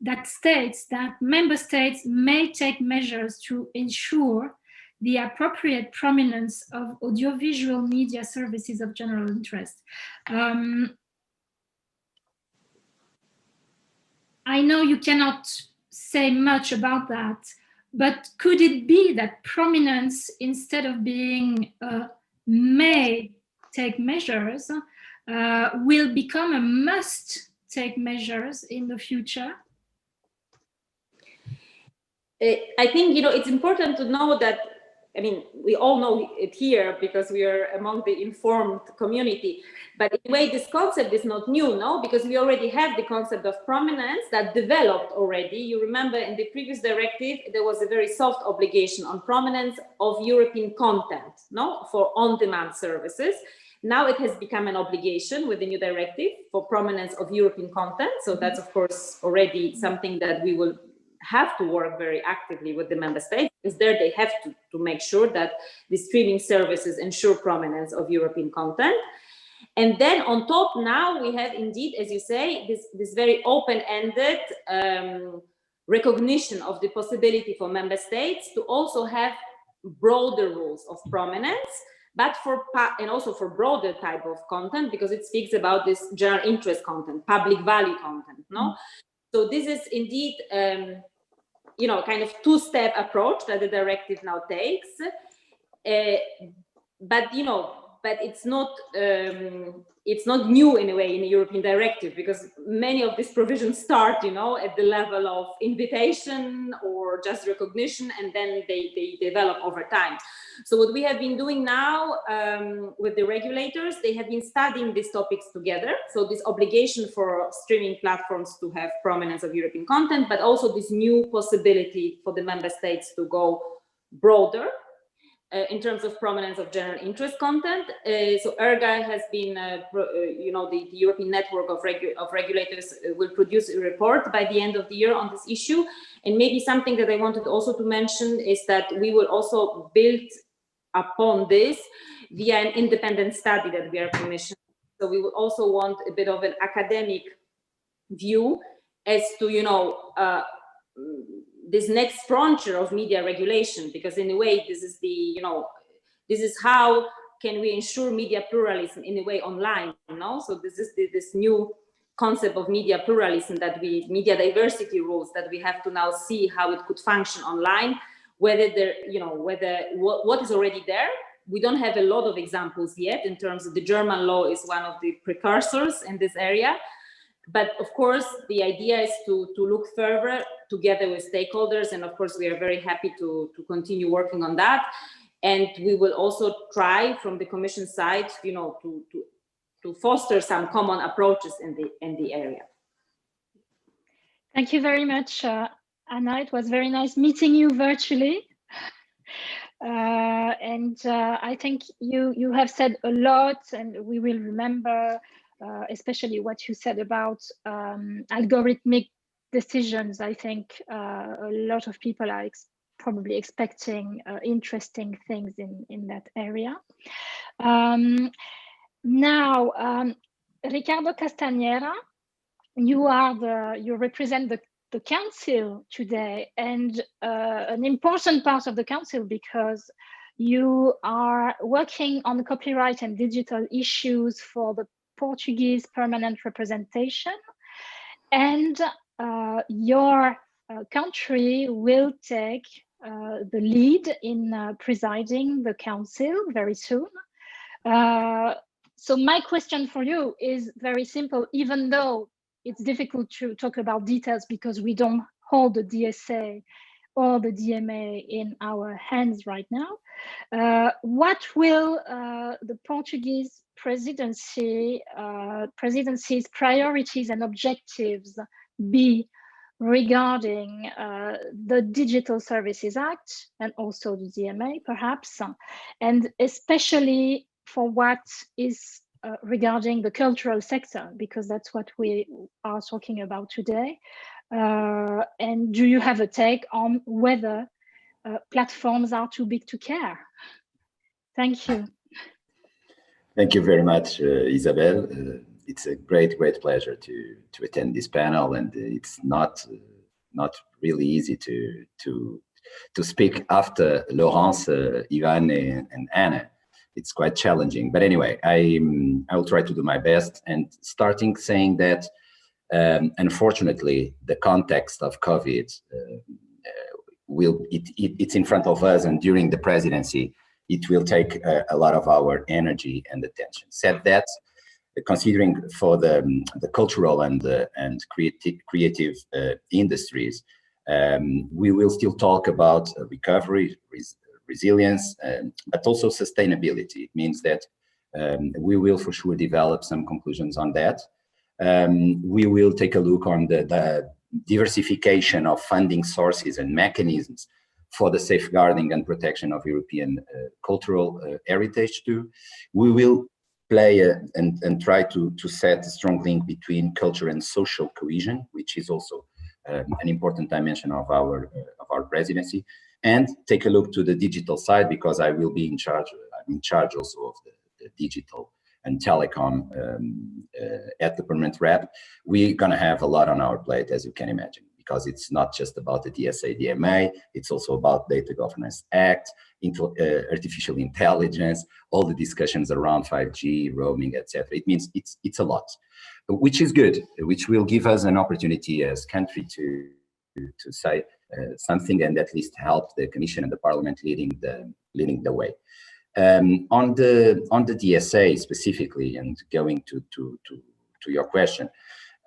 that states that member states may take measures to ensure the appropriate prominence of audiovisual media services of general interest. I know you cannot say much about that, but could it be that prominence, instead of being may take measures, will become a must take measures in the future? I think it's important to know that I mean, we all know it here because we are among the informed community, but in a way this concept is not new, no? Because we already have the concept of prominence that developed already. You remember in the previous directive, there was a very soft obligation on prominence of European content, no? For on-demand services. Now it has become an obligation with the new directive for prominence of European content. So that's of course already something that we will have to work very actively with the member states, because there they have to make sure that the streaming services ensure prominence of European content. And then on top now we have indeed, as you say, this very open-ended recognition of the possibility for member states to also have broader rules of prominence, but and also for broader type of content, because it speaks about this general interest content, public value content, no? So this is indeed, you know, kind of two-step approach that the directive now takes, but you know, but it's not new in a way in a European directive, because many of these provisions start, you know, at the level of invitation or just recognition, and then they develop over time. So what we have been doing now with the regulators, they have been studying these topics together. So this obligation for streaming platforms to have prominence of European content, but also this new possibility for the member states to go broader in terms of prominence of general interest content. So ERGA has been, you know, the European network of regulators will produce a report by the end of the year on this issue. And maybe something that I wanted also to mention is that we will also build upon this via an independent study that we are commissioning. So we will also want a bit of an academic view as to, you know, this next frontier of media regulation, because in a way this is the, you know, this is how can we ensure media pluralism in a way online, you know? So this is this new concept of media pluralism that media diversity rules that we have to now see how it could function online, whether there, you know, what is already there. We don't have a lot of examples yet in terms of the German law is one of the precursors in this area. But of course, the idea is to look further together with stakeholders. And of course, we are very happy to continue working on that. And we will also try from the Commission side, you know, to foster some common approaches in the area. Thank you very much, Anna. It was very nice meeting you virtually. I think you have said a lot, and we will remember especially what you said about algorithmic decisions. I think a lot of people are probably expecting interesting things in that area. Now, Ricardo Castanheira, you represent the Council today, and an important part of the Council because you are working on copyright and digital issues for the Portuguese permanent representation, and your country will take the lead in presiding the Council very soon. So my question for you is very simple, even though it's difficult to talk about details because we don't hold the DSA or the DMA in our hands right now. What will the Portuguese presidency's priorities and objectives be regarding the Digital Services Act and also the DMA, perhaps, and especially for what is regarding the cultural sector, because that's what we are talking about today. And do you have a take on whether platforms are too big to care? Thank you. Thank you very much, Isabelle. It's a great pleasure to attend this panel, and it's not really easy to speak after Laurence, Iban, and Anna. It's quite challenging, but anyway, I will try to do my best. And starting saying that, unfortunately, the context of COVID it's in front of us, and during the presidency, it will take a lot of our energy and attention. Said that, considering for the cultural and creative industries, we will still talk about recovery, resilience, but also sustainability. It means that we will for sure develop some conclusions on that. We will take a look on the diversification of funding sources and mechanisms for the safeguarding and protection of European cultural heritage too. We will play and try to set a strong link between culture and social cohesion, which is also an important dimension of our presidency, and take a look to the digital side, because I will be in charge. I'm in charge also of the digital and telecom at the permanent rep. We're going to have a lot on our plate, as you can imagine, because it's not just about the DSA, DMA, it's also about Data Governance Act, artificial intelligence, all the discussions around 5G, roaming, etc. It means it's a lot, which is good, which will give us an opportunity as country to say something and at least help the Commission and the Parliament leading the way. On the DSA specifically, and going to your question,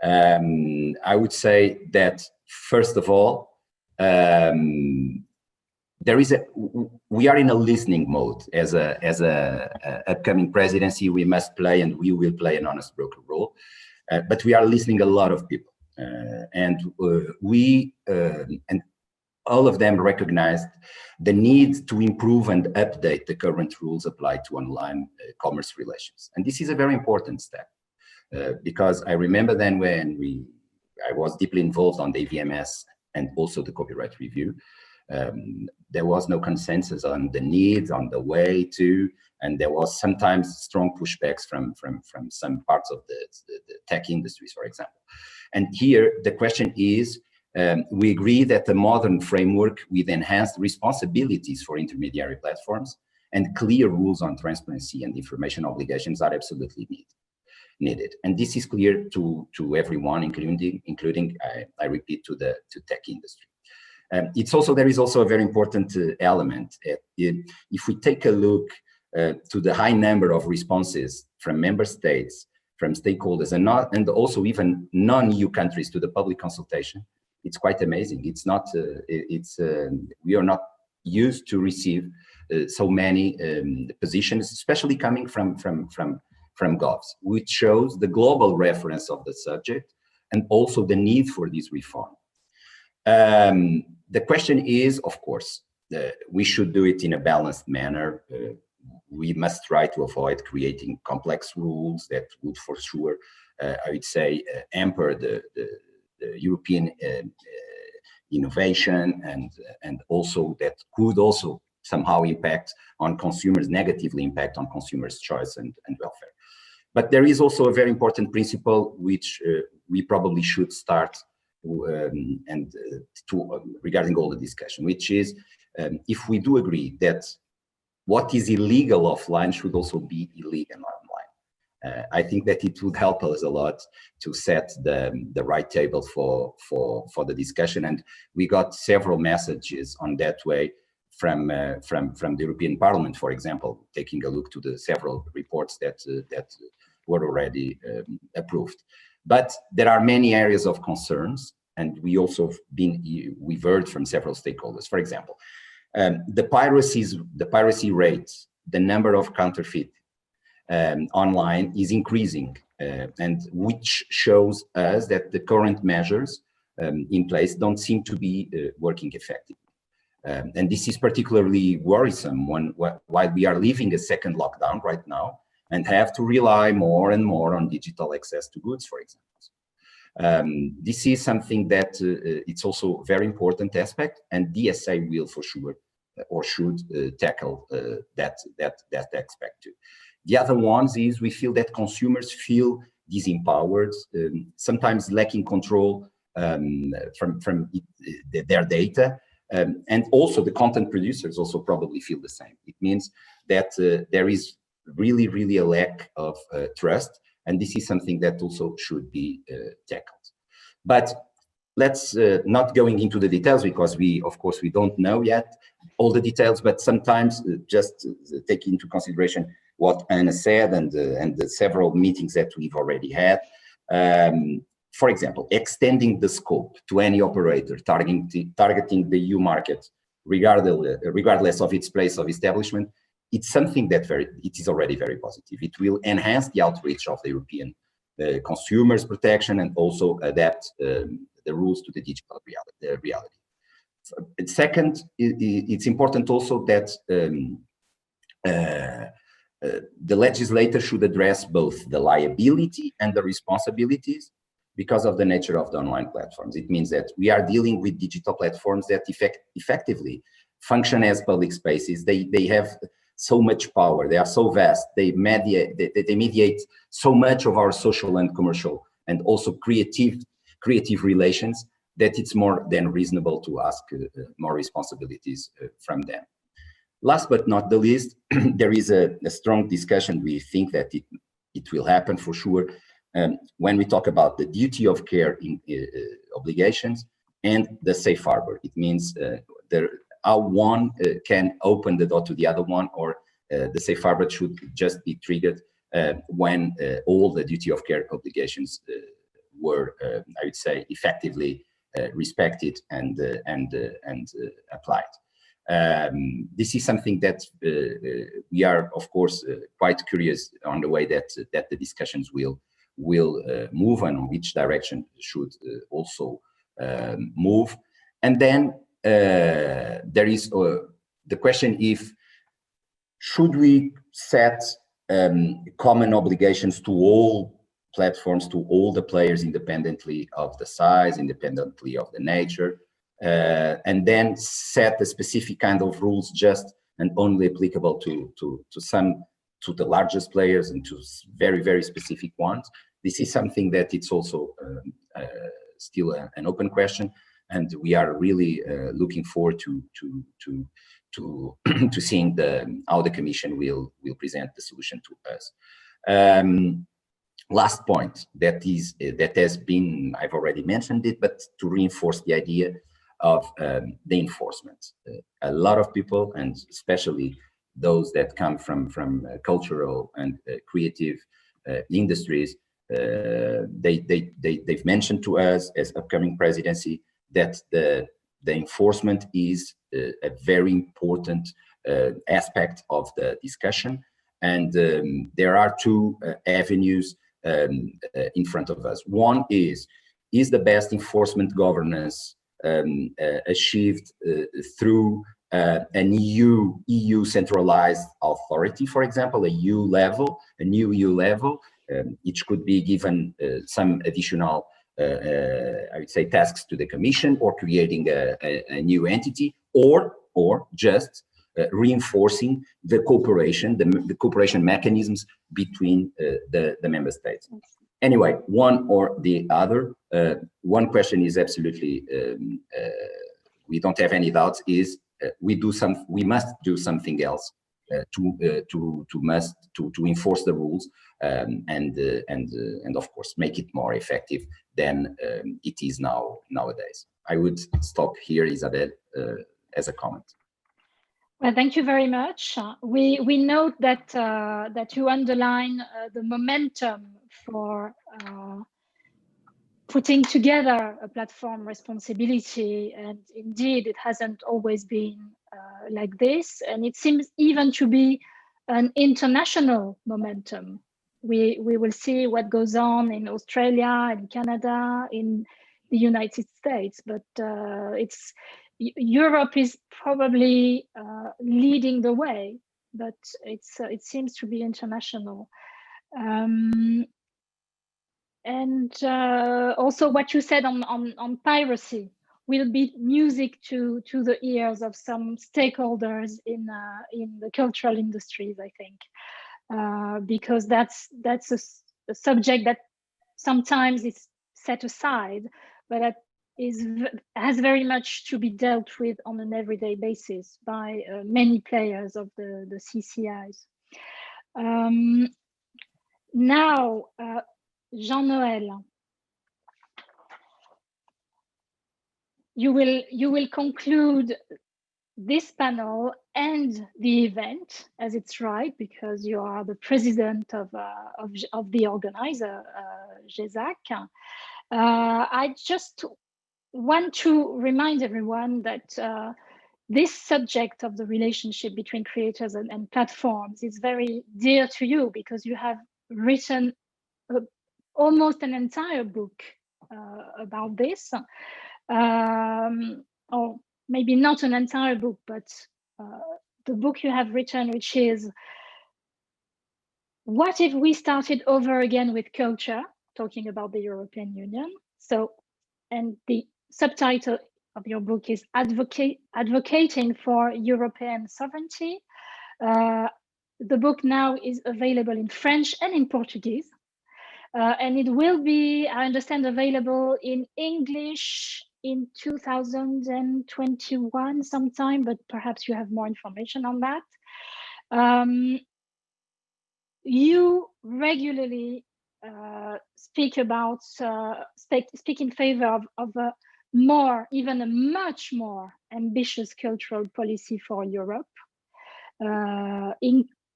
I would say that first of all, we are in a listening mode as a upcoming presidency. We must play, and we will play, an honest broker role, but we are listening a lot of people, and all of them recognized the need to improve and update the current rules applied to online commerce relations. And this is a very important step, because I remember then when I was deeply involved on the AVMS and also the copyright review, there was no consensus on the needs, on the way to, and there was sometimes strong pushbacks from some parts of the tech industries, for example. And here the question is, we agree that the modern framework with enhanced responsibilities for intermediary platforms and clear rules on transparency and information obligations are absolutely needed. And this is clear to everyone, including I repeat, to tech industry. There is also a very important element. If we take a look to the high number of responses from member states, from stakeholders, and also even non-EU countries to the public consultation, it's quite amazing. It's not. We are not used to receive so many positions, especially coming from govs, which shows the global reference of the subject and also the need for this reform. The question is, of course, we should do it in a balanced manner. We must try to avoid creating complex rules that would, for sure, I would say, hamper the European innovation, and also that could also somehow negatively impact on consumers' choice and welfare. But there is also a very important principle which we probably should start regarding all the discussion, which is if we do agree that what is illegal offline should also be illegal online. I think that it would help us a lot to set the right table for the discussion, and we got several messages on that way from the European Parliament, for example, taking a look to the several reports that were already approved. But there are many areas of concerns, and we've heard from several stakeholders. For example, the piracy rates, the number of counterfeit online is increasing, and which shows us that the current measures in place don't seem to be working effectively. And this is particularly worrisome while we are living a second lockdown right now and have to rely more and more on digital access to goods, for example. This is something that it's also a very important aspect, and DSA will for sure or should tackle that aspect too. The other ones is we feel that consumers feel disempowered, sometimes lacking control from their data, and also the content producers also probably feel the same. It means that there is really a lack of trust, and this is something that also should be tackled. But let's not going into the details, because of course we don't know yet all the details, but sometimes just take into consideration what Anna said and the several meetings that we've already had. For example, extending the scope to any operator targeting the EU market regardless of its place of establishment, it's something that it is already very positive. It will enhance the outreach of the European consumers protection and also adapt the rules to the digital reality. Second, it's important also that the legislator should address both the liability and the responsibilities because of the nature of the online platforms. It means that we are dealing with digital platforms that effectively function as public spaces. They have so much power. They are so vast. They mediate so much of our social and commercial and also creative relations that it's more than reasonable to ask more responsibilities from them. Last but not the least, there is a strong discussion. We think that it will happen for sure when we talk about the duty of care in obligations and the safe harbor. It means how one can open the door to the other one, or the safe harbor should just be triggered when all the duty of care obligations were, I would say, effectively respected and applied. This is something that we are, of course, quite curious on the way that the discussions will move and which direction should also move. And then there is the question if should we set common obligations to all platforms, to all the players, independently of the size, independently of the nature, and then set a specific kind of rules just and only applicable to the largest players and to very, very specific ones. This is something that it's also still an open question, and we are really looking forward to seeing how the Commission will present the solution to us. Last point that has been, I've already mentioned it, but to reinforce the idea of the enforcement. A lot of people, and especially those that come from cultural and creative industries, they've mentioned to us as upcoming presidency that the enforcement is a very important aspect of the discussion, and there are two avenues in front of us. One is the best enforcement governance achieved through an EU centralized authority, for example, a new EU level, which could be given some additional, I would say, tasks to the Commission, or creating a new entity, or just reinforcing the cooperation, the cooperation mechanisms between the member states. Anyway, one or the other. One question is absolutely, we don't have any doubts, is we must do something else to enforce the rules and of course make it more effective than it is nowadays. I would stop here, Isabelle, as a comment. Well, thank you very much. We note that you underline the momentum for putting together a platform responsibility, and indeed it hasn't always been like this, and it seems even to be an international momentum. We will see what goes on in Australia, in Canada, in the United States, but Europe is probably leading the way, but it seems to be international. And also what you said on piracy will be music to the ears of some stakeholders in the cultural industries, I think, because that's a subject that sometimes is set aside, but that has very much to be dealt with on an everyday basis by many players of the CCIs. Now, Jean-Nöel, you will conclude this panel and the event, as it's right, because you are the president of the organizer, GESAC. I just want to remind everyone that this subject of the relationship between creators and platforms is very dear to you, because you have written almost an entire book about this, or maybe not an entire book, but the book you have written, which is "What if we started over again with culture?" talking about the European Union. So, and the subtitle of your book is Advocating for European Sovereignty. The book now is available in French and in Portuguese. And it will be, I understand, available in English in 2021 sometime, but perhaps you have more information on that. You regularly speak about, speak in favor of a more, even a much more ambitious cultural policy for Europe,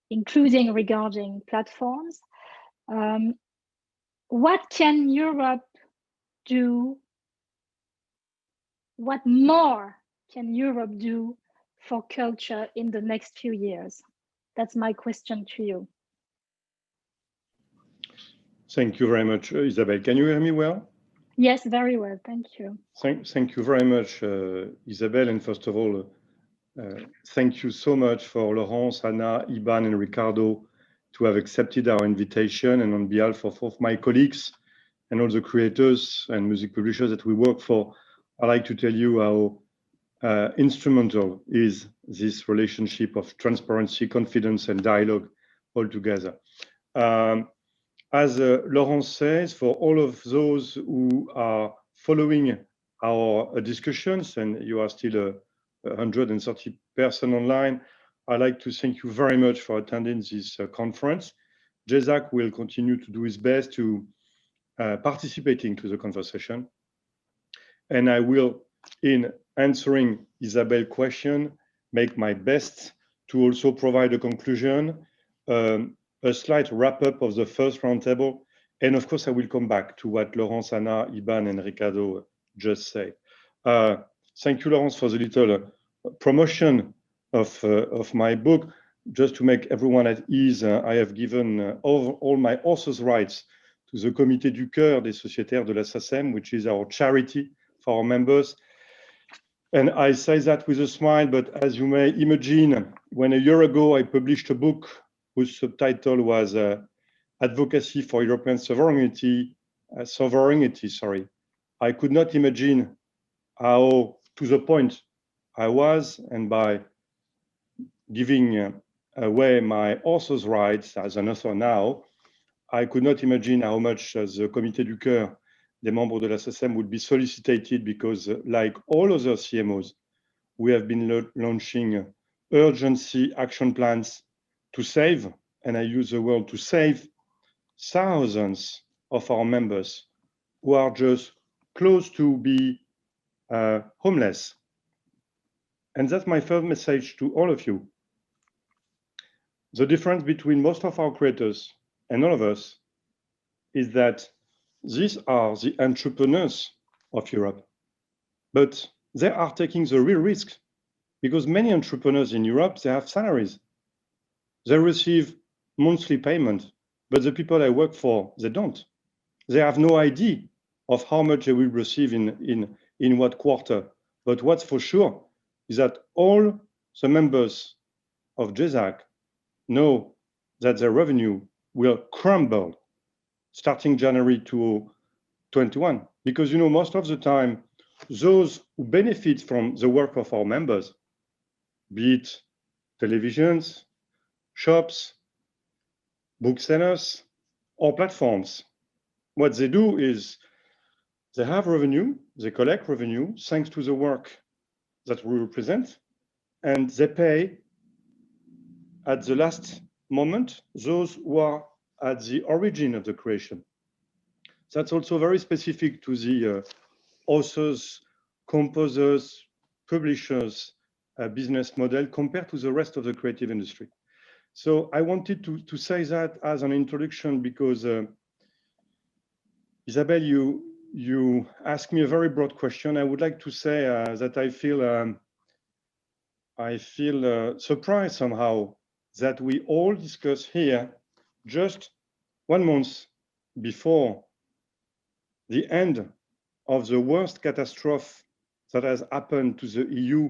including regarding platforms. What can Europe do? What more can Europe do for culture in the next few years? That's my question to you. Thank you very much, Isabelle. Can you hear me well? Yes, very well. Thank you. Thank you very much, Isabelle. And first of all, thank you so much for Laurence, Anna, Iban, and Ricardo to have accepted our invitation. And on behalf of my colleagues and all the creators and music publishers that we work for, I'd like to tell you how instrumental is this relationship of transparency, confidence, and dialogue all together. As Laurence says, for all of those who are following our discussions, and you are still 130 persons online, I'd like to thank you very much for attending this conference. GESAC will continue to do its best to participating to the conversation. And I will, in answering Isabelle's question, make my best to also provide a conclusion, a slight wrap-up of the first roundtable. And of course, I will come back to what Laurence, Anna, Iban, and Ricardo just said. Thank you, Laurence, for the little promotion of my book. Just to make everyone at ease, I have given all my author's rights to the Comité du Cœur des Sociétaires de la SACEM, which is our charity for our members. And I say that with a smile, but as you may imagine, when a year ago I published a book whose subtitle was Advocacy for European Sovereignty, I could not imagine how to the point I was, and by giving away my author's rights as an author now, I could not imagine how much the Comité du Cœur des membres de la SACEM would be solicited, because like all other CMOs, we have been launching urgency action plans to save, and I use the word to save, thousands of our members who are just close to be homeless. And that's my first message to all of you. The difference between most of our creators and all of us is that these are the entrepreneurs of Europe, but they are taking the real risk, because many entrepreneurs in Europe, they have salaries. They receive monthly payment, but the people I work for, they don't. They have no idea of how much they will receive in what quarter. But what's for sure is that all the members of GESAC know that their revenue will crumble starting January 2021. Because, you know, most of the time, those who benefit from the work of our members, be it televisions, shops, booksellers, or platforms, what they do is they have revenue, they collect revenue thanks to the work that we represent, and they pay at the last moment those who are at the origin of the creation. That's also very specific to the authors, composers, publishers business model compared to the rest of the creative industry. So I wanted to say that as an introduction, because Isabelle, you asked me a very broad question. I would like to say that I feel I feel surprised somehow that we all discuss here just 1 month before the end of the worst catastrophe that has happened to the EU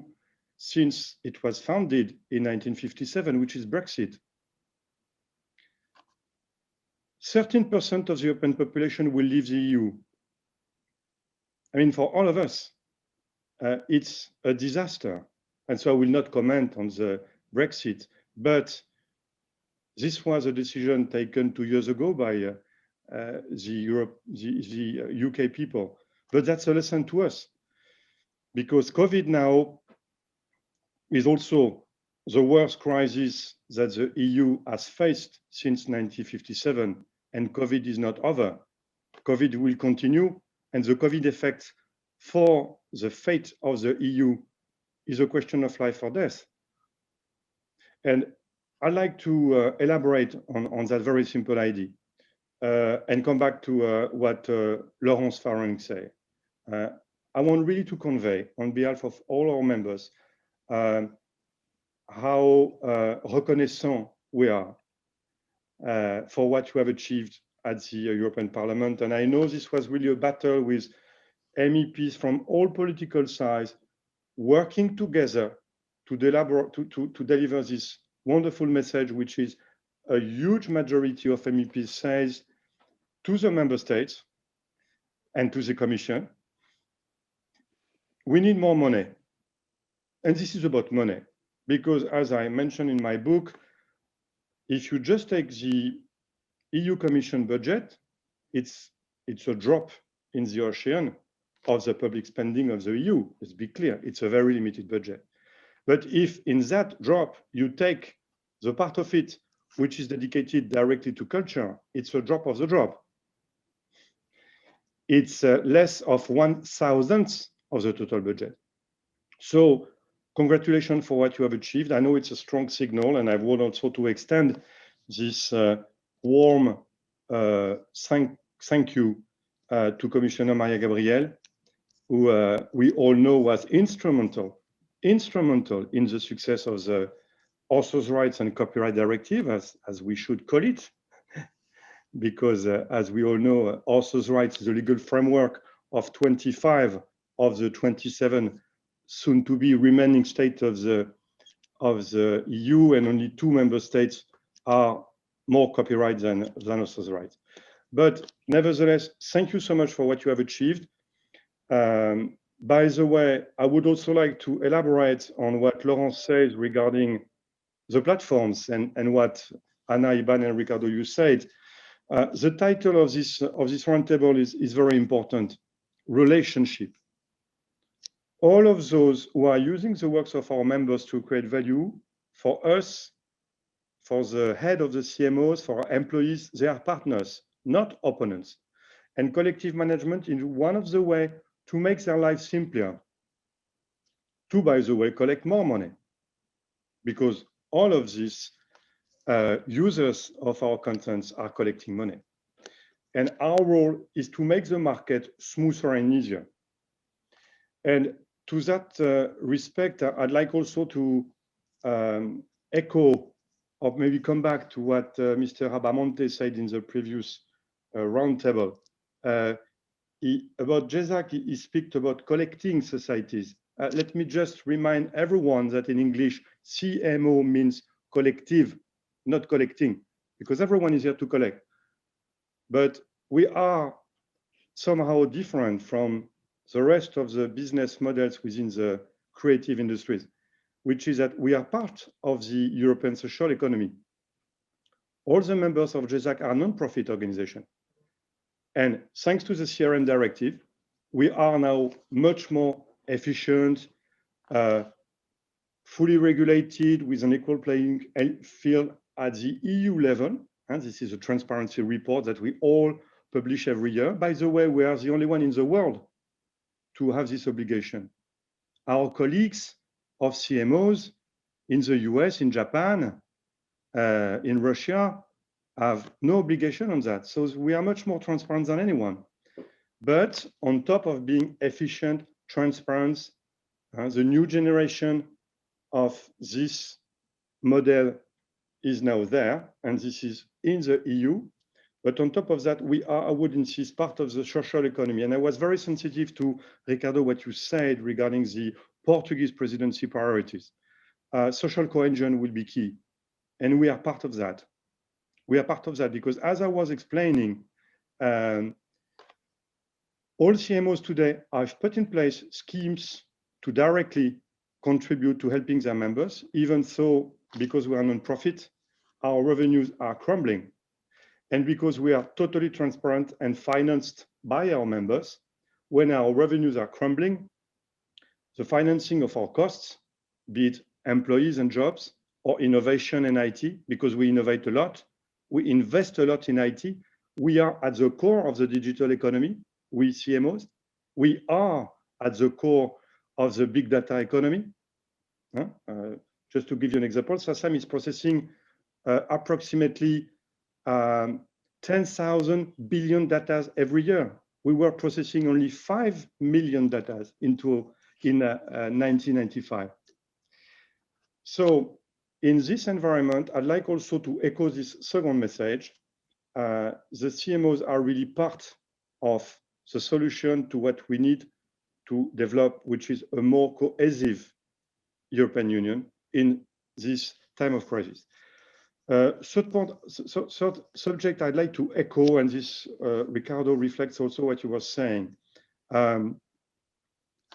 since it was founded in 1957, which is Brexit. 13% of the European population will leave the EU. I mean, for all of us, it's a disaster. And so I will not comment on the Brexit, but this was a decision taken 2 years ago by the UK people. But that's a lesson to us, because COVID now is also the worst crisis that the EU has faced since 1957, and COVID is not over. COVID will continue, and the COVID effect for the fate of the EU is a question of life or death. And I'd like to elaborate on that very simple idea and come back to what Laurence Farreng said. I want really to convey on behalf of all our members how reconnaissant we are for what you have achieved at the European Parliament. And I know this was really a battle with MEPs from all political sides working together to deliver this wonderful message, which is a huge majority of MEPs says to the member states and to the Commission, we need more money. And this is about money, because as I mentioned in my book, if you just take the EU Commission budget, it's a drop in the ocean of the public spending of the EU. Let's be clear, it's a very limited budget. But if in that drop you take the part of it which is dedicated directly to culture, it's a drop of the drop. It's less of 1/1000th of the total budget. So congratulations for what you have achieved. I know it's a strong signal, and I want also to extend this warm thank you to Commissioner Maria Gabriel, who we all know was instrumental in the success of the Authors' Rights and Copyright Directive, as we should call it, because as we all know, Authors' Rights is the legal framework of 25 of the 27 soon-to-be remaining states of the EU, and only 2 member states are more copyright than Authors' Rights. But nevertheless, thank you so much for what you have achieved. By the way, I would also like to elaborate on what Laurence says regarding the platforms and what Anna, Iban, and Ricardo, you said. The title of this roundtable is very important: relationship. All of those who are using the works of our members to create value for us, for the head of the CMOs, for our employees, they are partners, not opponents. And collective management is one of the ways to make their lives simpler, to, by the way, collect more money, because all of these users of our contents are collecting money. And our role is to make the market smoother and easier. And to that respect, I'd like also to echo, or maybe come back to what Mr. Abbamonte said in the previous roundtable. About GESAC, he speaks about collecting societies. Let me just remind everyone that in English, CMO means collective, not collecting, because everyone is here to collect. But we are somehow different from the rest of the business models within the creative industries, which is that we are part of the European social economy. All the members of GESAC are non-profit organizations. And thanks to the CRM directive, we are now much more efficient, fully regulated with an equal playing field at the EU level. And this is a transparency report that we all publish every year. By the way, we are the only one in the world to have this obligation. Our colleagues of CMOs in the US, in Japan, in Russia, have no obligation on that. So we are much more transparent than anyone. But on top of being efficient, transparent, the new generation of this model is now there, and this is in the EU. But on top of that, we are, I would insist, part of the social economy. And I was very sensitive to, Ricardo, what you said regarding the Portuguese presidency priorities. Social cohesion will be key. And we are part of that. We are part of that because, as I was explaining, all CMOs today have put in place schemes to directly contribute to helping their members, even though, because we are non-profit, our revenues are crumbling. And because we are totally transparent and financed by our members, when our revenues are crumbling, the financing of our costs, be it employees and jobs or innovation and IT, because we innovate a lot, we invest a lot in IT, we are at the core of the digital economy, we CMOs, we are at the core of the big data economy. Just to give you an example, SACEM is processing approximately 10,000 billion data every year. We were processing only 5 million data in 1995. So in this environment, I'd like also to echo this second message. The CMOs are really part of the solution to what we need to develop, which is a more cohesive European Union in this time of crisis. Third subject I'd like to echo, and this, Ricardo, reflects also what you were saying.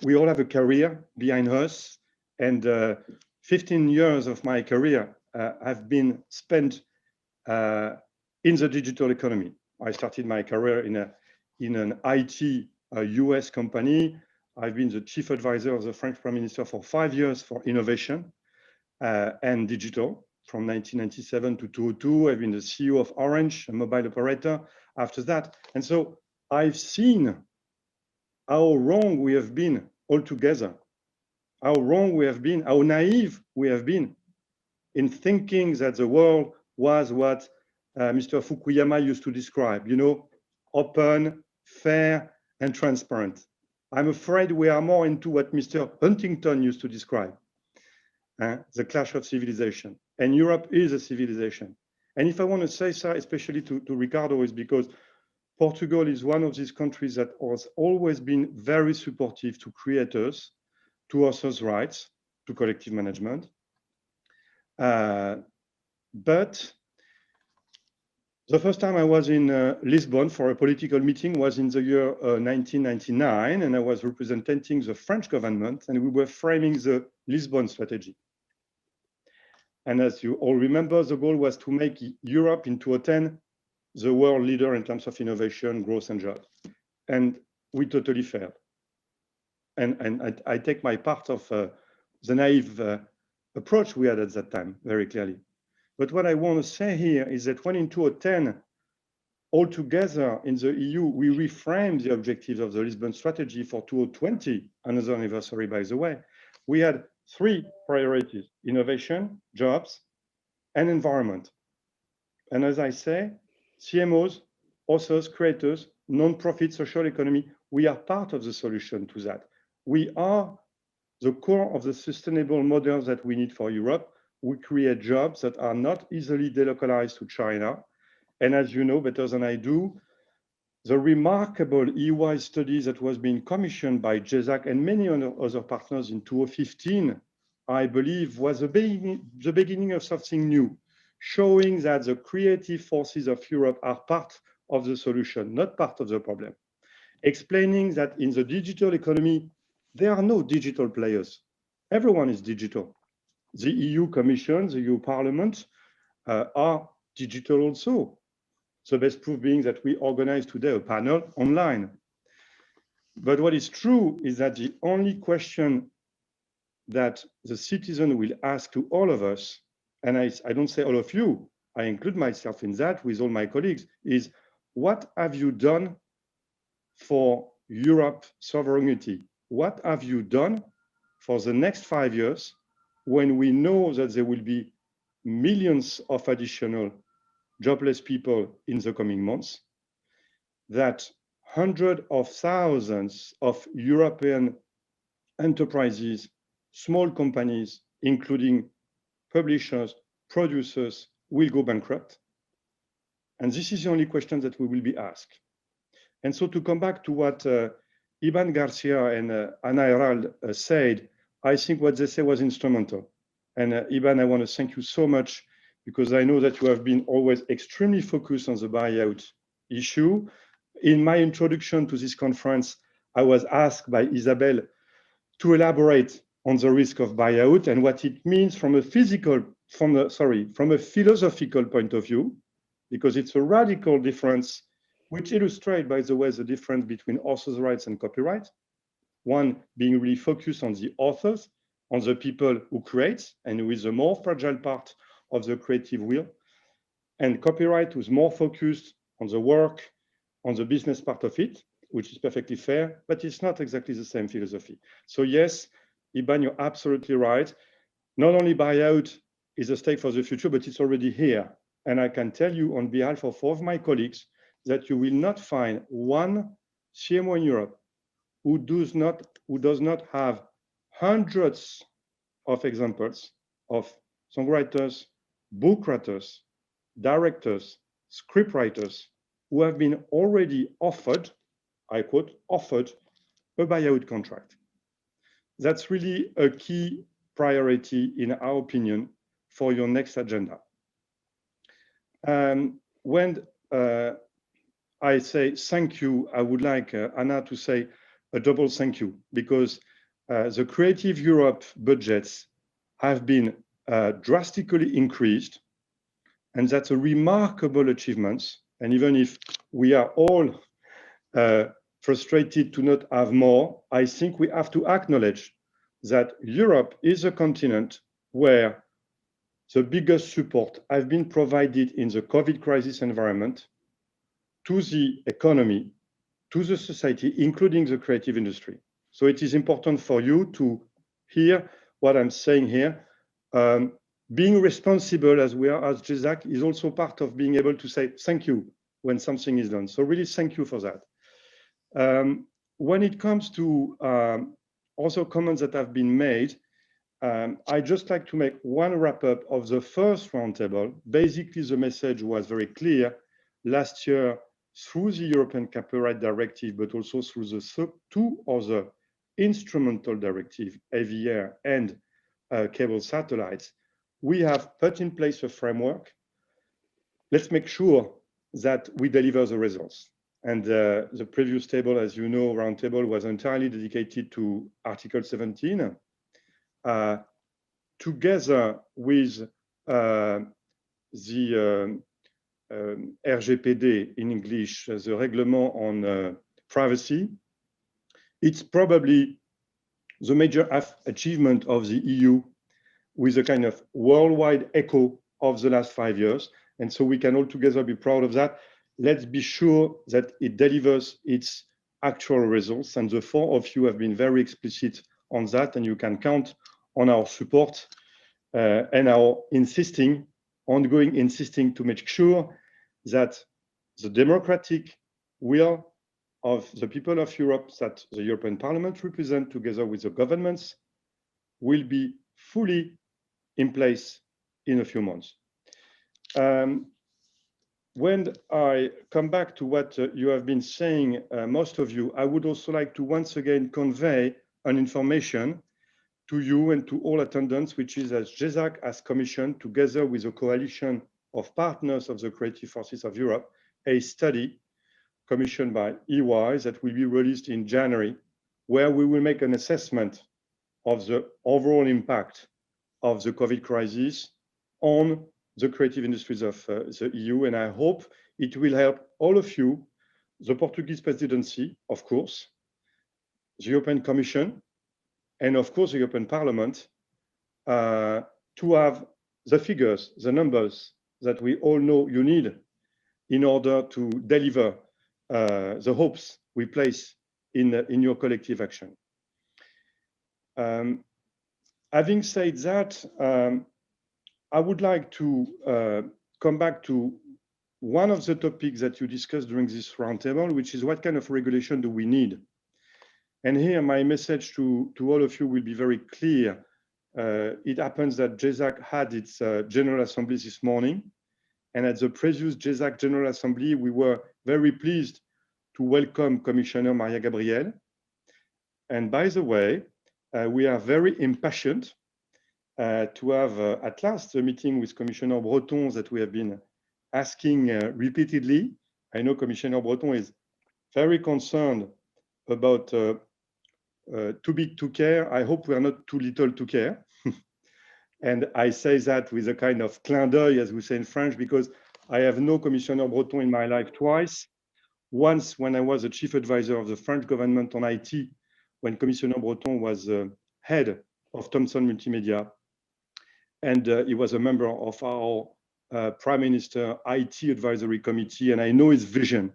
We all have a career behind us, and 15 years of my career have been spent in the digital economy. I started my career in an IT US company. I've been the chief advisor of the French Prime Minister for 5 years for innovation and digital. From 1997 to 2002, I've been the CEO of Orange, a mobile operator after that. And so I've seen how wrong we have been altogether, how wrong we have been, how naive we have been in thinking that the world was what Mr. Fukuyama used to describe, you know, open, fair, and transparent. I'm afraid we are more into what Mr. Huntington used to describe, the clash of civilization. And Europe is a civilization. And if I want to say so, especially to Ricardo, is because Portugal is one of these countries that has always been very supportive to creators, to authors' rights, to collective management. But the first time I was in Lisbon for a political meeting was in the year 1999, and I was representing the French government, and we were framing the Lisbon strategy. And as you all remember, the goal was to make Europe in 2010 the world leader in terms of innovation, growth, and jobs. And we totally failed. And I take my part of the naive approach we had at that time, very clearly. But what I want to say here is that when in 2010, altogether in the EU, we reframed the objectives of the Lisbon strategy for 2020, another anniversary, by the way, we had 3 priorities: innovation, jobs, and environment. And as I say, CMOs, authors, creators, non-profit, social economy, we are part of the solution to that. We are the core of the sustainable models that we need for Europe. We create jobs that are not easily delocalized to China. And as you know better than I do, the remarkable EY study that was being commissioned by GESAC and many other partners in 2015, I believe, was the beginning of something new, showing that the creative forces of Europe are part of the solution, not part of the problem. Explaining that in the digital economy, there are no digital players. Everyone is digital. The EU Commission, the EU Parliament are digital also. The best proof being that we organize today a panel online. But what is true is that the only question that the citizen will ask to all of us, and I don't say all of you, I include myself in that with all my colleagues, is what have you done for Europe's sovereignty? What have you done for the next 5 years when we know that there will be millions of additional jobless people in the coming months, that hundreds of thousands of European enterprises, small companies, including publishers, producers, will go bankrupt? And this is the only question that we will be asked. And so to come back to what Iban, Garcia and Anna Herold said, I think what they said was instrumental. And Iban, I want to thank you so much, because I know that you have been always extremely focused on the buyout issue. In my introduction to this conference, I was asked by Isabelle to elaborate on the risk of buyout and what it means from a philosophical point of view, because it's a radical difference, which illustrates, by the way, the difference between authors' rights and copyright. One being really focused on the authors, on the people who create, and who is the more fragile part of the creative wheel, and copyright who's more focused on the work, on the business part of it, which is perfectly fair, but it's not exactly the same philosophy. So yes, Iban, you're absolutely right. Not only buyout is a stake for the future, but it's already here. And I can tell you on behalf of all of my colleagues that you will not find one CMO in Europe who does not have hundreds of examples of songwriters, book writers, directors, scriptwriters who have been already offered, I quote, offered a buyout contract. That's really a key priority, in our opinion, for your next agenda. When I say thank you, I would like Anna to say a double thank you, because the Creative Europe budgets have been drastically increased, and that's a remarkable achievement. And even if we are all frustrated to not have more, I think we have to acknowledge that Europe is a continent where the biggest support has been provided in the COVID crisis environment to the economy, to the society, including the creative industry. So it is important for you to hear what I'm saying here. Being responsible as we are as GESAC is also part of being able to say thank you when something is done. So really thank you for that. When it comes to also comments that have been made, I just like to make one wrap up of the first roundtable. Basically, the message was very clear last year through the European Copyright Directive, but also through the two other instrumental directives, AVR and cable satellites. We have put in place a framework. Let's make sure that we deliver the results. And the previous table, as you know, roundtable was entirely dedicated to Article 17. Together with the RGPD in English, the Règlement on Privacy, it's probably the major achievement of the EU with a kind of worldwide echo of the last 5 years. And so we can all together be proud of that. Let's be sure that it delivers its actual results. And the four of you have been very explicit on that, and you can count on our support and our ongoing insisting to make sure that the democratic will of the people of Europe that the European Parliament represent together with the governments will be fully in place in a few months. When I come back to what you have been saying, most of you, I would also like to once again convey an information to you and to all attendants, which is as GESAC has commissioned, together with a coalition of partners of the Creative Forces of Europe, a study commissioned by EY that will be released in January, where we will make an assessment of the overall impact of the COVID crisis on the creative industries of the EU. And I hope it will help all of you, the Portuguese presidency, of course, the European Commission, and of course, the European Parliament, to have the figures, the numbers that we all know you need in order to deliver the hopes we place in your collective action. Having said that, I would like to come back to one of the topics that you discussed during this roundtable, which is what kind of regulation do we need? And here my message to all of you will be very clear. it happens that GESAC had its General Assembly this morning. And at the previous GESAC General Assembly, we were very pleased to welcome Commissioner Maria Gabriel. And by the way, we are very impatient to have at last a meeting with Commissioner Breton that we have been asking repeatedly. I know Commissioner Breton is very concerned about too big to care. I hope we are not too little to care. And I say that with a kind of clin d'oeil, as we say in French, because I have known Commissioner Breton in my life twice. Once when I was a chief advisor of the French government on IT, when Commissioner Breton was head of Thomson Multimedia. And he was a member of our Prime Minister IT Advisory Committee. And I know his vision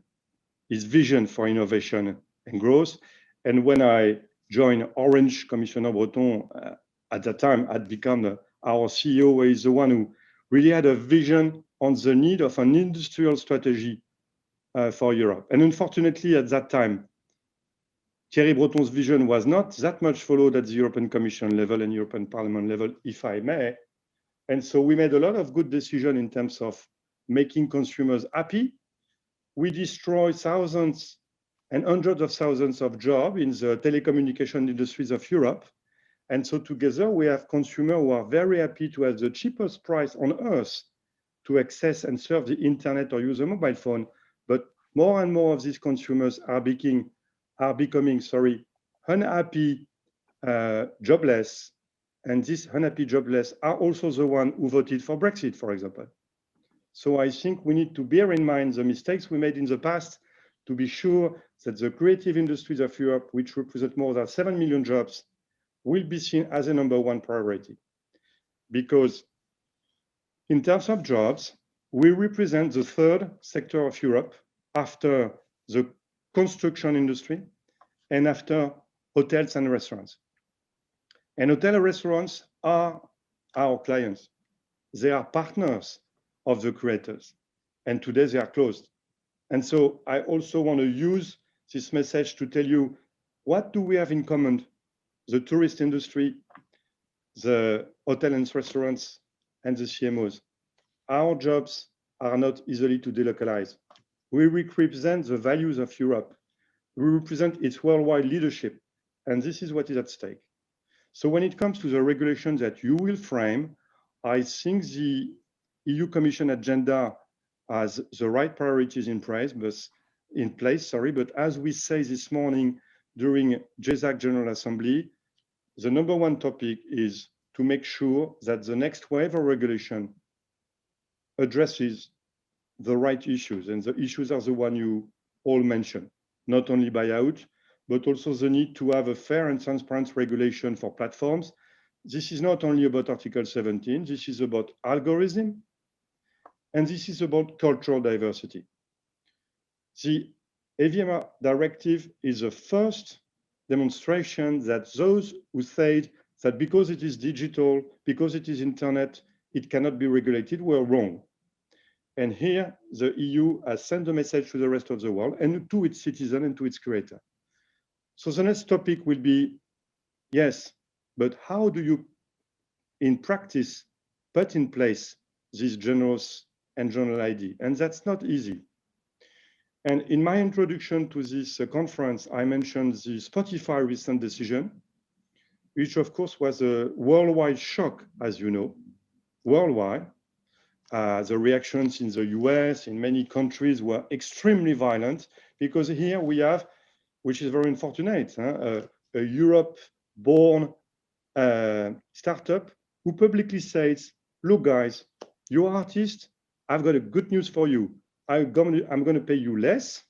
for innovation and growth. And when I joined Orange, Commissioner Breton at that time had become our CEO. He is the one who really had a vision on the need of an industrial strategy for Europe. And unfortunately, at that time, Thierry Breton's vision was not that much followed at the European Commission level and European Parliament level, if I may. And so we made a lot of good decisions in terms of making consumers happy. We destroyed thousands and hundreds of thousands of jobs in the telecommunication industries of Europe. And so together we have consumers who are very happy to have the cheapest price on earth to access and surf the internet or use a mobile phone. But more and more of these consumers are becoming unhappy, jobless. And these unhappy jobless are also the ones who voted for Brexit, for example. So I think we need to bear in mind the mistakes we made in the past to be sure that the creative industries of Europe, which represent more than 7 million jobs, will be seen as a #1 priority. Because in terms of jobs, we represent the third sector of Europe after the construction industry and after hotels and restaurants. And hotel and restaurants are our clients. They are partners of the creators. And today they are closed. And so I also want to use this message to tell you, what do we have in common? The tourist industry, the hotel and restaurants, and the CMOs. Our jobs are not easily to delocalize. We represent the values of Europe. We represent its worldwide leadership. And this is what is at stake. So when it comes to the regulations that you will frame, I think the EU Commission agenda has the right priorities in place, but as we say this morning during GESAC General Assembly, the #1 topic is to make sure that the next wave of regulation addresses the right issues. And the issues are the one you all mentioned, not only buyout, but also the need to have a fair and transparent regulation for platforms. This is not only about Article 17, this is about algorithm, and this is about cultural diversity. The AVMR directive is the first demonstration that those who said that because it is digital, because it is internet, it cannot be regulated were wrong. And here the EU has sent a message to the rest of the world and to its citizens and to its creator. So the next topic will be, yes, but how do you, in practice, put in place this generous and general ID? And that's not easy. And in my introduction to this conference, I mentioned the Spotify recent decision, which of course was a worldwide shock, as you know, worldwide. The reactions in the US, in many countries were extremely violent because here we have, which is very unfortunate, a Europe-born startup who publicly says, look guys, you're artists, I've got a good news for you. I'm going to pay you less.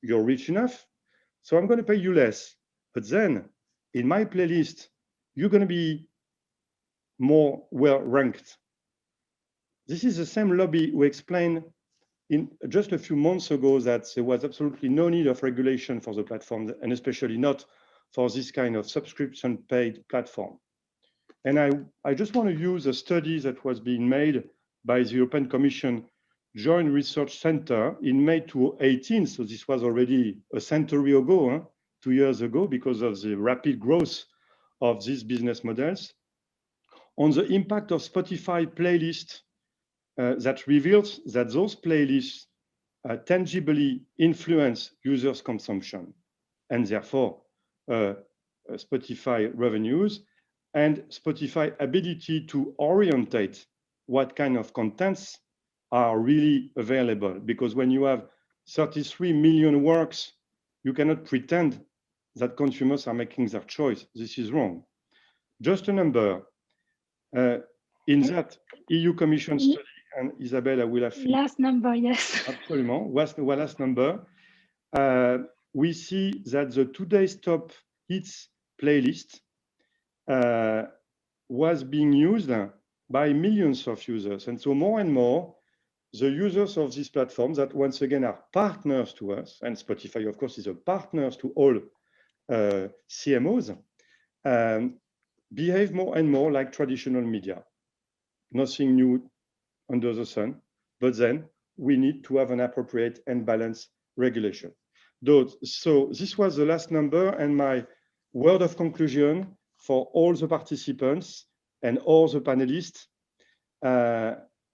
You're rich enough, so I'm going to pay you less. But then in my playlist, you're going to be more well ranked. This is the same lobby who explained in just a few months ago that there was absolutely no need of regulation for the platform, and especially not for this kind of subscription paid platform. And I just want to use a study that was being made by the European Commission Joint Research Center in May 2018. So this was already a century ago, 2 years ago, because of the rapid growth of these business models, on the impact of Spotify playlist that reveals that those playlists tangibly influence users' consumption and therefore Spotify revenues and Spotify ability to orientate what kind of contents are really available. Because when you have 33 million works, you cannot pretend that consumers are making their choice. This is wrong. Just a number. In that EU Commission study, and Isabelle, I will have last number, yes. Absolument. What's the last number? We see that the today's top hits playlist was being used by millions of users. And so more and more, the users of these platforms that once again are partners to us, and Spotify, of course, is a partner to all CMOs, behave more and more like traditional media. Nothing new under the sun, but then we need to have an appropriate and balanced regulation. So this was the last number, and my word of conclusion for all the participants and all the panelists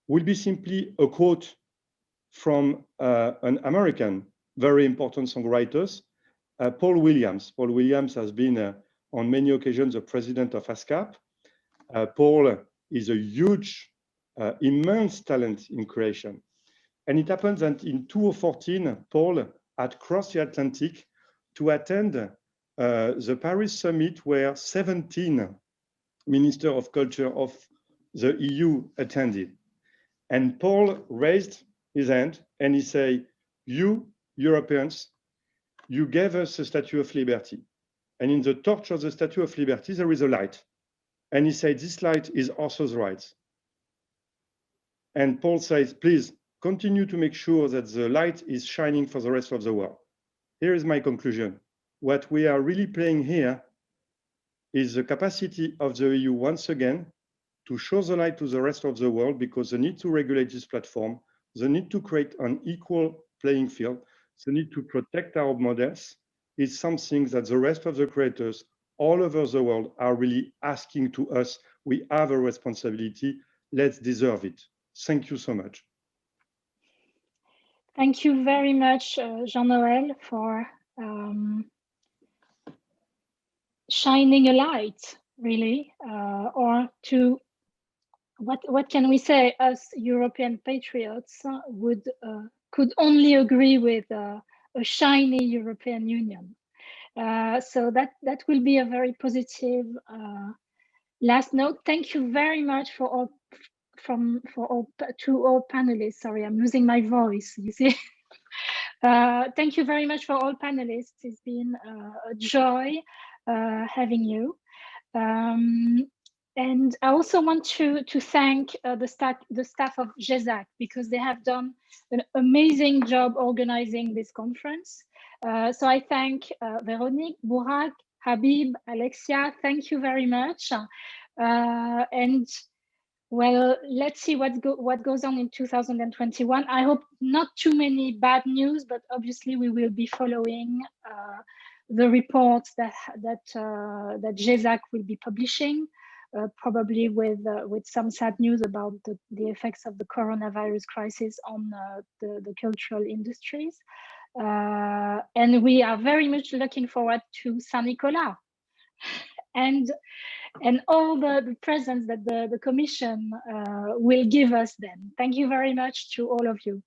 will be simply a quote from an American, very important songwriter, Paul Williams. Paul Williams has been on many occasions the president of ASCAP. Paul is a huge, immense talent in creation. And it happens that in 2014, Paul had crossed the Atlantic to attend the Paris summit where 17 ministers of culture of the EU attended. And Paul raised his hand and he said, "You Europeans, you gave us the Statue of Liberty. And in the torch of the Statue of Liberty, there is a light." And he said, "This light is authors' rights." And Paul says, "Please continue to make sure that the light is shining for the rest of the world." Here is my conclusion. What we are really playing here is the capacity of the EU once again to show the light to the rest of the world, because the need to regulate this platform, the need to create an equal playing field, the need to protect our models is something that the rest of the creators all over the world are really asking to us. We have a responsibility. Let's deserve it. Thank you so much. Thank you very much, Jean-Nöel, for shining a light, really, or to what can we say? Us European patriots could only agree with a shiny European Union. So that will be a very positive last note. Thank you very much to all panelists. Sorry, I'm losing my voice, you see. Thank you very much for all panelists. It's been a joy having you. And I also want to thank the staff of GESAC, because they have done an amazing job organizing this conference. So I thank Véronique, Burak, Habib, Alexia. Thank you very much. And well, let's see what goes on in 2021. I hope not too many bad news, but obviously we will be following the reports that GESAC will be publishing, probably with some sad news about the effects of the coronavirus crisis on the cultural industries. And we are very much looking forward to Saint Nicolas and all the presents that the Commission will give us then. Thank you very much to all of you.